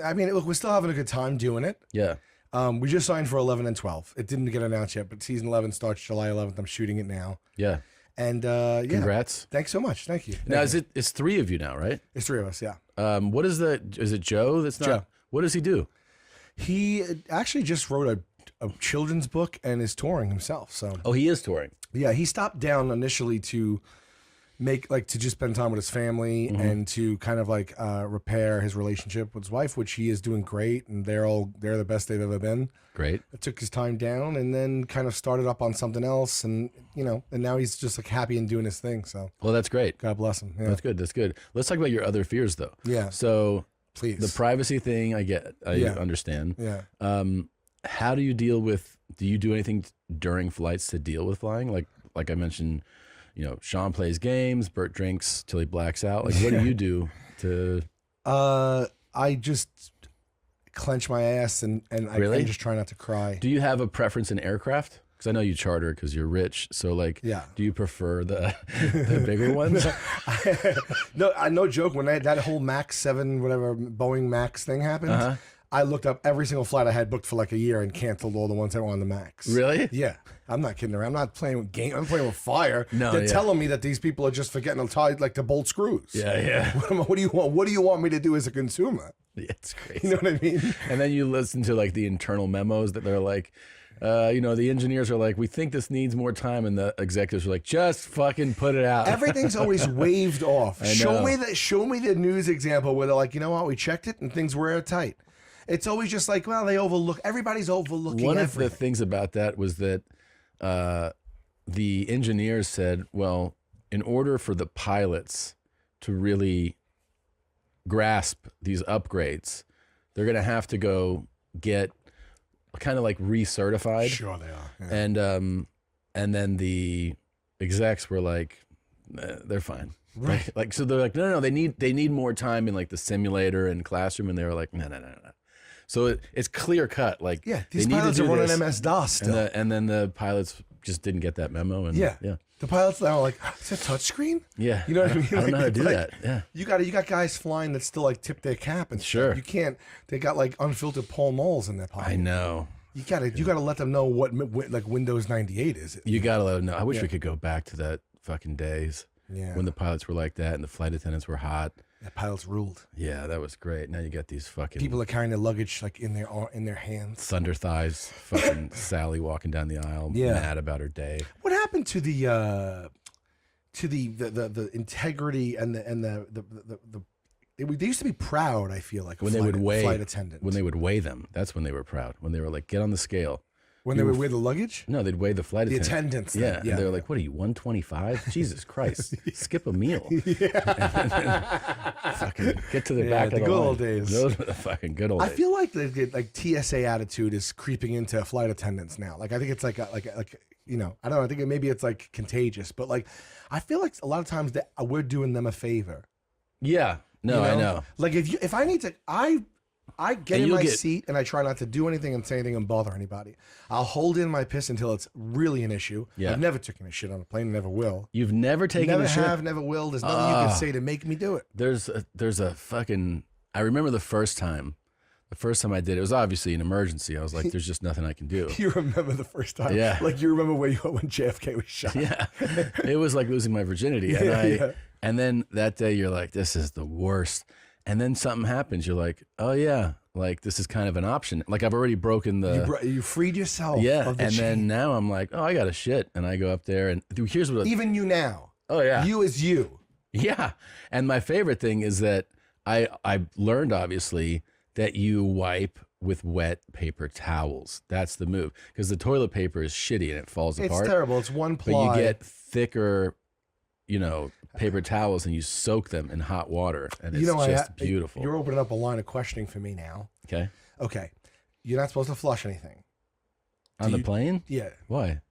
[SPEAKER 13] I mean, look, we're still having a good time doing it.
[SPEAKER 2] Yeah.
[SPEAKER 13] We just signed for 11 and 12. It didn't get announced yet, but season 11 starts July 11th. I'm shooting it now.
[SPEAKER 2] Yeah.
[SPEAKER 13] And yeah.
[SPEAKER 2] Congrats.
[SPEAKER 13] Thanks so much. Thank you.
[SPEAKER 2] Now, it's 3 of you now, right?
[SPEAKER 13] It's 3 of us, yeah.
[SPEAKER 2] What is is it Joe that's not?
[SPEAKER 13] Joe.
[SPEAKER 2] What does he do?
[SPEAKER 13] He actually just wrote a children's book and is touring himself. So.
[SPEAKER 2] Oh, he is touring.
[SPEAKER 13] Yeah, he stopped down initially to to just spend time with his family and to kind of like repair his relationship with his wife, which he is doing great, and they're the best they've ever been.
[SPEAKER 2] Great.
[SPEAKER 13] It took his time down and then kind of started up on something else, and and now he's just like happy and doing his thing. So
[SPEAKER 2] well, that's great.
[SPEAKER 13] God bless him. Yeah.
[SPEAKER 2] That's good. That's good. Let's talk about your other fears though.
[SPEAKER 13] Yeah.
[SPEAKER 2] So
[SPEAKER 13] please,
[SPEAKER 2] the privacy thing, I understand.
[SPEAKER 13] Yeah.
[SPEAKER 2] How do you deal with? Do you do anything during flights to deal with flying? Like I mentioned, Sean plays games, Bert drinks till he blacks out. Like, what do you do to?
[SPEAKER 13] I just clench my ass and
[SPEAKER 2] Really?
[SPEAKER 13] I just try not to cry.
[SPEAKER 2] Do you have a preference in aircraft? Because I know you charter because you're rich. So do you prefer the bigger ones?
[SPEAKER 13] No joke. When that whole Max 7, whatever Boeing Max thing happened, I looked up every single flight I had booked for like a year and canceled all the ones that were on the Max.
[SPEAKER 2] Really?
[SPEAKER 13] Yeah. I'm not kidding around. I'm not playing with game. I'm playing with fire.
[SPEAKER 2] No,
[SPEAKER 13] They're telling me that these people are just forgetting to tie to bolt screws.
[SPEAKER 2] Yeah.
[SPEAKER 13] What do you want? What do you want me to do as a consumer?
[SPEAKER 2] Yeah, it's crazy.
[SPEAKER 13] You know what I mean?
[SPEAKER 2] And then you listen to the internal memos that they're like, the engineers are like, we think this needs more time, and the executives are like, just fucking put it out.
[SPEAKER 13] Everything's always waved off.
[SPEAKER 2] I know.
[SPEAKER 13] Show me the news example where they're like, you know what, we checked it and things were airtight. It's always just like, well, everybody's overlooking
[SPEAKER 2] One
[SPEAKER 13] everything.
[SPEAKER 2] of the things about that was that the engineers said, well, in order for the pilots to really grasp these upgrades, they're going to have to go get kind of like recertified.
[SPEAKER 13] Sure they are. Yeah.
[SPEAKER 2] And then the execs were like, they're fine.
[SPEAKER 13] Right.
[SPEAKER 2] So they're like, no, they need more time in the simulator and classroom, and they were like, no. So it's clear cut.
[SPEAKER 13] These pilots are running MS-DOS still.
[SPEAKER 2] And then the pilots just didn't get that memo. And
[SPEAKER 13] yeah. The pilots now are like, is it touchscreen?
[SPEAKER 2] Yeah.
[SPEAKER 13] You know what I mean?
[SPEAKER 2] I don't know how to do that. Yeah.
[SPEAKER 13] You got guys flying that still tip their cap and
[SPEAKER 2] sure.
[SPEAKER 13] Stuff. You can't. They got unfiltered Pall Malls in their pocket.
[SPEAKER 2] I know.
[SPEAKER 13] You gotta let them know what Windows 98 is.
[SPEAKER 2] You gotta let them know. I wish we could go back to that fucking days.
[SPEAKER 13] Yeah.
[SPEAKER 2] When the pilots were like that and the flight attendants were hot.
[SPEAKER 13] The pilots ruled.
[SPEAKER 2] Yeah, that was great. Now you got these fucking
[SPEAKER 13] people are carrying their luggage in their hands.
[SPEAKER 2] Thunder thighs. Fucking Sally walking down the aisle, mad about her day.
[SPEAKER 13] What happened to the integrity and they used to be proud. I feel like
[SPEAKER 2] when they would weigh
[SPEAKER 13] flight attendants.
[SPEAKER 2] When they would weigh them, that's when they were proud. When they were like, get on the scale.
[SPEAKER 13] When they would weigh the luggage?
[SPEAKER 2] No, they'd weigh the flight
[SPEAKER 13] attendants.
[SPEAKER 2] Yeah. And they were like, what are you, 125? Jesus Christ. Skip a meal. Fucking get to the back of the
[SPEAKER 13] good
[SPEAKER 2] line.
[SPEAKER 13] old days.
[SPEAKER 2] Those were the fucking good old days.
[SPEAKER 13] I feel like the TSA attitude is creeping into flight attendants now. I think it's I don't know, I think maybe it's contagious, but I feel like a lot of times that we're doing them a favor.
[SPEAKER 2] Yeah. No, I know.
[SPEAKER 13] If I need to, I get in my seat and I try not to do anything and say anything and bother anybody. I'll hold in my piss until it's really an issue.
[SPEAKER 2] Yeah.
[SPEAKER 13] I've never taken a shit on a plane, never will.
[SPEAKER 2] You've never taken a shit?
[SPEAKER 13] Never have, never will. There's nothing you can say to make me do it.
[SPEAKER 2] There's a fucking, I remember the first time I did it was obviously an emergency. I was like, there's just nothing I can do.
[SPEAKER 13] You remember the first time?
[SPEAKER 2] Yeah.
[SPEAKER 13] You remember when JFK was shot?
[SPEAKER 2] Yeah. It was like losing my virginity. And then that day you're like, this is the worst. And then something happens. You're like, oh yeah, this is kind of an option. I've already broken the.
[SPEAKER 13] You freed yourself.
[SPEAKER 2] Yeah,
[SPEAKER 13] of the
[SPEAKER 2] and
[SPEAKER 13] chain.
[SPEAKER 2] then now I'm like, oh, I got a shit, and I go up there and here's what.
[SPEAKER 13] Even you now.
[SPEAKER 2] Oh yeah.
[SPEAKER 13] You as you.
[SPEAKER 2] Yeah, and my favorite thing is that I learned obviously that you wipe with wet paper towels. That's the move because the toilet paper is shitty and it falls apart.
[SPEAKER 13] It's terrible. It's one ply.
[SPEAKER 2] But you get thicker. Paper towels and you soak them in hot water and it's just beautiful.
[SPEAKER 13] You're opening up a line of questioning for me now.
[SPEAKER 2] Okay.
[SPEAKER 13] You're not supposed to flush anything.
[SPEAKER 2] On the plane?
[SPEAKER 13] Yeah.
[SPEAKER 2] Why?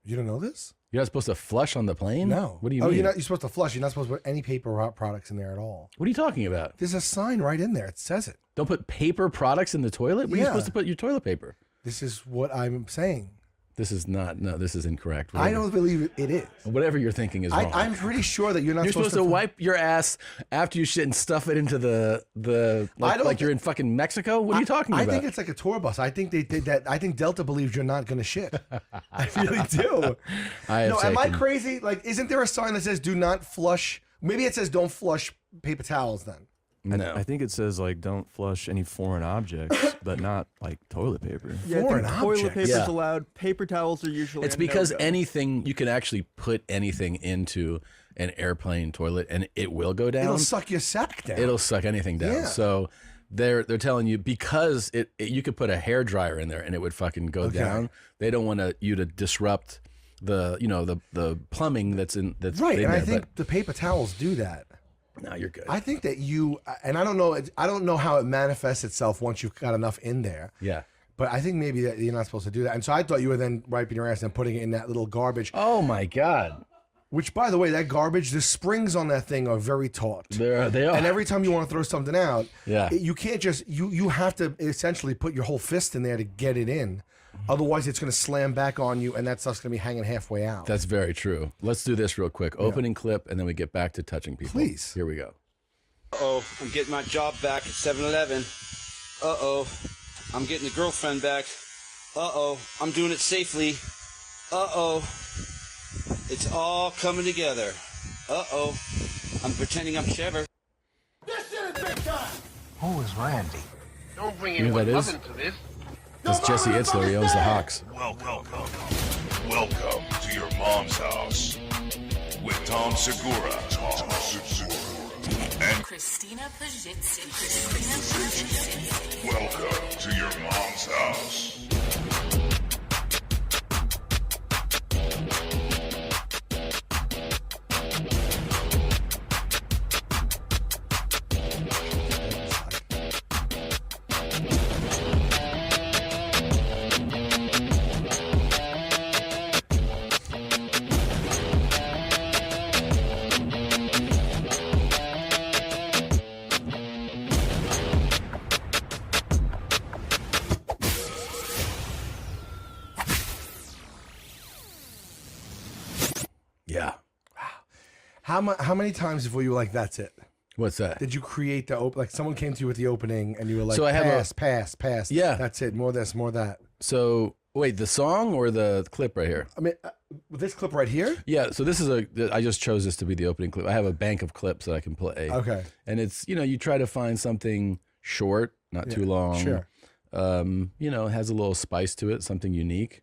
[SPEAKER 13] You don't know this?
[SPEAKER 2] You're not supposed to flush on the plane?
[SPEAKER 13] No.
[SPEAKER 2] What do you mean?
[SPEAKER 13] You're supposed to flush. You're not supposed to put any paper products in there at all.
[SPEAKER 2] What are you talking about?
[SPEAKER 13] There's a sign right in there. It says it.
[SPEAKER 2] Don't put paper products in the toilet? Where are you supposed to put your toilet paper?
[SPEAKER 13] This is what I'm saying.
[SPEAKER 2] This is not. No, this is incorrect.
[SPEAKER 13] Whatever. I don't believe it is.
[SPEAKER 2] Whatever you're thinking is wrong.
[SPEAKER 13] I'm pretty sure that you're not.
[SPEAKER 2] You're supposed to wipe your ass after you shit and stuff it into the like you're in fucking Mexico. What are you talking about?
[SPEAKER 13] I think it's like a tour bus. I think they did that. I think Delta believes you're not going to shit. I really do. Am I crazy? Isn't there a sign that says "Do not flush"? Maybe it says "Don't flush paper towels." Then
[SPEAKER 2] No.
[SPEAKER 5] I think it says like don't flush any foreign objects, but not like toilet paper.
[SPEAKER 14] Yeah, I think toilet paper's
[SPEAKER 2] Yeah.
[SPEAKER 14] allowed. Paper towels are usually.
[SPEAKER 2] It's
[SPEAKER 14] a
[SPEAKER 2] because
[SPEAKER 14] no-go.
[SPEAKER 2] anything, you can actually put anything into an airplane toilet and it will go down.
[SPEAKER 13] It'll suck your sack down.
[SPEAKER 2] It'll suck anything down.
[SPEAKER 13] Yeah.
[SPEAKER 2] So they're telling you because you could put a hair dryer in there and it would fucking go down. They don't want you to disrupt the plumbing that's in
[SPEAKER 13] right.
[SPEAKER 2] in
[SPEAKER 13] And
[SPEAKER 2] there,
[SPEAKER 13] I think the paper towels do that.
[SPEAKER 2] No, you're good.
[SPEAKER 13] I think that and I don't know how it manifests itself once you've got enough in there.
[SPEAKER 2] Yeah.
[SPEAKER 13] But I think maybe that you're not supposed to do that. And so I thought you were then wiping your ass and putting it in that little garbage.
[SPEAKER 2] Oh my God.
[SPEAKER 13] Which, by the way, that garbage, the springs on that thing are very taut.
[SPEAKER 2] They are.
[SPEAKER 13] And every time you want to throw something out,
[SPEAKER 2] Yeah.
[SPEAKER 13] you can't just, you have to essentially put your whole fist in there to get it in. Otherwise, it's going to slam back on you, and that stuff's going to be hanging halfway out.
[SPEAKER 2] That's very true. Let's do this real quick. Opening clip, and then we get back to touching people.
[SPEAKER 13] Please.
[SPEAKER 2] Here we go.
[SPEAKER 15] Uh-oh, I'm getting my job back at 7-Eleven. Uh-oh, I'm getting the girlfriend back. Uh-oh, I'm doing it safely. Uh-oh, it's all coming together. Uh-oh, I'm pretending I'm Trevor.
[SPEAKER 3] This shit is big time.
[SPEAKER 16] Who is Randy?
[SPEAKER 3] Don't bring
[SPEAKER 2] You know who
[SPEAKER 3] anyone
[SPEAKER 2] that is?
[SPEAKER 3] up into this.
[SPEAKER 2] That's Jesse Itzler. He owns the Hawks.
[SPEAKER 17] Welcome to your mom's house with Tom Segura. And
[SPEAKER 18] Christina Pajitsin.
[SPEAKER 17] welcome to your mom's house.
[SPEAKER 2] Yeah.
[SPEAKER 13] How many times before you were like, that's it?
[SPEAKER 2] What's that?
[SPEAKER 13] Did you create the like someone came to you with the opening and you were like,
[SPEAKER 2] So I have
[SPEAKER 13] pass.
[SPEAKER 2] Yeah.
[SPEAKER 13] That's it. More of this, more of that.
[SPEAKER 2] So wait, the song or the clip right here?
[SPEAKER 13] I mean, this clip right here?
[SPEAKER 2] Yeah. So this is I just chose this to be the opening clip. I have a bank of clips that I can play.
[SPEAKER 13] Okay.
[SPEAKER 2] And it's, you try to find something short, not too long.
[SPEAKER 13] Sure.
[SPEAKER 2] Has a little spice to it, something unique.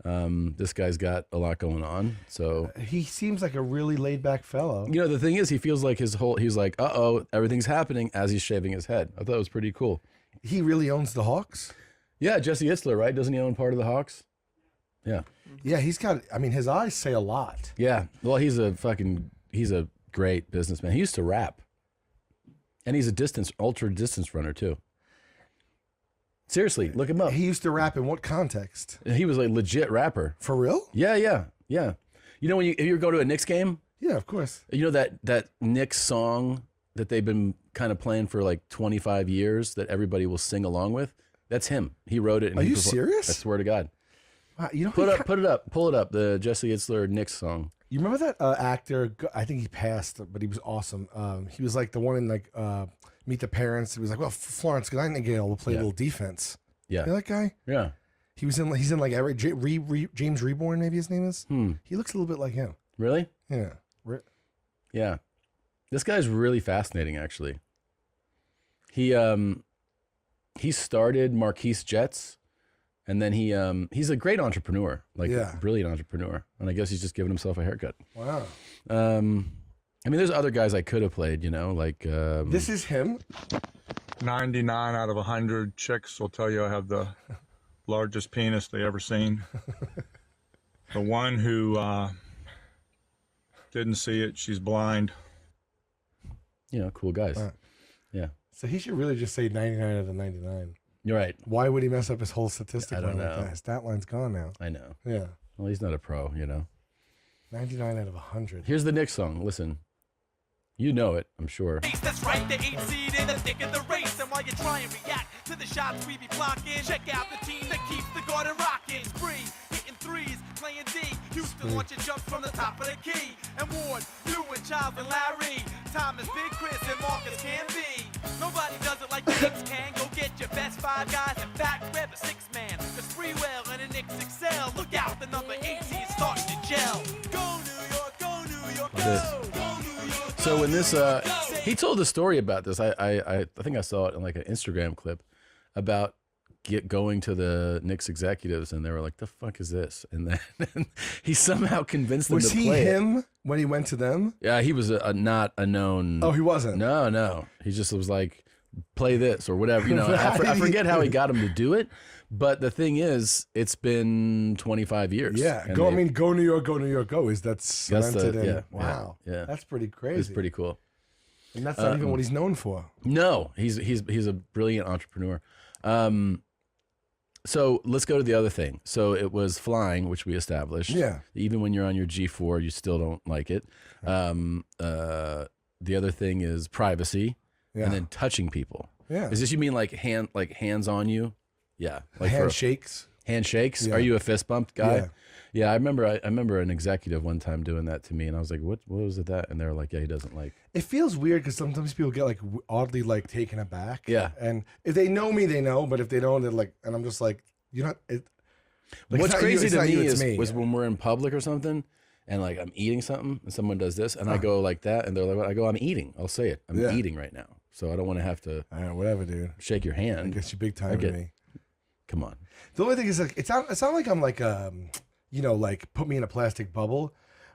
[SPEAKER 2] This guy's got a lot going on. So
[SPEAKER 13] He seems like a really laid back fellow.
[SPEAKER 2] the thing is, he feels like he's like, uh-oh, everything's happening as he's shaving his head. I thought it was pretty cool.
[SPEAKER 13] He really owns the Hawks?
[SPEAKER 2] Yeah, Jesse Itzler, right? Doesn't he own part of the Hawks? Yeah.
[SPEAKER 13] Yeah, he's got, his eyes say a lot.
[SPEAKER 2] Yeah. Well, he's a great businessman. He used to rap. And he's a ultra distance runner too. Seriously, look him up.
[SPEAKER 13] He used to rap in what context?
[SPEAKER 2] He was a legit rapper.
[SPEAKER 13] For real?
[SPEAKER 2] Yeah. You know, if you go to a Knicks game?
[SPEAKER 13] Yeah, of course.
[SPEAKER 2] You know that Knicks song that they've been kind of playing for like 25 years that everybody will sing along with? That's him. He wrote it. And
[SPEAKER 13] Are you serious?
[SPEAKER 2] I swear to God.
[SPEAKER 13] Wow,
[SPEAKER 2] pull it up. The Jesse Itzler Knicks song.
[SPEAKER 13] You remember that actor? I think he passed, but he was awesome. He was like the one in like Meet the Parents. He was like, well, Florence Nightingale will play a little defense.
[SPEAKER 2] Yeah.
[SPEAKER 13] You know that guy?
[SPEAKER 2] Yeah.
[SPEAKER 13] He's in like James Reborn, maybe his name is. He looks a little bit like him.
[SPEAKER 2] Really?
[SPEAKER 13] Yeah.
[SPEAKER 2] Yeah. This guy's really fascinating, actually. He started Marquise Jets, and then he's a great entrepreneur, a brilliant entrepreneur, and I guess he's just giving himself a haircut.
[SPEAKER 13] Wow.
[SPEAKER 2] I mean, there's other guys I could have played, like...
[SPEAKER 13] this is him?
[SPEAKER 19] 99 out of 100 chicks will tell you I have the largest penis they ever seen. The one who didn't see it, she's blind.
[SPEAKER 2] Cool guys. Yeah.
[SPEAKER 13] So he should really just say 99 out of 99.
[SPEAKER 2] You're right.
[SPEAKER 13] Why would he mess up his whole statistic?
[SPEAKER 2] I don't
[SPEAKER 13] line
[SPEAKER 2] know.
[SPEAKER 13] Like that? His stat line's gone now.
[SPEAKER 2] I know.
[SPEAKER 13] Yeah.
[SPEAKER 2] Well, he's not a pro,
[SPEAKER 13] 99 out of 100.
[SPEAKER 2] Here's the Knicks song. Listen. You know it, I'm sure.
[SPEAKER 20] That's right, the 8 seed in the thick of the race. And while you try and react to the shots we be blocking, check out the team that keeps the garden rocking. Spree, hitting threes, playing D. Houston launching jumps from the top of the key. And Ward, you and Child and Larry. Thomas, Big Chris, and Marcus can be. Nobody does it like the Knicks can. Go get your best 5 guys. In fact, grab a 6-man. The Spreewell and the Knicks excel. Look out, the number 18 starting to gel. Go New York, go New York, go.
[SPEAKER 2] So when this He told a story about this. I think I saw it in like an Instagram clip about going to the Knicks executives, and they were like, "The fuck is this?" And then he somehow convinced them
[SPEAKER 13] Was
[SPEAKER 2] to
[SPEAKER 13] he
[SPEAKER 2] play
[SPEAKER 13] him
[SPEAKER 2] it.
[SPEAKER 13] when he went to them?
[SPEAKER 2] Yeah, he was not a known.
[SPEAKER 13] Oh, he wasn't.
[SPEAKER 2] No. He just was like, "Play this" or whatever. You know, I forget how he got him to do it. But the thing is, it's been 25 years.
[SPEAKER 13] Yeah,
[SPEAKER 2] and
[SPEAKER 13] go New York, go New York, go. That's cemented in.
[SPEAKER 2] yeah,
[SPEAKER 13] Wow,
[SPEAKER 2] yeah.
[SPEAKER 13] that's pretty crazy.
[SPEAKER 2] It's pretty cool.
[SPEAKER 13] And that's not even what he's known for.
[SPEAKER 2] No, he's a brilliant entrepreneur. So let's go to the other thing. So it was flying, which we established.
[SPEAKER 13] Yeah.
[SPEAKER 2] Even when you're on your G4, you still don't like it. The other thing is privacy, and then touching people.
[SPEAKER 13] Yeah.
[SPEAKER 2] Is this, you mean like hands on you? Yeah. Like
[SPEAKER 13] handshakes.
[SPEAKER 2] Handshakes.
[SPEAKER 13] Yeah.
[SPEAKER 2] Are you a fist bump guy?
[SPEAKER 13] Yeah.
[SPEAKER 2] Yeah, I remember an executive one time doing that to me, and I was like, "What was it that?" And they were like, "Yeah, he doesn't like."
[SPEAKER 13] It feels weird because sometimes people get like oddly like taken aback.
[SPEAKER 2] Yeah.
[SPEAKER 13] And if they know me, they know. But if they don't, they're like, and I'm just like, you know,
[SPEAKER 2] What's crazy to me was when we're in public or something, and like I'm eating something, and someone does this, and I go like that, and they're like, "What?" I go, "I'm eating." I'll say it. I'm eating right now, so I don't want to have to.
[SPEAKER 13] Whatever, dude.
[SPEAKER 2] Shake your hand.
[SPEAKER 13] I guess you big time with me.
[SPEAKER 2] Come on.
[SPEAKER 13] The only thing is like it's not like I'm like you know, like put me in a plastic bubble.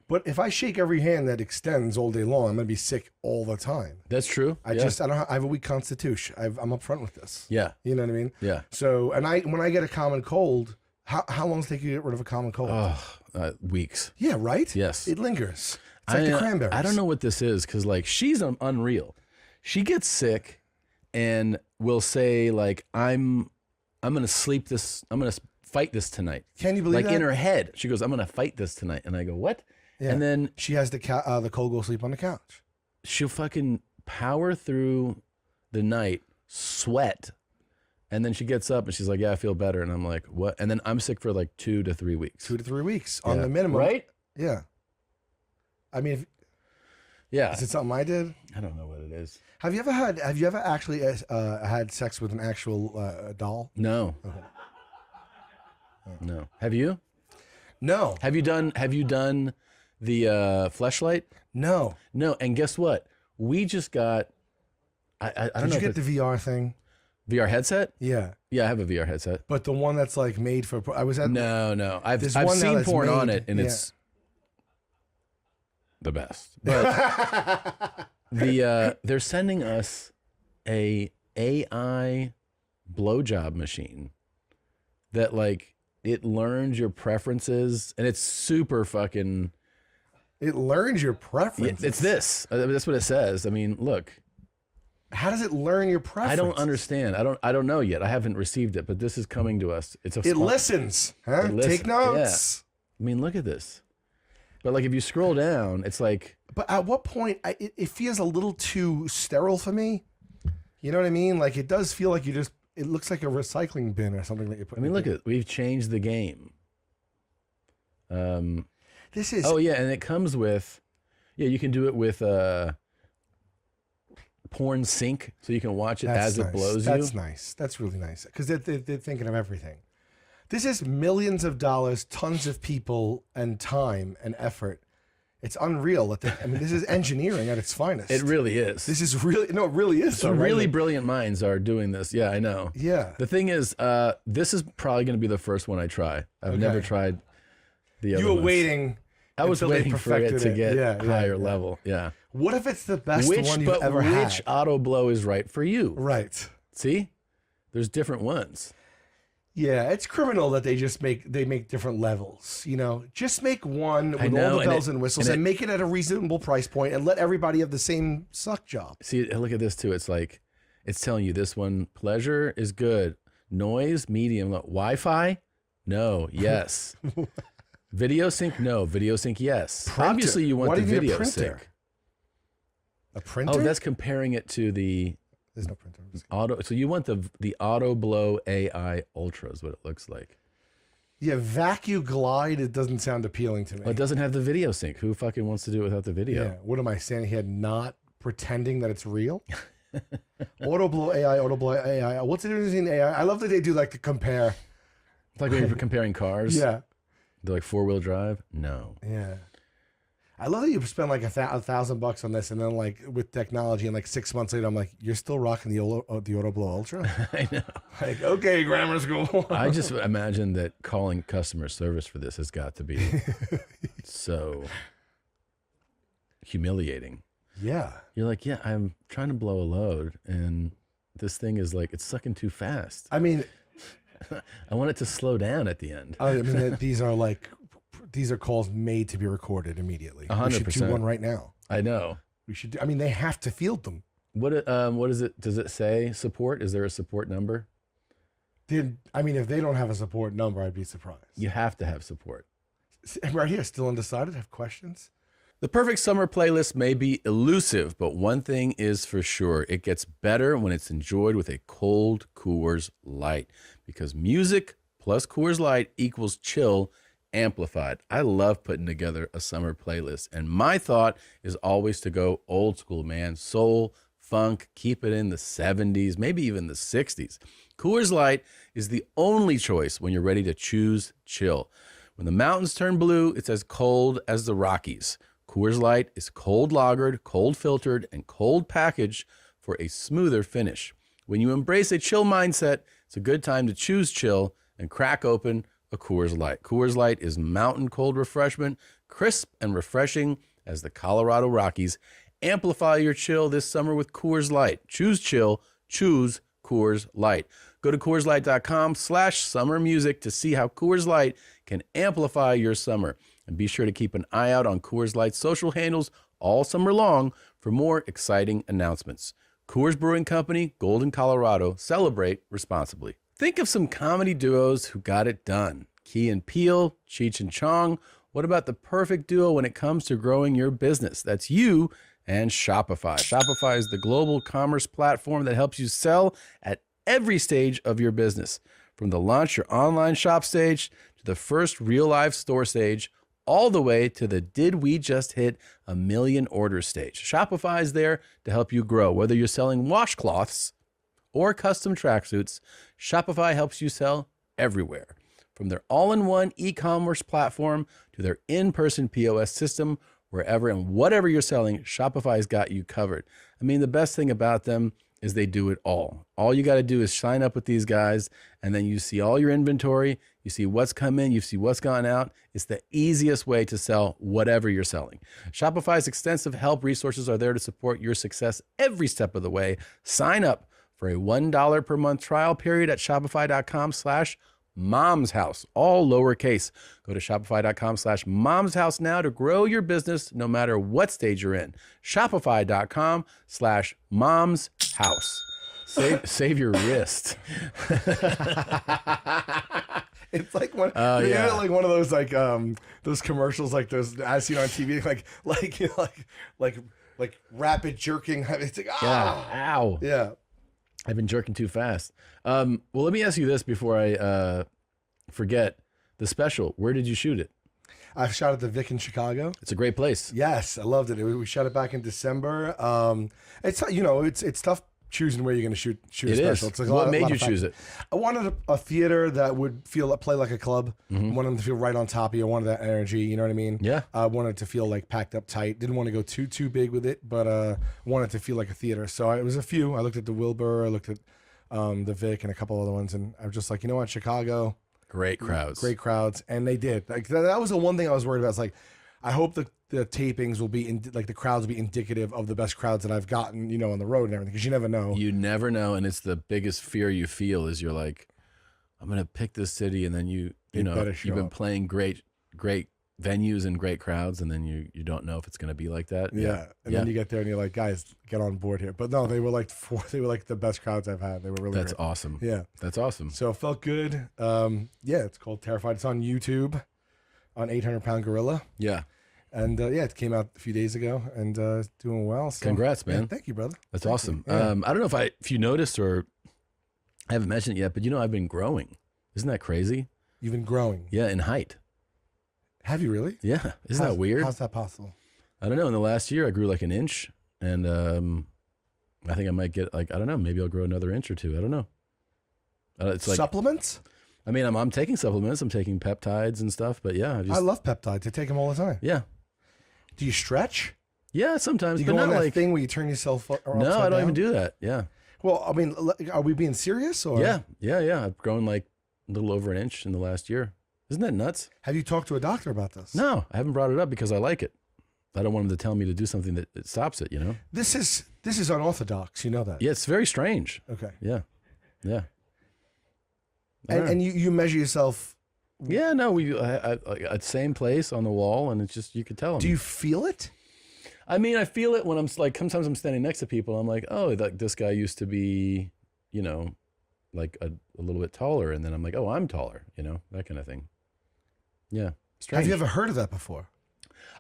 [SPEAKER 13] But if I shake every hand that extends all day long, I'm gonna be sick all the time.
[SPEAKER 2] That's true.
[SPEAKER 13] I have a weak constitution. I'm upfront with this.
[SPEAKER 2] Yeah.
[SPEAKER 13] You know what I mean?
[SPEAKER 2] Yeah.
[SPEAKER 13] So, and when I get a common cold, how long does it take you to get rid of a common cold?
[SPEAKER 2] Weeks.
[SPEAKER 13] Yeah, right?
[SPEAKER 2] Yes.
[SPEAKER 13] It lingers. It's like the cranberries.
[SPEAKER 2] I don't know what this is, because like she's unreal. She gets sick and will say like, I'm gonna sleep this. I'm gonna fight this tonight.
[SPEAKER 13] Can you believe
[SPEAKER 2] like
[SPEAKER 13] that?
[SPEAKER 2] in her head, she goes, "I'm gonna fight this tonight," and I go, "What?"
[SPEAKER 13] Yeah.
[SPEAKER 2] And then
[SPEAKER 13] she has the cold go sleep on the couch.
[SPEAKER 2] She'll fucking power through the night, sweat, and then she gets up and she's like, "Yeah, I feel better." And I'm like, "What?" And then I'm sick for like 2 to 3 weeks.
[SPEAKER 13] 2 to 3 weeks on the minimum,
[SPEAKER 2] right?
[SPEAKER 13] Yeah. I mean,
[SPEAKER 2] yeah.
[SPEAKER 13] Is it something I did?
[SPEAKER 2] I don't know what it is.
[SPEAKER 13] Have you ever actually had sex with an actual doll?
[SPEAKER 2] No.
[SPEAKER 13] Okay.
[SPEAKER 2] No. Have you?
[SPEAKER 13] No.
[SPEAKER 2] Have you done the fleshlight?
[SPEAKER 13] No.
[SPEAKER 2] No. And guess what? We just got. I don't know.
[SPEAKER 13] Did you get the VR thing?
[SPEAKER 2] VR headset?
[SPEAKER 13] Yeah.
[SPEAKER 2] Yeah, I have a VR headset.
[SPEAKER 13] But the one that's like made for. I was at.
[SPEAKER 2] No. I've
[SPEAKER 13] There's one now
[SPEAKER 2] seen
[SPEAKER 13] that's
[SPEAKER 2] porn on
[SPEAKER 13] made-
[SPEAKER 2] it, and
[SPEAKER 13] yeah.
[SPEAKER 2] it's the best. But they're sending us a AI blowjob machine that like it learns your preferences, and it's super fucking.
[SPEAKER 13] It learns your preferences.
[SPEAKER 2] It's this. That's what it says. I mean, look.
[SPEAKER 13] How does it learn your preferences?
[SPEAKER 2] I don't understand. I don't know yet. I haven't received it, but this is coming to us. It's
[SPEAKER 13] It listens, huh? Take notes.
[SPEAKER 2] Yeah. I mean, look at this. But like, if you scroll down, it's like.
[SPEAKER 13] But at what point it feels a little too sterile for me? You know what I mean? Like it does feel like it looks like a recycling bin or something that you put.
[SPEAKER 2] I mean, look at it. We've changed the game.
[SPEAKER 13] This is.
[SPEAKER 2] Oh yeah, and it comes with. Yeah, you can do it with porn sync, so you can watch it as it blows you.
[SPEAKER 13] That's nice. That's really nice because they're thinking of everything. This is millions of dollars, tons of people, and time and effort. It's unreal. I mean, this is engineering at its finest.
[SPEAKER 2] It really is.
[SPEAKER 13] This is really it really is.
[SPEAKER 2] Some really brilliant minds are doing this. Yeah, I know.
[SPEAKER 13] Yeah.
[SPEAKER 2] The thing is, this is probably going to be the first one I try. I've never tried the other
[SPEAKER 13] You were
[SPEAKER 2] ones.
[SPEAKER 13] waiting.
[SPEAKER 2] I was
[SPEAKER 13] until they
[SPEAKER 2] waiting for it
[SPEAKER 13] perfected
[SPEAKER 2] to get
[SPEAKER 13] Yeah,
[SPEAKER 2] higher level. Yeah.
[SPEAKER 13] What if it's the best one you've ever had?
[SPEAKER 2] Which auto blow is right for you?
[SPEAKER 13] Right.
[SPEAKER 2] See, there's different ones.
[SPEAKER 13] Yeah, it's criminal that they make different levels. You know, just make one with
[SPEAKER 2] know,
[SPEAKER 13] all the
[SPEAKER 2] and
[SPEAKER 13] bells
[SPEAKER 2] it-
[SPEAKER 13] and whistles
[SPEAKER 2] and
[SPEAKER 13] and
[SPEAKER 2] it-
[SPEAKER 13] make it at a reasonable price point and let everybody have the same suck job.
[SPEAKER 2] See, look at this too. It's like, it's telling you this one, pleasure is good. Noise, medium. Wi-Fi? No. Yes. Video sync? No. Video sync? Yes.
[SPEAKER 13] Printer.
[SPEAKER 2] Obviously, you want
[SPEAKER 13] Why
[SPEAKER 2] the
[SPEAKER 13] do you need a
[SPEAKER 2] video
[SPEAKER 13] printer?
[SPEAKER 2] sync.
[SPEAKER 13] A printer?
[SPEAKER 2] Oh, that's comparing it to the
[SPEAKER 13] There's no printer.
[SPEAKER 2] auto. So you want the auto blow AI Ultra is what it looks like.
[SPEAKER 13] Yeah, Vacuum Glide. It doesn't sound appealing to me.
[SPEAKER 2] Well, it doesn't have the video sync. Who fucking wants to do it without the video?
[SPEAKER 13] Yeah. What am I standing here not pretending that it's real? Auto blow AI. What's the difference between AI? I love that they do like to compare.
[SPEAKER 2] It's like when you're comparing cars.
[SPEAKER 13] Yeah.
[SPEAKER 2] They're like 4-wheel drive. No.
[SPEAKER 13] Yeah. I love that you spend like $1,000 on this, and then like with technology, and like 6 months later, I'm like, you're still rocking the Auto Blow Ultra.
[SPEAKER 2] I know.
[SPEAKER 13] Like, okay, grammar school.
[SPEAKER 2] I just imagine that calling customer service for this has got to be so humiliating.
[SPEAKER 13] Yeah.
[SPEAKER 2] You're like, yeah, I'm trying to blow a load, and this thing is like, it's sucking too fast.
[SPEAKER 13] I mean,
[SPEAKER 2] I want it to slow down at the end.
[SPEAKER 13] I mean, these are calls made to be recorded immediately.
[SPEAKER 2] 100%.
[SPEAKER 13] We should do one right now.
[SPEAKER 2] I know.
[SPEAKER 13] We should. I mean, they have to field them.
[SPEAKER 2] What is it? Does it say support? Is there a support number?
[SPEAKER 13] I mean, if they don't have a support number, I'd be surprised.
[SPEAKER 2] You have to have support.
[SPEAKER 13] Right here, still undecided. Have questions?
[SPEAKER 2] The perfect summer playlist may be elusive, but one thing is for sure. It gets better when it's enjoyed with a cold Coors Light, because music plus Coors Light equals chill amplified. I love putting together a summer playlist, and my thought is always to go old school, man. Soul, funk, keep it in the 70s, maybe even the 60s. Coors Light is the only choice when you're ready to choose chill. When the mountains turn blue, it's as cold as the Rockies. Coors Light is cold lagered, cold filtered, and cold packaged for a smoother finish. When you embrace a chill mindset, it's a good time to choose chill and crack open a Coors Light. Coors Light is mountain cold refreshment, crisp and refreshing as the Colorado Rockies. Amplify your chill this summer with Coors Light. Choose chill, choose Coors Light. Go to CoorsLight.com/summer music to see how Coors Light can amplify your summer. And be sure to keep an eye out on Coors Light's social handles all summer long for more exciting announcements. Coors Brewing Company, Golden, Colorado. Celebrate responsibly. Think of some comedy duos who got it done. Key and Peele, Cheech and Chong. What about the perfect duo when it comes to growing your business? That's you and Shopify. Shopify is the global commerce platform that helps you sell at every stage of your business. From the launch your online shop stage to the first real live store stage, all the way to the did we just hit 1 million orders stage. Shopify is there to help you grow. Whether you're selling washcloths or custom tracksuits, Shopify helps you sell everywhere. From their all-in-one e-commerce platform to their in-person POS system, wherever and whatever you're selling, Shopify's got you covered. I mean, the best thing about them is they do it all. All you got to do is sign up with these guys, and then you see all your inventory, you see what's come in, you see what's gone out. It's the easiest way to sell whatever you're selling. Shopify's extensive help resources are there to support your success every step of the way. Sign up for a $1 per month trial period at shopify.com/momshouse, all lowercase. Go to shopify.com/momshouse now to grow your business no matter what stage you're in. Shopify.com/momshouse. Save your wrist.
[SPEAKER 13] It's like one, like one of those those commercials, like those as seen on TV, like rapid jerking. It's like
[SPEAKER 2] ow.
[SPEAKER 13] Yeah.
[SPEAKER 2] I've been jerking too fast. Well, let me ask you this before I forget. The special, where did you shoot it?
[SPEAKER 13] I shot at the Vic in Chicago.
[SPEAKER 2] It's a great place.
[SPEAKER 13] Yes, I loved it. We shot it back in December. It's tough choosing where you're going to shoot a special. It's like
[SPEAKER 2] what made you choose it?
[SPEAKER 13] I wanted a theater that would play like a club. I wanted them to feel right on top of you. I wanted that energy. You know what I mean?
[SPEAKER 2] Yeah.
[SPEAKER 13] I wanted it to feel like packed up tight. Didn't want to go too big with it, but wanted it to feel like a theater. So it was a few. I looked at the Wilbur. I looked at the Vic and a couple other ones, and I was just like, you know what, Chicago.
[SPEAKER 2] Great crowds.
[SPEAKER 13] And they did. Like that was the one thing I was worried about. It's like, I hope the tapings will be the crowds will be indicative of the best crowds that I've gotten, on the road and everything, because you never know.
[SPEAKER 2] You never know, and it's the biggest fear you feel is you're like, I'm gonna pick this city, and then you've been playing great venues and great crowds, and then you don't know if it's gonna be like that.
[SPEAKER 13] Yeah. And then you get there and you're like, guys, get on board here. But no, they were like the best crowds I've had. They were really
[SPEAKER 2] That's
[SPEAKER 13] great.
[SPEAKER 2] awesome.
[SPEAKER 13] Yeah.
[SPEAKER 2] That's awesome.
[SPEAKER 13] So it felt good. It's called Terrified. It's on YouTube on 800 Pound Gorilla.
[SPEAKER 2] Yeah.
[SPEAKER 13] And it came out a few days ago and doing well. So,
[SPEAKER 2] congrats, man.
[SPEAKER 13] Yeah, thank you, brother.
[SPEAKER 2] That's
[SPEAKER 13] Thank
[SPEAKER 2] awesome.
[SPEAKER 13] you. Yeah.
[SPEAKER 2] I don't know if you noticed or I haven't mentioned it yet, but I've been growing. Isn't that crazy?
[SPEAKER 13] You've been growing?
[SPEAKER 2] Yeah, in height.
[SPEAKER 13] Have you really?
[SPEAKER 2] Yeah. Isn't that weird?
[SPEAKER 13] How's that possible?
[SPEAKER 2] I don't know. In the last year, I grew like an inch, and I think I might get maybe I'll grow another inch or two. I don't know. It's like
[SPEAKER 13] supplements?
[SPEAKER 2] I mean, I'm taking supplements. I'm taking peptides and stuff, but yeah.
[SPEAKER 13] I love peptides. I take them all the time.
[SPEAKER 2] Yeah.
[SPEAKER 13] Do you stretch?
[SPEAKER 2] Yeah, sometimes.
[SPEAKER 13] You
[SPEAKER 2] but
[SPEAKER 13] go
[SPEAKER 2] not
[SPEAKER 13] on that
[SPEAKER 2] like
[SPEAKER 13] thing where you turn yourself upside
[SPEAKER 2] no, I don't
[SPEAKER 13] down?
[SPEAKER 2] even do that. Yeah.
[SPEAKER 13] Well, I mean, are we being serious? Or
[SPEAKER 2] Yeah. I've grown like a little over an inch in the last year. Isn't that nuts?
[SPEAKER 13] Have you talked to a doctor about this?
[SPEAKER 2] No, I haven't brought it up because I like it. I don't want him to tell me to do something that stops it, you know?
[SPEAKER 13] This is unorthodox. You know that.
[SPEAKER 2] Yeah, it's very strange.
[SPEAKER 13] Okay.
[SPEAKER 2] Yeah.
[SPEAKER 13] And you measure yourself.
[SPEAKER 2] Yeah, no, we at same place on the wall, and it's just you could tell.
[SPEAKER 13] Do you feel it?
[SPEAKER 2] I mean, I feel it when I'm like sometimes I'm standing next to people. I'm like, oh, like this guy used to be, you know, like a little bit taller, and then I'm like, oh, I'm taller, you know, that kind of thing. Yeah, strange.
[SPEAKER 13] Have you ever heard of that before?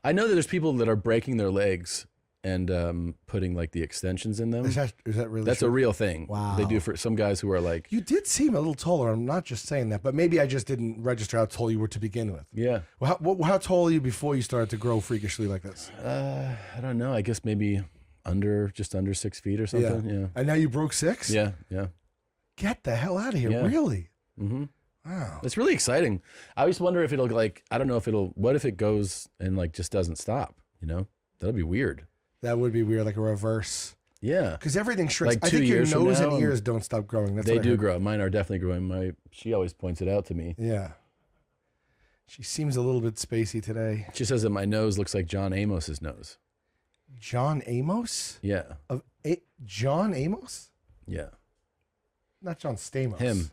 [SPEAKER 2] I know that there's people that are breaking their legs and putting like the extensions in them.
[SPEAKER 13] Is that really?
[SPEAKER 2] That's
[SPEAKER 13] true?
[SPEAKER 2] a real thing.
[SPEAKER 13] Wow.
[SPEAKER 2] They do for some guys who are like.
[SPEAKER 13] You did seem a little taller. I'm not just saying that, but maybe I just didn't register how tall you were to begin with.
[SPEAKER 2] Yeah.
[SPEAKER 13] Well, how tall are you before you started to grow freakishly like this?
[SPEAKER 2] I don't know. I guess maybe just under 6 feet or something. Yeah.
[SPEAKER 13] And now you broke 6?
[SPEAKER 2] Yeah.
[SPEAKER 13] Get the hell out of here!
[SPEAKER 2] Yeah.
[SPEAKER 13] Really?
[SPEAKER 2] Mm-hmm.
[SPEAKER 13] Wow.
[SPEAKER 2] It's really exciting. I always wonder if it'll like, I don't know if what if it goes and like just doesn't stop, you know? That'll be weird.
[SPEAKER 13] That would be weird, like a reverse.
[SPEAKER 2] Yeah.
[SPEAKER 13] Because everything shrinks.
[SPEAKER 2] Like
[SPEAKER 13] I
[SPEAKER 2] 2
[SPEAKER 13] think your
[SPEAKER 2] years from
[SPEAKER 13] nose
[SPEAKER 2] now,
[SPEAKER 13] and ears don't stop growing. That's
[SPEAKER 2] they
[SPEAKER 13] what I
[SPEAKER 2] do
[SPEAKER 13] heard.
[SPEAKER 2] grow. Mine are definitely growing. She always points it out to me.
[SPEAKER 13] Yeah. She seems a little bit spacey today.
[SPEAKER 2] She says that my nose looks like John Amos's nose.
[SPEAKER 13] John Amos?
[SPEAKER 2] Yeah.
[SPEAKER 13] John Amos?
[SPEAKER 2] Yeah.
[SPEAKER 13] Not John Stamos.
[SPEAKER 2] Him.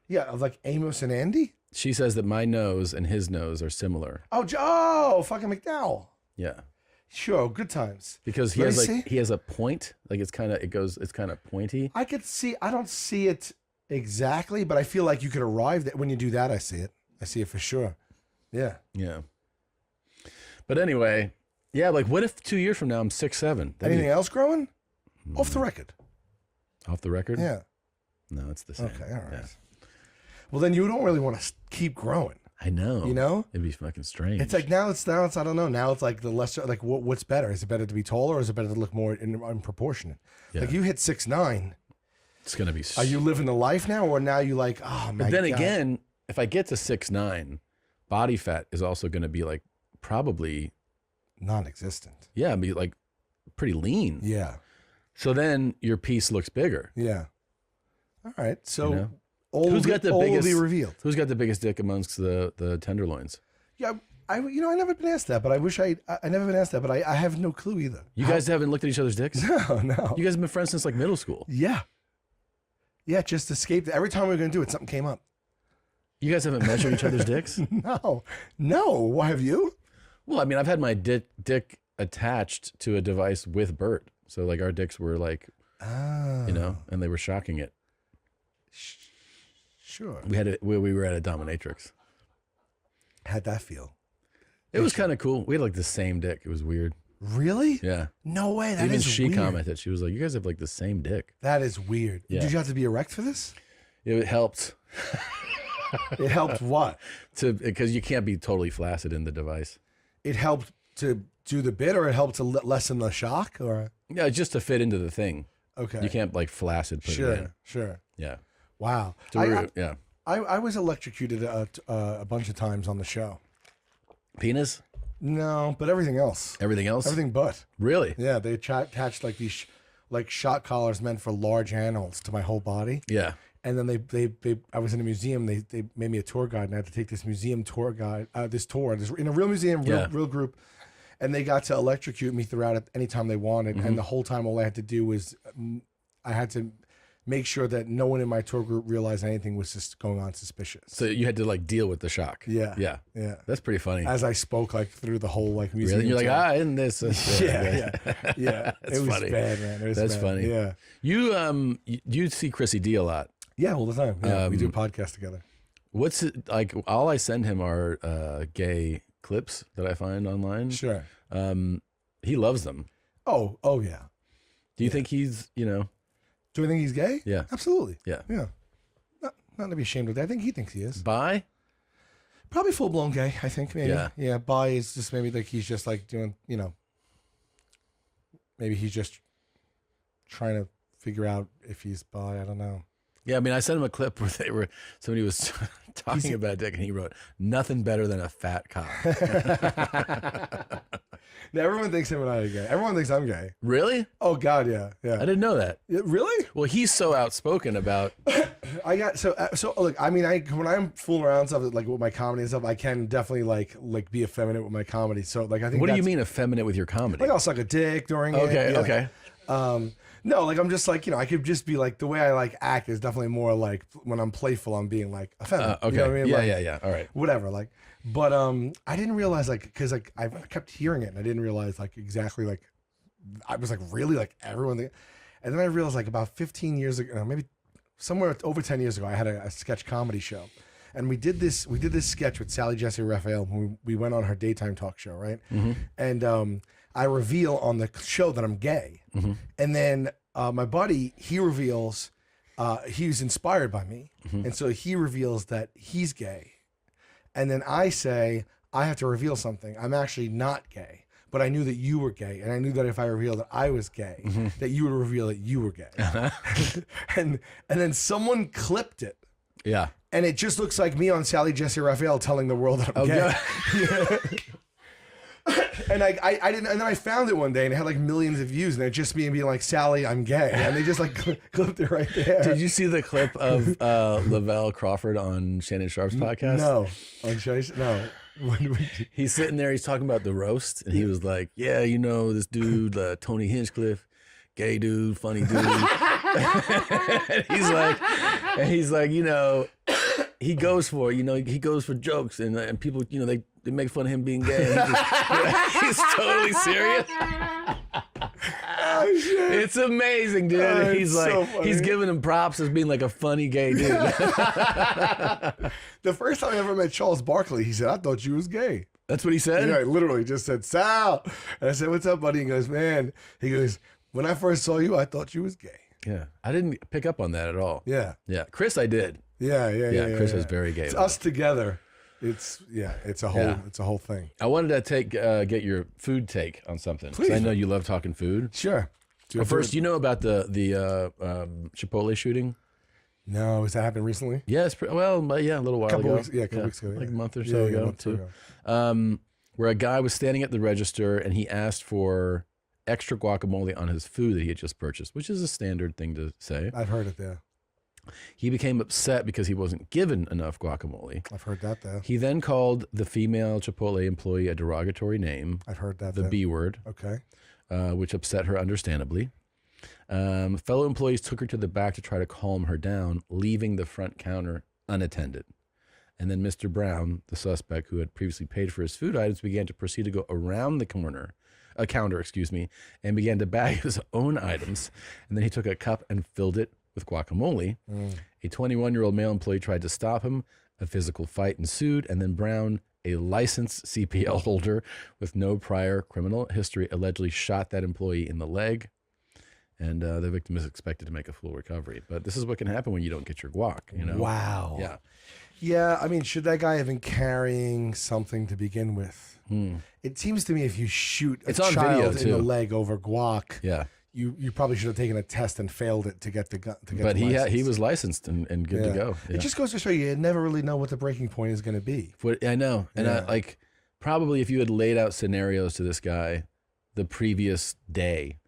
[SPEAKER 13] Yeah, of like Amos and Andy?
[SPEAKER 2] She says that my nose and his nose are similar.
[SPEAKER 13] Oh, fucking McDowell.
[SPEAKER 2] Yeah.
[SPEAKER 13] Sure, good times.
[SPEAKER 2] Because he has a point, like it's kind of pointy.
[SPEAKER 13] I don't see it exactly, but I feel like you could arrive there. When you do that, I see it for sure. Yeah.
[SPEAKER 2] Yeah. But anyway, yeah, like what if 2 years from now I'm 6'7"?
[SPEAKER 13] Anything else growing? Off the record.
[SPEAKER 2] Off the record?
[SPEAKER 13] Yeah.
[SPEAKER 2] No, it's the same.
[SPEAKER 13] Okay, all right.
[SPEAKER 2] Yeah.
[SPEAKER 13] Well, then you don't really want to keep growing.
[SPEAKER 2] I know.
[SPEAKER 13] You know?
[SPEAKER 2] It'd be fucking strange.
[SPEAKER 13] It's like now it's I don't know. Now it's like the lesser, like what's better? Is it better to be taller or is it better to look more in proportionate?
[SPEAKER 2] Yeah.
[SPEAKER 13] Like you hit 6'9".
[SPEAKER 2] It's going to be.
[SPEAKER 13] Are you living the life now or now you like, oh my
[SPEAKER 2] But then
[SPEAKER 13] God.
[SPEAKER 2] again, if I get to 6'9", body fat is also going to be like probably
[SPEAKER 13] non-existent.
[SPEAKER 2] Yeah, be like pretty lean.
[SPEAKER 13] Yeah.
[SPEAKER 2] So then your piece looks bigger.
[SPEAKER 13] Yeah. All right. So
[SPEAKER 2] You know?
[SPEAKER 13] all
[SPEAKER 2] Who's got the
[SPEAKER 13] all
[SPEAKER 2] biggest?
[SPEAKER 13] will be revealed.
[SPEAKER 2] Who's got the biggest dick amongst the tenderloins?
[SPEAKER 13] Yeah, I never been asked that, but I wish I never been asked that, but I have no clue either.
[SPEAKER 2] You guys haven't looked at each other's dicks?
[SPEAKER 13] No.
[SPEAKER 2] You guys have been friends since like middle school.
[SPEAKER 13] Yeah. Yeah, just escaped. Every time we were going to do it, something came up.
[SPEAKER 2] You guys haven't measured each other's dicks?
[SPEAKER 13] No. Why have you?
[SPEAKER 2] Well, I mean, I've had my dick attached to a device with Bert. So like our dicks were like, you know, and they were shocking it.
[SPEAKER 13] Sure.
[SPEAKER 2] We were at a dominatrix.
[SPEAKER 13] How'd that feel?
[SPEAKER 2] It was kind of cool. We had like the same dick. It was weird.
[SPEAKER 13] Really?
[SPEAKER 2] Yeah.
[SPEAKER 13] No way. That
[SPEAKER 2] Even
[SPEAKER 13] is
[SPEAKER 2] she
[SPEAKER 13] weird.
[SPEAKER 2] commented. She was like, "You guys have like the same dick."
[SPEAKER 13] That is weird.
[SPEAKER 2] Yeah.
[SPEAKER 13] Did you have to be erect for this?
[SPEAKER 2] It helped.
[SPEAKER 13] It helped what?
[SPEAKER 2] Because you can't be totally flaccid in the device.
[SPEAKER 13] It helped to do the bit, or it helped to lessen the shock, or
[SPEAKER 2] Yeah, just to fit into the thing.
[SPEAKER 13] Okay.
[SPEAKER 2] You can't like flaccid put it in.
[SPEAKER 13] Sure.
[SPEAKER 2] Yeah.
[SPEAKER 13] Wow.
[SPEAKER 2] So
[SPEAKER 13] I was electrocuted a bunch of times on the show.
[SPEAKER 2] Penis?
[SPEAKER 13] No, but everything else.
[SPEAKER 2] Everything else?
[SPEAKER 13] Everything but.
[SPEAKER 2] Really?
[SPEAKER 13] Yeah, they attached like these like shot collars meant for large animals to my whole body.
[SPEAKER 2] Yeah.
[SPEAKER 13] And then they I was in a museum. They made me a tour guide, and I had to take this museum tour guide, this tour in a real museum, real group. And they got to electrocute me throughout it anytime they wanted.
[SPEAKER 2] Mm-hmm.
[SPEAKER 13] And the whole time, all I had to do was I had to make sure that no one in my tour group realized anything was just going on suspicious.
[SPEAKER 2] So you had to like deal with the shock.
[SPEAKER 13] Yeah.
[SPEAKER 2] Yeah.
[SPEAKER 13] Yeah.
[SPEAKER 2] That's pretty funny.
[SPEAKER 13] As I spoke like through the whole like museum.
[SPEAKER 2] Really? You're like,
[SPEAKER 13] tour.
[SPEAKER 2] in this.
[SPEAKER 13] Yeah.
[SPEAKER 2] That's
[SPEAKER 13] it was
[SPEAKER 2] funny.
[SPEAKER 13] bad, man. It was
[SPEAKER 2] That's
[SPEAKER 13] bad.
[SPEAKER 2] funny.
[SPEAKER 13] Yeah.
[SPEAKER 2] You see Chrissy D a lot.
[SPEAKER 13] Yeah, all the time. Yeah, we do a podcast together.
[SPEAKER 2] What's it like? All I send him are gay clips that I find online.
[SPEAKER 13] Sure.
[SPEAKER 2] He loves them.
[SPEAKER 13] Oh yeah.
[SPEAKER 2] Do you think he's,
[SPEAKER 13] Do I think he's gay?
[SPEAKER 2] Yeah.
[SPEAKER 13] Absolutely.
[SPEAKER 2] Yeah.
[SPEAKER 13] Yeah. Not to be ashamed of that. I think he thinks he is.
[SPEAKER 2] Bi?
[SPEAKER 13] Probably full blown gay, I think, maybe.
[SPEAKER 2] Yeah.
[SPEAKER 13] Yeah. Bi is just maybe like he's just like doing, maybe he's just trying to figure out if he's bi. I don't know.
[SPEAKER 2] Yeah, I mean, I sent him a clip where somebody was talking about dick, and he wrote, "Nothing better than a fat cock."
[SPEAKER 13] Now, everyone thinks him and I are gay. Everyone thinks I'm gay.
[SPEAKER 2] Really?
[SPEAKER 13] Oh God, yeah.
[SPEAKER 2] I didn't know that.
[SPEAKER 13] Really?
[SPEAKER 2] Well, he's so outspoken about.
[SPEAKER 13] I got so look. I mean, when I'm fooling around and stuff like with my comedy and stuff, I can definitely like be effeminate with my comedy. So like I think.
[SPEAKER 2] What do you mean effeminate with your comedy?
[SPEAKER 13] Like I'll suck a dick during it.
[SPEAKER 2] Okay.
[SPEAKER 13] No, like I'm just like, I could just be like, the way I like act is definitely more like when I'm playful, I'm being like effeminate.
[SPEAKER 2] Okay.
[SPEAKER 13] You know what I mean?
[SPEAKER 2] Yeah. All right.
[SPEAKER 13] Whatever. Like, but I didn't realize because like I kept hearing it and I didn't realize like exactly like I was like really like everyone. And then I realized like about 15 years ago, maybe somewhere over 10 years ago, I had a sketch comedy show. And we did this sketch with Sally Jesse Raphael when we went on her daytime talk show, right?
[SPEAKER 2] Mm-hmm.
[SPEAKER 13] And I reveal on the show that I'm gay.
[SPEAKER 2] Mm-hmm.
[SPEAKER 13] And then my buddy, he reveals he was inspired by me.
[SPEAKER 2] Mm-hmm.
[SPEAKER 13] And so he reveals that he's gay. And then I say, I have to reveal something. I'm actually not gay. But I knew that you were gay. And I knew that if I revealed that I was gay,
[SPEAKER 2] Mm-hmm.
[SPEAKER 13] that you would reveal that you were gay. and then someone clipped it.
[SPEAKER 2] Yeah.
[SPEAKER 13] And it just looks like me on Sally Jesse Raphael telling the world that I'm gay. And I didn't, and then I found it one day and it had like millions of views, and it's just me being like, Sally, I'm gay, and they just like clipped it right there.
[SPEAKER 2] Did you see the clip of Lavelle Crawford on Shannon Sharp's podcast?
[SPEAKER 13] No, on Shannon, no.
[SPEAKER 2] He's sitting there, he's talking about the roast, and he was like, "Yeah, this dude, Tony Hinchcliffe, gay dude, funny dude." and he's like, he goes for it, he goes for jokes, and people, they make fun of him being gay. And he's totally serious.
[SPEAKER 13] Oh, shit.
[SPEAKER 2] It's amazing, dude. He's like,
[SPEAKER 13] so funny.
[SPEAKER 2] he's giving him props as being like a funny gay dude.
[SPEAKER 13] The first time I ever met Charles Barkley, he said, I thought you was gay.
[SPEAKER 2] That's what he said?
[SPEAKER 13] Yeah, he literally just said, Sal. And I said, what's up, buddy? He goes, man. He goes, when I first saw you, I thought you was gay.
[SPEAKER 2] Yeah. I didn't pick up on that at all.
[SPEAKER 13] Yeah.
[SPEAKER 2] Yeah. Chris, I did.
[SPEAKER 13] Yeah.
[SPEAKER 2] Chris is very gay.
[SPEAKER 13] It's us together. It's a whole thing.
[SPEAKER 2] I wanted to get your food take on something. 'Cause I know you love talking food.
[SPEAKER 13] Sure.
[SPEAKER 2] Well, first, you know about the Chipotle shooting?
[SPEAKER 13] No, has that happened recently?
[SPEAKER 2] Yeah, a little while ago.
[SPEAKER 13] Weeks ago.
[SPEAKER 2] Like a month or so ago, too. Where a guy was standing at the register and he asked for extra guacamole on his food that he had just purchased, which is a standard thing to say.
[SPEAKER 13] I've heard it, yeah.
[SPEAKER 2] He became upset because he wasn't given enough guacamole.
[SPEAKER 13] I've heard that, though.
[SPEAKER 2] He then called the female Chipotle employee a derogatory name.
[SPEAKER 13] I've heard that.
[SPEAKER 2] The B word.
[SPEAKER 13] Okay.
[SPEAKER 2] Which upset her understandably. Fellow employees took her to the back to try to calm her down, leaving the front counter unattended. And then Mr. Brown, the suspect who had previously paid for his food items, began to proceed to go around the counter, and began to bag his own items. And then he took a cup and filled it with guacamole. A 21-year-old male employee tried to stop him. A physical fight ensued, and then Brown, a licensed CPL holder with no prior criminal history, allegedly shot that employee in the leg. And the victim is expected to make a full recovery. But this is what can happen when you don't get your guac,
[SPEAKER 13] Wow.
[SPEAKER 2] Yeah.
[SPEAKER 13] Yeah, I mean, should that guy have been carrying something to begin with? It seems to me if you shoot a
[SPEAKER 2] It's on
[SPEAKER 13] child
[SPEAKER 2] video,
[SPEAKER 13] in the
[SPEAKER 2] too.
[SPEAKER 13] leg over guac,
[SPEAKER 2] Yeah.
[SPEAKER 13] you probably should have taken a test and failed it to get the gun.
[SPEAKER 2] But he was licensed and good to go. Yeah.
[SPEAKER 13] It just goes to show you never really know what the breaking point is going to be.
[SPEAKER 2] I know. And
[SPEAKER 13] Yeah.
[SPEAKER 2] probably if you had laid out scenarios to this guy the previous day,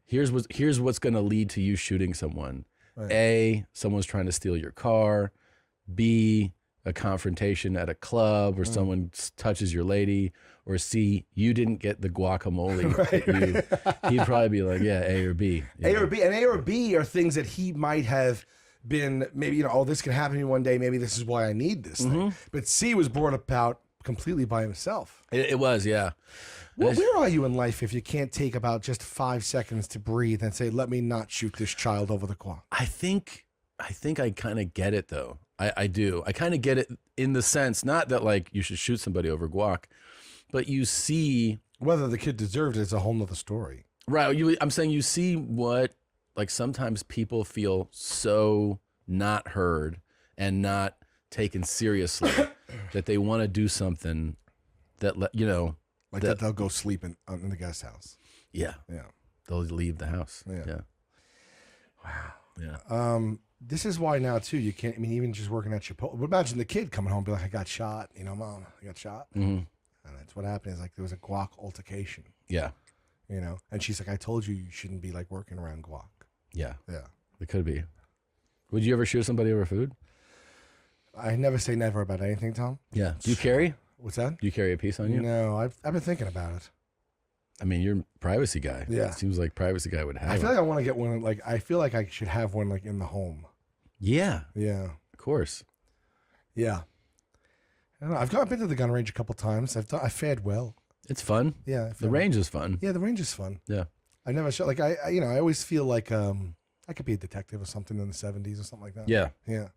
[SPEAKER 2] here's what's going to lead to you shooting someone.
[SPEAKER 13] Right.
[SPEAKER 2] A, someone's trying to steal your car. B, a confrontation at a club where someone touches your lady. Or C, you didn't get the guacamole. He'd probably be like, yeah, A or B.
[SPEAKER 13] A or B. And A or B are things that he might have been, maybe, this can happen to me one day. Maybe this is why I need this thing. But C was brought about completely by himself.
[SPEAKER 2] It was, yeah.
[SPEAKER 13] Well, where are you in life if you can't take about just 5 seconds to breathe and say, let me not shoot this child over the guac?
[SPEAKER 2] I think I kind of get it, though. I do. I kind of get it in the sense, not that you should shoot somebody over guac, but you see
[SPEAKER 13] whether the kid deserved it is a whole nother story.
[SPEAKER 2] Right. I'm saying you see what, sometimes people feel so not heard and not taken seriously that they want to do something that,
[SPEAKER 13] that they'll go sleep in the guest house.
[SPEAKER 2] Yeah.
[SPEAKER 13] Yeah.
[SPEAKER 2] They'll leave the house.
[SPEAKER 13] Yeah.
[SPEAKER 2] Wow. Yeah.
[SPEAKER 13] This is why now too you can't. I mean, even just working at Chipotle. But imagine the kid coming home and be like, "I got shot." You know, Mom, I got shot.
[SPEAKER 2] Mm-hmm.
[SPEAKER 13] And that's what happened. Is like there was a guac altercation.
[SPEAKER 2] Yeah.
[SPEAKER 13] You know, and she's like, "I told you shouldn't be like working around guac."
[SPEAKER 2] Yeah.
[SPEAKER 13] Yeah.
[SPEAKER 2] It could be. Would you ever shoot somebody over food?
[SPEAKER 13] I never say never about anything, Tom.
[SPEAKER 2] Yeah. Do you carry?
[SPEAKER 13] What's that?
[SPEAKER 2] Do you carry a piece on you?
[SPEAKER 13] No, I've been thinking about it.
[SPEAKER 2] I mean, you're a privacy guy.
[SPEAKER 13] Yeah.
[SPEAKER 2] It seems like privacy guy would have
[SPEAKER 13] I feel
[SPEAKER 2] it.
[SPEAKER 13] like I want to get one. Like I feel like I should have one like in the home.
[SPEAKER 2] Yeah.
[SPEAKER 13] Yeah.
[SPEAKER 2] Of course.
[SPEAKER 13] Yeah. I don't know. I've been to the gun range a couple times. I fared well.
[SPEAKER 2] It's fun.
[SPEAKER 13] Yeah.
[SPEAKER 2] The range is fun.
[SPEAKER 13] Yeah, the range is fun.
[SPEAKER 2] Yeah.
[SPEAKER 13] I never shot like I you know I always feel like I could be a detective or something in the 70s or something like that.
[SPEAKER 2] Yeah.
[SPEAKER 13] Yeah.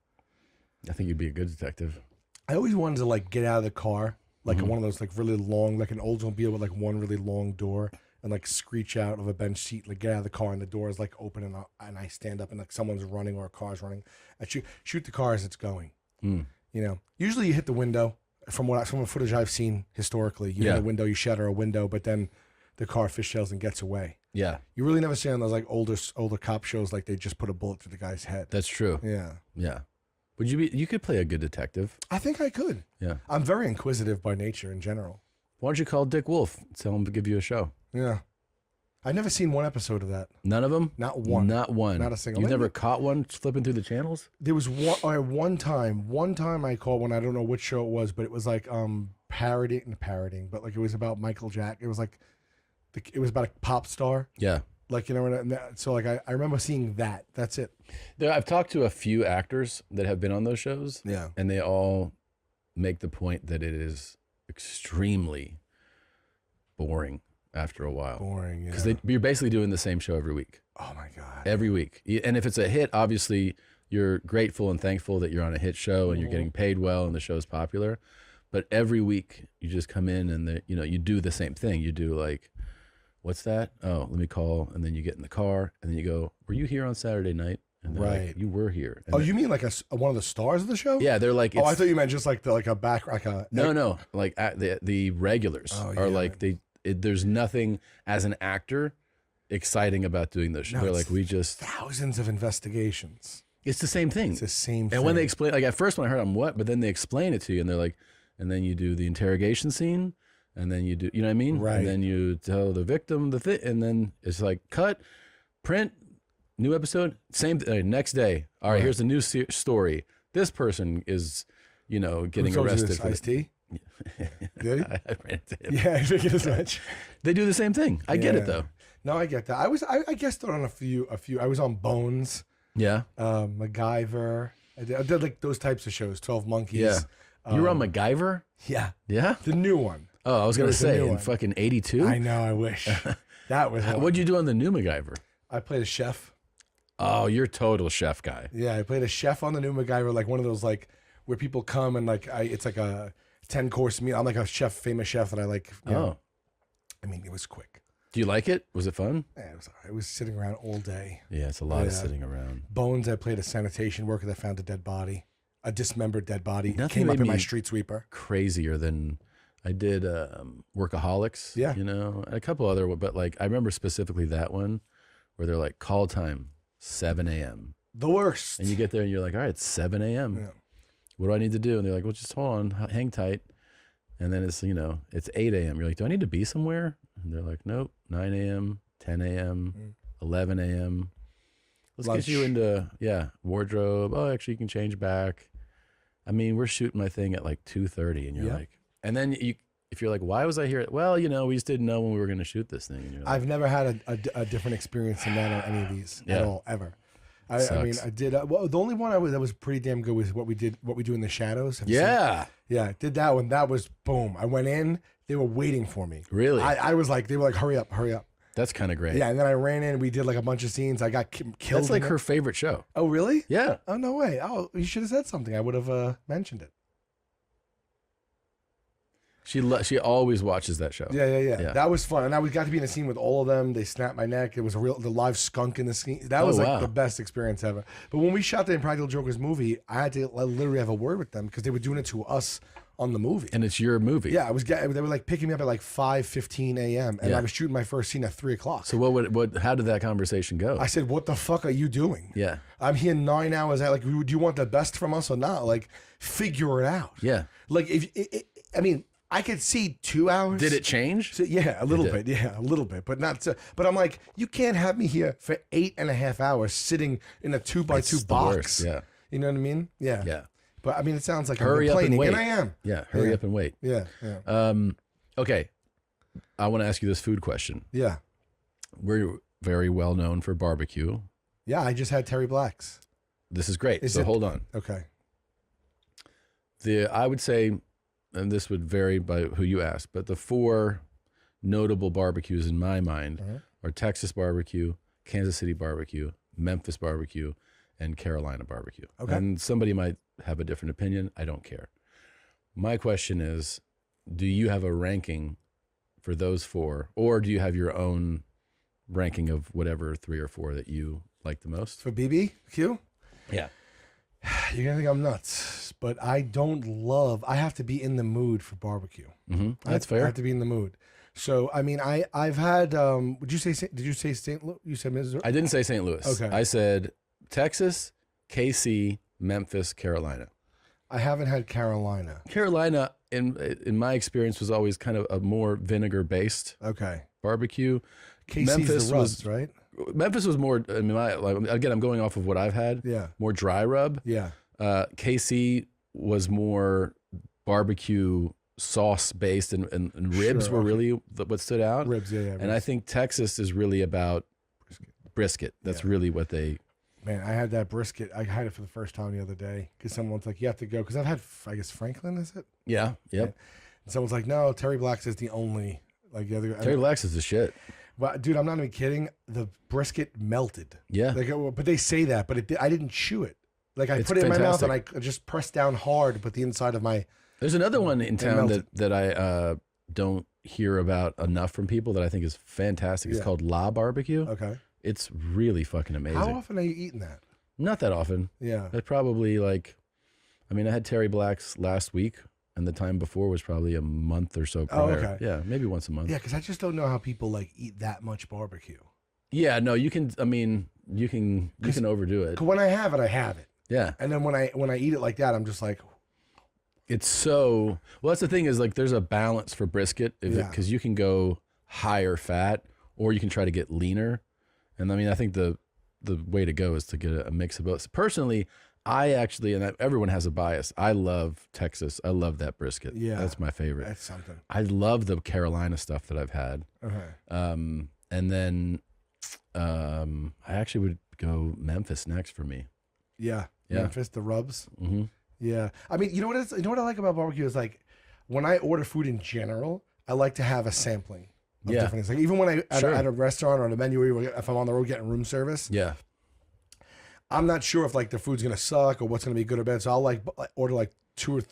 [SPEAKER 2] I think you'd be a good detective.
[SPEAKER 13] I always wanted to like get out of the car, like
[SPEAKER 2] Mhm.
[SPEAKER 13] one of those like really long, like an Oldsmobile with like one really long door, and like screech out of a bench seat, like get out of the car and the door is like open and I stand up and like someone's running or a car's running. I shoot the car as it's going.
[SPEAKER 2] Mm.
[SPEAKER 13] You know, usually you hit the window. From the footage I've seen historically, you hit a window, you shatter a window, but then the car fishtails and gets away.
[SPEAKER 2] Yeah.
[SPEAKER 13] You really never see on those like older cop shows like they just put a bullet through the guy's head.
[SPEAKER 2] That's true.
[SPEAKER 13] Yeah.
[SPEAKER 2] Yeah. Would you could play a good detective.
[SPEAKER 13] I think I could.
[SPEAKER 2] Yeah.
[SPEAKER 13] I'm very inquisitive by nature in general.
[SPEAKER 2] Why don't you call Dick Wolf? Tell him to give you a show.
[SPEAKER 13] Yeah. I've never seen one episode of that.
[SPEAKER 2] None of them?
[SPEAKER 13] Not one.
[SPEAKER 2] Not one.
[SPEAKER 13] Not a single.
[SPEAKER 2] You've never caught one flipping through the channels?
[SPEAKER 13] There was one time I caught one. I don't know which show it was, but it was like parodying, but like it was about Michael Jack. It was like it was about a pop star.
[SPEAKER 2] Yeah.
[SPEAKER 13] Like, you know, so like I remember seeing that. That's it.
[SPEAKER 2] I've talked to a few actors that have been on those shows.
[SPEAKER 13] Yeah.
[SPEAKER 2] And they all make the point that it is extremely boring after a while.
[SPEAKER 13] Boring, yeah.
[SPEAKER 2] Because you're basically doing the same show every week.
[SPEAKER 13] Oh my God.
[SPEAKER 2] Every week. And if it's a hit, obviously you're grateful and thankful that you're on a hit show and you're getting paid well and the show's popular. But every week you just come in and you do the same thing. You do like, what's that? Oh, let me call. And then you get in the car and then you go, were you here on Saturday night? And they're like,
[SPEAKER 13] Right.
[SPEAKER 2] you were here. And
[SPEAKER 13] Oh, you mean like one of the stars of the show?
[SPEAKER 2] Yeah, they're like.
[SPEAKER 13] Oh, I
[SPEAKER 2] it's-
[SPEAKER 13] thought you meant just like a back like a.
[SPEAKER 2] No. Like the regulars
[SPEAKER 13] Oh,
[SPEAKER 2] are
[SPEAKER 13] yeah.
[SPEAKER 2] like there's nothing as an actor exciting about doing this.
[SPEAKER 13] No,
[SPEAKER 2] They're
[SPEAKER 13] it's
[SPEAKER 2] like, we just.
[SPEAKER 13] thousands of investigations.
[SPEAKER 2] It's the same thing.
[SPEAKER 13] It's the same.
[SPEAKER 2] And when they explain, like at first when I heard I'm what, but then they explain it to you and they're like, and then you do the interrogation scene and then you do, you know what I mean?
[SPEAKER 13] Right.
[SPEAKER 2] And then you tell the victim the thing and then it's like cut, print, new episode, same next day. All right,
[SPEAKER 13] Right.
[SPEAKER 2] here's the new story. This person is, getting
[SPEAKER 13] told you
[SPEAKER 2] arrested.
[SPEAKER 13] this,
[SPEAKER 2] for
[SPEAKER 13] Ice-T? Did he?
[SPEAKER 2] I ran into him.
[SPEAKER 13] Yeah, I figured as much.
[SPEAKER 2] They do the same thing. I get it
[SPEAKER 13] Yeah.
[SPEAKER 2] though.
[SPEAKER 13] No, I get that. I guessed on a few. I was on Bones,
[SPEAKER 2] Yeah.
[SPEAKER 13] MacGyver. I did like those types of shows. 12 Monkeys.
[SPEAKER 2] Yeah. You were on MacGyver?
[SPEAKER 13] Yeah,
[SPEAKER 2] Yeah.
[SPEAKER 13] the new one.
[SPEAKER 2] Oh, I was
[SPEAKER 13] There
[SPEAKER 2] gonna
[SPEAKER 13] was a
[SPEAKER 2] say
[SPEAKER 13] new
[SPEAKER 2] in
[SPEAKER 13] one.
[SPEAKER 2] fucking 82.
[SPEAKER 13] I know. I wish that was.
[SPEAKER 2] What'd you do on the new MacGyver?
[SPEAKER 13] I played a chef.
[SPEAKER 2] Oh, you're a total chef guy.
[SPEAKER 13] Yeah, I played a chef on the new MacGyver, like one of those like where people come and like it's like a 10-course meal. I'm like a famous chef that I like. You know. I mean, it was quick.
[SPEAKER 2] Do you like it? Was it fun?
[SPEAKER 13] Yeah, I was sitting around all day.
[SPEAKER 2] Yeah, it's a lot of
[SPEAKER 13] Yeah.
[SPEAKER 2] sitting around.
[SPEAKER 13] Bones, I played a sanitation worker that found a dead body, a dismembered dead body.
[SPEAKER 2] Nothing
[SPEAKER 13] Came up
[SPEAKER 2] made
[SPEAKER 13] in my
[SPEAKER 2] me
[SPEAKER 13] street sweeper.
[SPEAKER 2] Crazier than I did Workaholics.
[SPEAKER 13] Yeah.
[SPEAKER 2] and a couple other, but like I remember specifically that one where they're like call time 7 a.m.
[SPEAKER 13] The worst.
[SPEAKER 2] And you get there and you're like, all right, it's 7 a.m.
[SPEAKER 13] Yeah.
[SPEAKER 2] What do I need to do? And they're like, well, just hold on, hang tight. And then it's, it's 8 a.m. You're like, do I need to be somewhere? And they're like, nope, 9 a.m., 10 a.m., 11 a.m. Let's
[SPEAKER 13] Lunch.
[SPEAKER 2] get you into, wardrobe. Oh, actually, you can change back. I mean, we're shooting my thing at like 2:30 and you're
[SPEAKER 13] Yeah.
[SPEAKER 2] like, and then if you're like, why was I here? Well, we just didn't know when we were going to shoot this thing. And you're like,
[SPEAKER 13] I've never had a different experience than that on any of these at
[SPEAKER 2] Yeah.
[SPEAKER 13] all, ever. I mean, I did. Well, the only one that was pretty damn good was what we do in the shadows. Have you seen it?
[SPEAKER 2] yeah.
[SPEAKER 13] Yeah, I did that one. That was boom. I went in. They were waiting for me.
[SPEAKER 2] Really?
[SPEAKER 13] I was like, they were like, hurry up, hurry up.
[SPEAKER 2] That's kind of great.
[SPEAKER 13] Yeah, and then I ran in. We did like a bunch of scenes. I got killed.
[SPEAKER 2] That's like
[SPEAKER 13] in it.
[SPEAKER 2] her favorite show.
[SPEAKER 13] Oh, really?
[SPEAKER 2] Yeah.
[SPEAKER 13] Oh, no way. Oh, you should have said something. I would have mentioned it.
[SPEAKER 2] She always watches that show.
[SPEAKER 13] Yeah. That was fun, and we got to be in a scene with all of them. They snapped my neck. It was the live skunk in the scene. That was like
[SPEAKER 2] wow.
[SPEAKER 13] the best experience ever. But when we shot the Impractical Jokers movie, I had to literally have a word with them because they were doing it to us on the movie.
[SPEAKER 2] And it's your movie.
[SPEAKER 13] Yeah, they were like picking me up at like 5:15 a.m. and I was shooting my first scene at 3 o'clock.
[SPEAKER 2] So how did that conversation go?
[SPEAKER 13] I said, "What the fuck are you doing?
[SPEAKER 2] Yeah,
[SPEAKER 13] I'm here 9 hours. Like, do you want the best from us or not? Like, figure it out.
[SPEAKER 2] Yeah.
[SPEAKER 13] Like, I mean, I could see 2 hours.
[SPEAKER 2] Did it change?
[SPEAKER 13] So, yeah, a little bit. Yeah, a little bit, but not so. But I'm like, you can't have me here for 8.5 hours sitting in a 2x2 box.
[SPEAKER 2] Worst, yeah.
[SPEAKER 13] You know what I mean? Yeah.
[SPEAKER 2] Yeah.
[SPEAKER 13] But I mean, it sounds like
[SPEAKER 2] hurry
[SPEAKER 13] I'm
[SPEAKER 2] up and
[SPEAKER 13] complaining,
[SPEAKER 2] wait.
[SPEAKER 13] and I am.
[SPEAKER 2] Yeah, hurry up and wait.
[SPEAKER 13] Yeah, yeah.
[SPEAKER 2] Okay, I want to ask you this food question.
[SPEAKER 13] Yeah.
[SPEAKER 2] We're very well known for barbecue.
[SPEAKER 13] Yeah, I just had Terry Black's.
[SPEAKER 2] This is great. Hold on.
[SPEAKER 13] Okay.
[SPEAKER 2] I would say, and this would vary by who you ask, but the 4 notable barbecues in my mind are Texas barbecue, Kansas City barbecue, Memphis barbecue, and Carolina barbecue.
[SPEAKER 13] Okay.
[SPEAKER 2] And somebody might have a different opinion. I don't care. My question is, do you have a ranking for those 4, or do you have your own ranking of whatever 3 or 4 that you like the most?
[SPEAKER 13] For BBQ?
[SPEAKER 2] Yeah.
[SPEAKER 13] You're going to think I'm nuts, but I have to be in the mood for barbecue.
[SPEAKER 2] Mm-hmm. That's fair.
[SPEAKER 13] I have to be in the mood. So, I mean, I've had, did you say St. Louis? You said Missouri?
[SPEAKER 2] I didn't say St. Louis.
[SPEAKER 13] Okay.
[SPEAKER 2] I said Texas, KC, Memphis, Carolina.
[SPEAKER 13] I haven't had Carolina.
[SPEAKER 2] Carolina, in my experience, was always kind of a more vinegar-based barbecue.
[SPEAKER 13] KC's the rubs, right?
[SPEAKER 2] Memphis was more, I mean, again, I'm going off of what I've had.
[SPEAKER 13] Yeah.
[SPEAKER 2] More dry rub.
[SPEAKER 13] Yeah.
[SPEAKER 2] KC was more barbecue sauce-based, and ribs were really what stood out.
[SPEAKER 13] Ribs, yeah.
[SPEAKER 2] And I think Texas is really about brisket. That's really what they...
[SPEAKER 13] Man, I had that brisket. I had it for the first time the other day because someone's like, you have to go. Because I've had, I guess, Franklin, is it?
[SPEAKER 2] Yeah, yep.
[SPEAKER 13] And someone's like, no, Terry Black's is the only. Like the other.
[SPEAKER 2] Terry Black's is the shit.
[SPEAKER 13] But dude, I'm not even kidding. The brisket melted.
[SPEAKER 2] Yeah.
[SPEAKER 13] Like, but they say that, but I didn't chew it. Like I put it in my mouth and I just pressed down hard to put the inside of my.
[SPEAKER 2] There's another one in town that I don't hear about enough from people that I think is fantastic. It's called La Barbecue.
[SPEAKER 13] Okay.
[SPEAKER 2] It's really fucking amazing.
[SPEAKER 13] How often are you eating that?
[SPEAKER 2] Not that often.
[SPEAKER 13] Yeah.
[SPEAKER 2] It's probably like, I mean, I had Terry Black's last week, and the time before was probably a month or so prior.
[SPEAKER 13] Oh, okay.
[SPEAKER 2] Yeah, maybe once a month.
[SPEAKER 13] Yeah, because I just don't know how people like eat that much barbecue.
[SPEAKER 2] Yeah, no, you can. I mean, you can overdo it.
[SPEAKER 13] 'Cause when I have it, I have it.
[SPEAKER 2] Yeah.
[SPEAKER 13] And then when I eat it like that, I'm just like,
[SPEAKER 2] it's so well. That's the thing is like there's a balance for brisket because you can go higher fat or you can try to get leaner. And I mean, I think the way to go is to get a mix of both. Personally, I actually, and everyone has a bias. I love Texas. I love that brisket.
[SPEAKER 13] Yeah,
[SPEAKER 2] that's my favorite.
[SPEAKER 13] That's something.
[SPEAKER 2] I love the Carolina stuff that I've had.
[SPEAKER 13] Okay.
[SPEAKER 2] And then I actually would go Memphis next for me.
[SPEAKER 13] Yeah. Memphis, the rubs.
[SPEAKER 2] Mm-hmm.
[SPEAKER 13] Yeah. I mean, you know what I like about barbecue is like when I order food in general, I like to have a sampling of different things. Like even when I at a restaurant or on a menu, if I'm on the road getting room service, I'm not sure if like the food's gonna suck or what's gonna be good or bad. So I'll like order like 3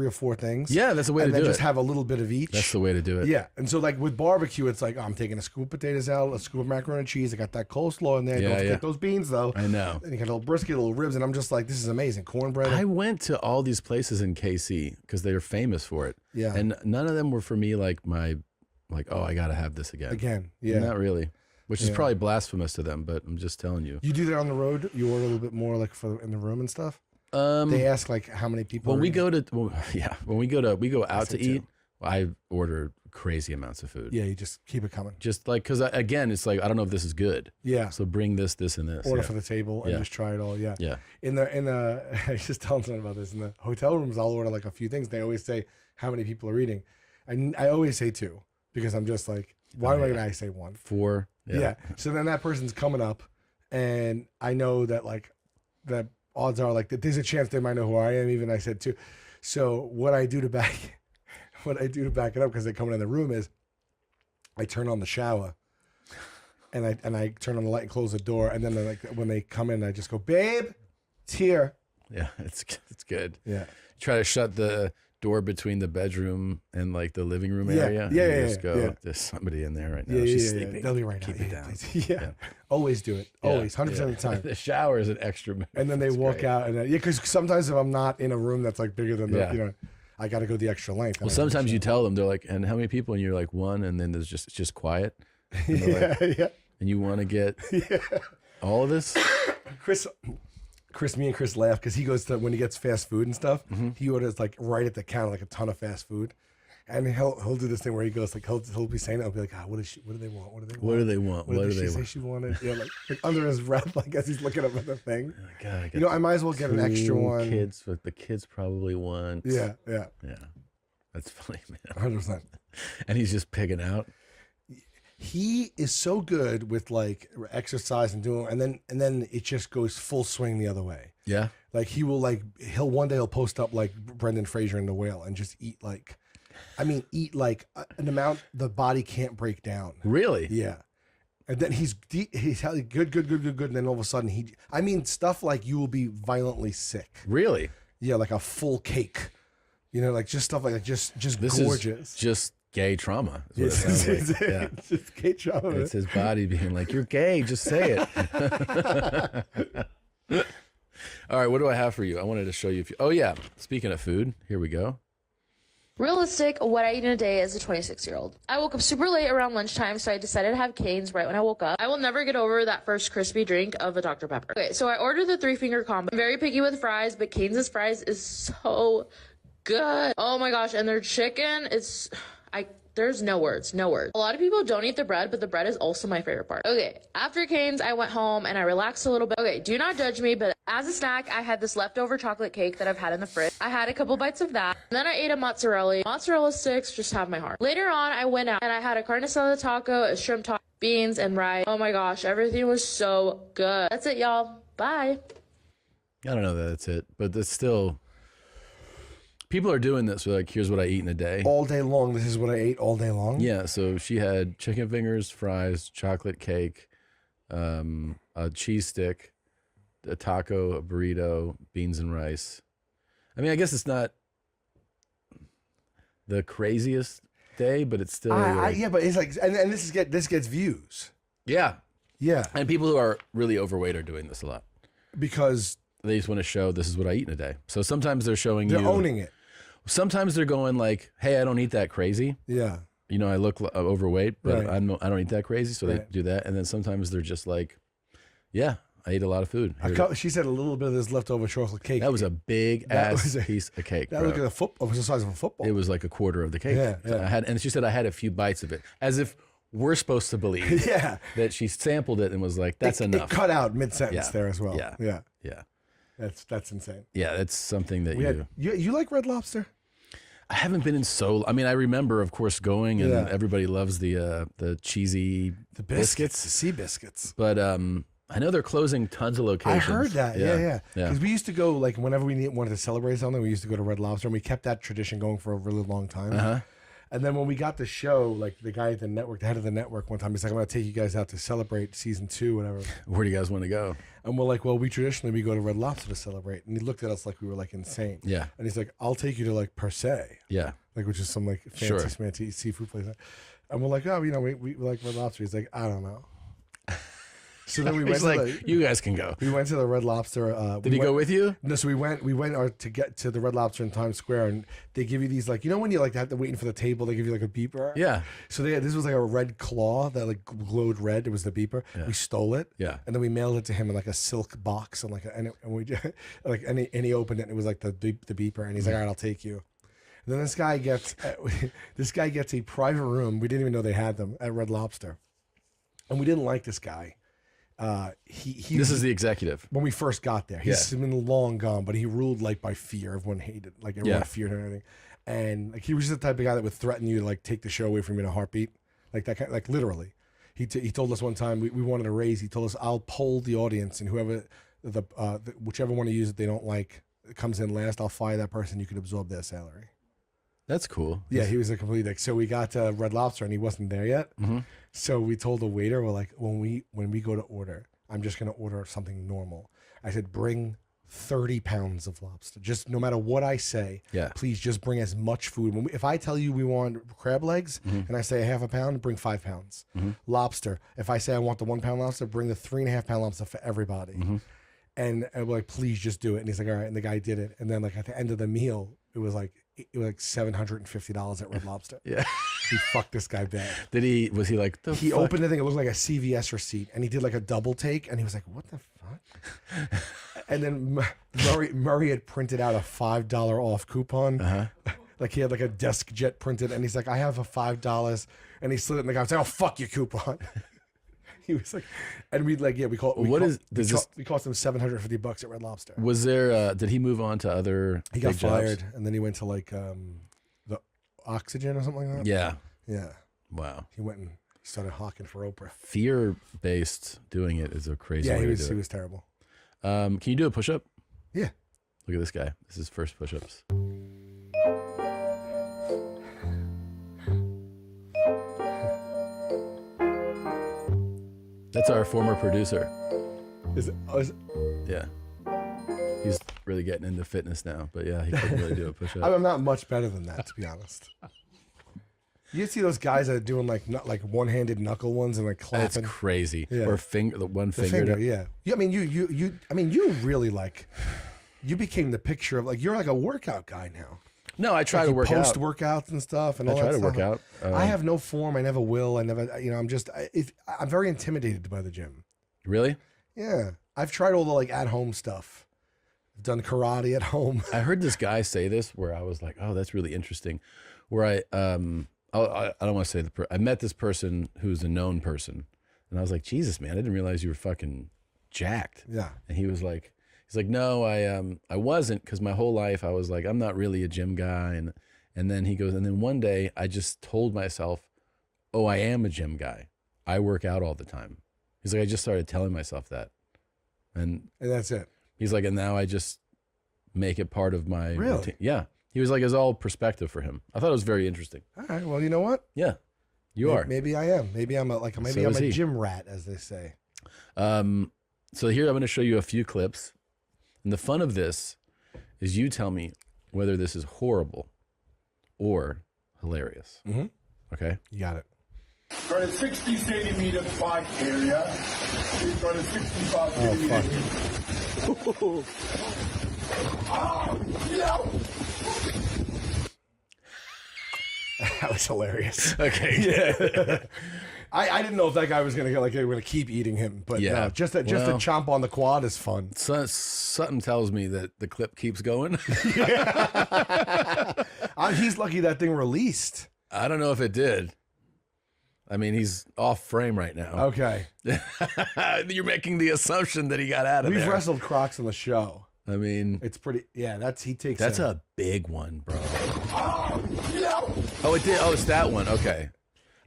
[SPEAKER 13] or 4 things.
[SPEAKER 2] Yeah, that's the way to do it.
[SPEAKER 13] And then just have a little bit of each.
[SPEAKER 2] That's the way to do it.
[SPEAKER 13] Yeah. And so like with barbecue, it's like, I'm taking a scoop of potatoes out, a scoop of macaroni and cheese. I got that coleslaw in there. Don't forget those beans though.
[SPEAKER 2] I know.
[SPEAKER 13] And you got a little brisket, a little ribs, and I'm just like, this is amazing. Cornbread.
[SPEAKER 2] I went to all these places in KC because they're famous for it.
[SPEAKER 13] Yeah.
[SPEAKER 2] And none of them were for me like oh, I gotta have this again.
[SPEAKER 13] Yeah.
[SPEAKER 2] Not really. Which is probably blasphemous to them, but I'm just telling you.
[SPEAKER 13] You do that on the road? You order a little bit more like in the room and stuff? They ask like how many people.
[SPEAKER 2] When we go out to eat, I order crazy amounts of food.
[SPEAKER 13] Yeah, you just keep it coming.
[SPEAKER 2] Just like because again, it's like I don't know if this is good.
[SPEAKER 13] Yeah.
[SPEAKER 2] So bring this, and this.
[SPEAKER 13] Order for the table and just try it all. Yeah.
[SPEAKER 2] Yeah.
[SPEAKER 13] In the I was just telling someone about this. In the hotel rooms, I'll order like a few things. They always say how many people are eating. I always say 2 because I'm just like, why am I gonna say 1?
[SPEAKER 2] 4.
[SPEAKER 13] Yeah. So then that person's coming up, and I know that like the odds are like that there's a chance they might know who I am. Even I said 2. So what I do to back it up because they're coming in the room is I turn on the shower, and I turn on the light and close the door, and then like when they come in, I just go, babe, it's here.
[SPEAKER 2] Yeah, it's good.
[SPEAKER 13] Yeah.
[SPEAKER 2] Try to shut the door between the bedroom and like the living room area.
[SPEAKER 13] Yeah.
[SPEAKER 2] Just go. There's somebody in there right now. She's sleeping.
[SPEAKER 13] They'll be right
[SPEAKER 2] Keep
[SPEAKER 13] now.
[SPEAKER 2] it down.
[SPEAKER 13] Yeah. Always do it. Always. 100% of the time.
[SPEAKER 2] The shower is an extra.
[SPEAKER 13] And then they walk out, and because sometimes if I'm not in a room that's like bigger than the, I got to go the extra length.
[SPEAKER 2] Well, sometimes you tell them, they're like, and how many people? And you're like, one, and then it's just quiet. And
[SPEAKER 13] Yeah,
[SPEAKER 2] like, and you want to get all of this?
[SPEAKER 13] Me and Chris laugh because he goes to, when he gets fast food and stuff,
[SPEAKER 2] Mm-hmm.
[SPEAKER 13] he orders like right at the counter, like a ton of fast food. And he'll do this thing where he goes like, he'll be saying it, I'll be like, what do they want? What do they want?
[SPEAKER 2] What do they want?
[SPEAKER 13] What did she say she wanted? Yeah, like under his breath, like as he's looking up at the thing.
[SPEAKER 2] God,
[SPEAKER 13] I might as well get an extra one.
[SPEAKER 2] Kids, what the kids probably want.
[SPEAKER 13] Yeah.
[SPEAKER 2] That's funny, man.
[SPEAKER 13] 100%.
[SPEAKER 2] And he's just picking out.
[SPEAKER 13] He is so good with like exercise and doing, and then it just goes full swing the other way.
[SPEAKER 2] Yeah.
[SPEAKER 13] Like he'll one day he'll post up like Brendan Fraser in The Whale and just eat like an amount the body can't break down.
[SPEAKER 2] Really?
[SPEAKER 13] Yeah. And then he's good. And then all of a sudden stuff like you will be violently sick.
[SPEAKER 2] Really?
[SPEAKER 13] Yeah. Like a full cake, like just stuff like that. Just
[SPEAKER 2] This
[SPEAKER 13] gorgeous.
[SPEAKER 2] Is just gay trauma. Is what it sounds like. Yeah.
[SPEAKER 13] It's just gay trauma.
[SPEAKER 2] It's his body being like, you're gay, just say it. All right, what do I have for you? I wanted to show you. Oh, yeah. Speaking of food, here we go.
[SPEAKER 16] Realistic, what I eat in a day as a 26-year-old. I woke up super late around lunchtime, so I decided to have Cane's right when I woke up. I will never get over that first crispy drink of a Dr. Pepper. Okay, so I ordered the 3-finger combo. I'm very picky with fries, but Cane's fries is so good. Oh my gosh, and their chicken is... There's no words. A lot of people don't eat the bread, but the bread is also my favorite part. Okay, after Cane's, I went home and I relaxed a little bit. Okay, do not judge me, but as a snack, I had this leftover chocolate cake that I've had in the fridge. I had a couple bites of that. And then I ate a mozzarella. Mozzarella sticks just have my heart. Later on, I went out and I had a carne asada taco, a shrimp taco, beans, and rice. Oh my gosh, everything was so good. That's it, y'all. Bye.
[SPEAKER 2] I don't know that that's it, but it's still... People are doing this. So like, here's what I eat in a day.
[SPEAKER 13] All day long. This is what I ate all day long.
[SPEAKER 2] Yeah. So she had chicken fingers, fries, chocolate cake, a cheese stick, a taco, a burrito, beans and rice. I mean, I guess it's not the craziest day, but it's still.
[SPEAKER 13] Yeah, but it's like, and this gets views.
[SPEAKER 2] Yeah.
[SPEAKER 13] Yeah.
[SPEAKER 2] And people who are really overweight are doing this a lot
[SPEAKER 13] because
[SPEAKER 2] they just want to show this is what I eat in a day. So sometimes they're showing
[SPEAKER 13] they're owning it.
[SPEAKER 2] Sometimes they're going like, hey, I don't eat that crazy.
[SPEAKER 13] Yeah.
[SPEAKER 2] I look overweight, but
[SPEAKER 13] Right.
[SPEAKER 2] I don't eat that crazy. So they do that. And then sometimes they're just like, yeah, I ate a lot of food.
[SPEAKER 13] She said a little bit of this leftover chocolate cake.
[SPEAKER 2] That was a big ass piece of cake.
[SPEAKER 13] That
[SPEAKER 2] bro.
[SPEAKER 13] looked like it was the size of a football.
[SPEAKER 2] It was like a quarter of the cake.
[SPEAKER 13] Yeah.
[SPEAKER 2] And she said I had a few bites of it, as if we're supposed to believe that she sampled it and was like, that's enough.
[SPEAKER 13] It cut out mid-sentence there as well.
[SPEAKER 2] Yeah.
[SPEAKER 13] That's insane.
[SPEAKER 2] Yeah, that's something that
[SPEAKER 13] you like Red Lobster?
[SPEAKER 2] I haven't been in I mean, I remember, of course, going, and everybody loves the cheesy biscuits,
[SPEAKER 13] the sea biscuits.
[SPEAKER 2] But I know they're closing tons of locations.
[SPEAKER 13] I heard that. Yeah.
[SPEAKER 2] Yeah.
[SPEAKER 13] Because we used to go, like, whenever we wanted to celebrate something, we used to go to Red Lobster, and we kept that tradition going for a really long time.
[SPEAKER 2] Uh-huh.
[SPEAKER 13] And then when we got the show, like the guy at the network, the head of the network, one time, he's like, I'm going to take you guys out to celebrate season 2, whatever.
[SPEAKER 2] Where do you guys want to go?
[SPEAKER 13] And we're like, well, we go to Red Lobster to celebrate. And he looked at us like we were like insane.
[SPEAKER 2] Yeah.
[SPEAKER 13] And he's like, I'll take you to like Per Se.
[SPEAKER 2] Yeah.
[SPEAKER 13] Like, which is some like fancy, smancy seafood place. And we're like, oh, we like Red Lobster. He's like, I don't know. So then we went.
[SPEAKER 2] He's like, you guys can go.
[SPEAKER 13] We went to the Red Lobster.
[SPEAKER 2] Did he go with you?
[SPEAKER 13] No, so we went to get to the Red Lobster in Times Square, and they give you these, like, when you like have to waiting for the table, they give you like a beeper.
[SPEAKER 2] Yeah.
[SPEAKER 13] So this was like a red claw that like glowed red. It was the beeper.
[SPEAKER 2] Yeah.
[SPEAKER 13] We stole it.
[SPEAKER 2] Yeah.
[SPEAKER 13] And then we mailed it to him in like a silk box, and and he opened it, and it was like the beeper, and he's like, all right, I'll take you. And then this guy gets a private room. We didn't even know they had them at Red Lobster, and we didn't like this guy. This
[SPEAKER 2] is the executive.
[SPEAKER 13] When we first got there, he's been long gone, but he ruled like by fear. Everyone hated, like everyone feared him and everything. And like he was just the type of guy that would threaten you to like take the show away from you in a heartbeat, like that kind, like literally. He told us one time we wanted a raise. He told us, I'll poll the audience, and whoever whichever one to use that they don't like comes in last, I'll fire that person. You could absorb their salary.
[SPEAKER 2] That's cool.
[SPEAKER 13] Yeah, he was a complete like. So we got to Red Lobster and he wasn't there yet.
[SPEAKER 2] Mm-hmm.
[SPEAKER 13] So we told the waiter, we're like, when we go to order, I'm just gonna order something normal. I said, bring 30 pounds of lobster. Just no matter what I say, please just bring as much food. If I tell you we want crab legs and I say a half a pound, bring 5 pounds. Lobster. If I say I want the 1 pound lobster, bring the 3.5 pound lobster for everybody. And we're like, please just do it. And he's like, all right. And the guy did it. And then like at the end of the meal, it was like like $750 at Red Lobster.
[SPEAKER 2] Yeah.
[SPEAKER 13] He fucked this guy bad.
[SPEAKER 2] Was he like,
[SPEAKER 13] he opened the thing, it looked like a CVS receipt, and he did like a double take, and he was like, what the fuck? And then Murray had printed out a $5 off coupon. Like he had like a desk jet printed, and he's like, I have a $5, and he slid it in the guy. I was like, oh, fuck your coupon. He was like, and we like, yeah, we cost him $750 at Red Lobster.
[SPEAKER 2] Was there? Did he move on to other?
[SPEAKER 13] He got
[SPEAKER 2] big jobs?
[SPEAKER 13] fired, and then he went to like the Oxygen or something like that.
[SPEAKER 2] Yeah.
[SPEAKER 13] Yeah.
[SPEAKER 2] Wow.
[SPEAKER 13] He went and started hawking for Oprah.
[SPEAKER 2] Fear-based doing it is a crazy.
[SPEAKER 13] Yeah,
[SPEAKER 2] way
[SPEAKER 13] he
[SPEAKER 2] to do it.
[SPEAKER 13] was terrible.
[SPEAKER 2] Can you do a push-up?
[SPEAKER 13] Yeah.
[SPEAKER 2] Look at this guy. This is his first push-ups. That's our former producer.
[SPEAKER 13] Is it?
[SPEAKER 2] Yeah. He's really getting into fitness now, but yeah, he couldn't really do a push-up.
[SPEAKER 13] I'm not much better than that, to be honest. You see those guys that are doing like one-handed knuckle ones and like clapping.
[SPEAKER 2] That's crazy.
[SPEAKER 13] Yeah.
[SPEAKER 2] Or the one finger.
[SPEAKER 13] Yeah. I mean, you really like. You became the picture of like you're like a workout guy now.
[SPEAKER 2] No, I try to work
[SPEAKER 13] post
[SPEAKER 2] out.
[SPEAKER 13] workouts and stuff, and
[SPEAKER 2] I
[SPEAKER 13] all
[SPEAKER 2] try
[SPEAKER 13] that
[SPEAKER 2] to work
[SPEAKER 13] stuff.
[SPEAKER 2] out.
[SPEAKER 13] I have no form. I never will. I never. I'm very intimidated by the gym.
[SPEAKER 2] Really?
[SPEAKER 13] Yeah, I've tried all the like at-home stuff. I've done karate at home.
[SPEAKER 2] I heard this guy say this where I was like, oh, that's really interesting. Where I don't want to say I met this person who's a known person, and I was like, Jesus, man, I didn't realize you were fucking jacked.
[SPEAKER 13] Yeah.
[SPEAKER 2] And he's like, no, I wasn't, because my whole life I was like, I'm not really a gym guy, and then he goes, and then one day I just told myself, oh, I am a gym guy. I work out all the time. He's like, I just started telling myself that, and
[SPEAKER 13] that's it.
[SPEAKER 2] He's like, and now I just make it part of my
[SPEAKER 13] Really?
[SPEAKER 2] routine. Yeah. He was like, it's all perspective for him. I thought it was very interesting.
[SPEAKER 13] All right. Well, you know what?
[SPEAKER 2] Yeah, you are.
[SPEAKER 13] Maybe I am. Maybe I'm a gym rat, as they say.
[SPEAKER 2] So here I'm going to show you a few clips, and the fun of this is you tell me whether this is horrible or hilarious.
[SPEAKER 13] Mm-hmm.
[SPEAKER 2] Okay.
[SPEAKER 13] You got it.
[SPEAKER 17] Got a 60 centimeter spike area. We've got a 65 centimeter.
[SPEAKER 13] That was hilarious.
[SPEAKER 2] Okay.
[SPEAKER 13] Yeah. I didn't know if that guy was gonna they were gonna keep eating him, but
[SPEAKER 2] Yeah.
[SPEAKER 13] no, just a chomp on the quad is fun.
[SPEAKER 2] Something tells me that the clip keeps going.
[SPEAKER 13] He's lucky that thing released.
[SPEAKER 2] I don't know if it did. I mean, he's off frame right now.
[SPEAKER 13] Okay.
[SPEAKER 2] You're making the assumption that he got out of
[SPEAKER 13] We've
[SPEAKER 2] there.
[SPEAKER 13] wrestled Crocs on the show.
[SPEAKER 2] I mean,
[SPEAKER 13] it's pretty. Yeah, that's
[SPEAKER 2] a big one, bro. Oh, it did. Oh, it's that one. Okay.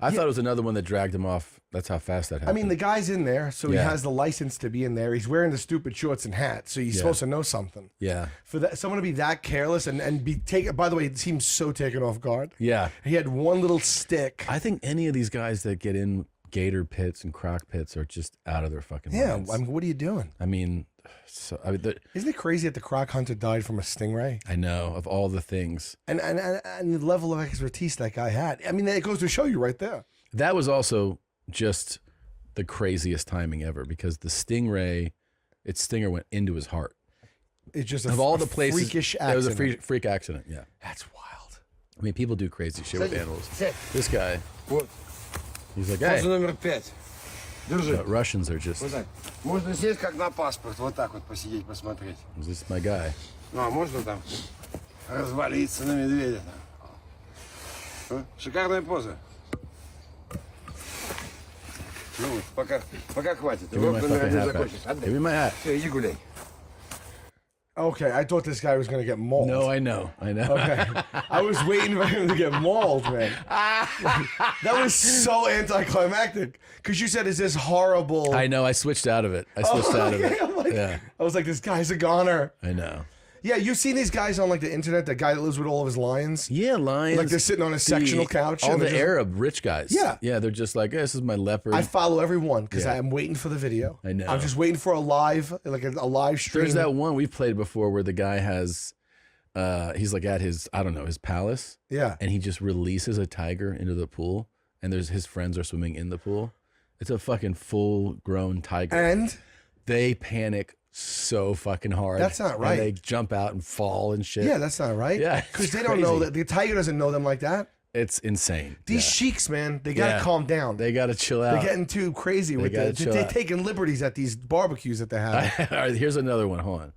[SPEAKER 2] I thought it was another one that dragged him off. That's how fast that happened.
[SPEAKER 13] I mean, the guy's in there, so he
[SPEAKER 2] Yeah.
[SPEAKER 13] has the license to be in there. He's wearing the stupid shorts and hat, so he's
[SPEAKER 2] Yeah.
[SPEAKER 13] supposed to know something.
[SPEAKER 2] Yeah.
[SPEAKER 13] For that, someone to be that careless and be taken. By the way, it seems so taken off guard.
[SPEAKER 2] Yeah.
[SPEAKER 13] He had one little stick.
[SPEAKER 2] I think any of these guys that get in gator pits and croc pits are just out of their fucking
[SPEAKER 13] Yeah,
[SPEAKER 2] minds.
[SPEAKER 13] I mean, what are you doing?
[SPEAKER 2] I mean,
[SPEAKER 13] Isn't it crazy that the croc hunter died from a stingray?
[SPEAKER 2] I know, of all the things.
[SPEAKER 13] And the level of expertise that guy had. I mean, it goes to show you right there.
[SPEAKER 2] That was also just the craziest timing ever, because the stingray, its stinger went into his heart.
[SPEAKER 13] It's just
[SPEAKER 2] of all the places,
[SPEAKER 13] freakish
[SPEAKER 2] it was a
[SPEAKER 13] accident.
[SPEAKER 2] freak accident. Yeah,
[SPEAKER 13] that's wild.
[SPEAKER 2] I mean, people do crazy shit with
[SPEAKER 18] Садись.
[SPEAKER 2] animals.
[SPEAKER 18] Сядь.
[SPEAKER 2] This guy,
[SPEAKER 18] Вот.
[SPEAKER 2] he's like, hey,
[SPEAKER 18] Фаза номер 5. Держи.
[SPEAKER 2] but Russians are just.
[SPEAKER 18] Вот так. Можно сесть как на паспорт. Вот так вот посидеть, посмотреть.
[SPEAKER 2] This is my guy.
[SPEAKER 18] Ну, а можно там развалиться на медведя. Там. Шикарная поза. Ну вот, пока хватит.
[SPEAKER 2] Give me my
[SPEAKER 18] Урок номер
[SPEAKER 2] fucking
[SPEAKER 18] 1
[SPEAKER 2] hat back.
[SPEAKER 18] закончишь. Отдай.
[SPEAKER 2] Give me my hat.
[SPEAKER 18] Все, иди гуляй.
[SPEAKER 13] Okay, I thought this guy was going to get mauled.
[SPEAKER 2] No, I know.
[SPEAKER 13] Okay. I was waiting for him to get mauled, man. That was so anticlimactic. Because you said, is this horrible?
[SPEAKER 2] I know. I switched out of it. I switched out of it.
[SPEAKER 13] I'm like,
[SPEAKER 2] Yeah,
[SPEAKER 13] I was like, this guy's a goner.
[SPEAKER 2] I know.
[SPEAKER 13] Yeah, you've seen these guys on like the internet, the guy that lives with all of his lions?
[SPEAKER 2] Yeah, lions.
[SPEAKER 13] Like they're sitting on a sectional couch.
[SPEAKER 2] All
[SPEAKER 13] and
[SPEAKER 2] the
[SPEAKER 13] they're just-
[SPEAKER 2] Arab rich guys.
[SPEAKER 13] Yeah.
[SPEAKER 2] Yeah, they're just like, this is my leopard.
[SPEAKER 13] I follow everyone because
[SPEAKER 2] Yeah.
[SPEAKER 13] I'm waiting for the video.
[SPEAKER 2] I know.
[SPEAKER 13] I'm just waiting for a live, like a live stream.
[SPEAKER 2] There's that one we've played before where the guy has, he's like at his, I don't know, his palace.
[SPEAKER 13] Yeah.
[SPEAKER 2] And he just releases a tiger into the pool, and his friends are swimming in the pool. It's a fucking full grown tiger.
[SPEAKER 13] And
[SPEAKER 2] they panic so fucking hard.
[SPEAKER 13] That's not right.
[SPEAKER 2] And they jump out and fall and shit.
[SPEAKER 13] Yeah, that's not right.
[SPEAKER 2] Yeah,
[SPEAKER 13] because
[SPEAKER 2] it's
[SPEAKER 13] they don't know
[SPEAKER 2] crazy.
[SPEAKER 13] that the tiger doesn't know them like that.
[SPEAKER 2] It's insane.
[SPEAKER 13] These sheiks, man, they gotta calm down.
[SPEAKER 2] They gotta chill out.
[SPEAKER 13] They're getting too crazy with it. They're taking liberties at these barbecues that they have.
[SPEAKER 2] All right, here's another one. Hold on.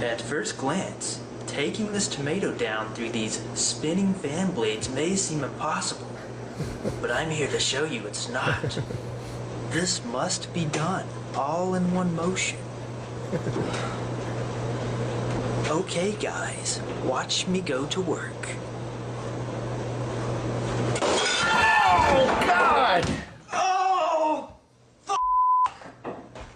[SPEAKER 21] At first glance, taking this tomato down through these spinning fan blades may seem impossible, but I'm here to show you it's not. This must be done all in one motion. Okay, guys, watch me go to work.
[SPEAKER 2] Oh, God!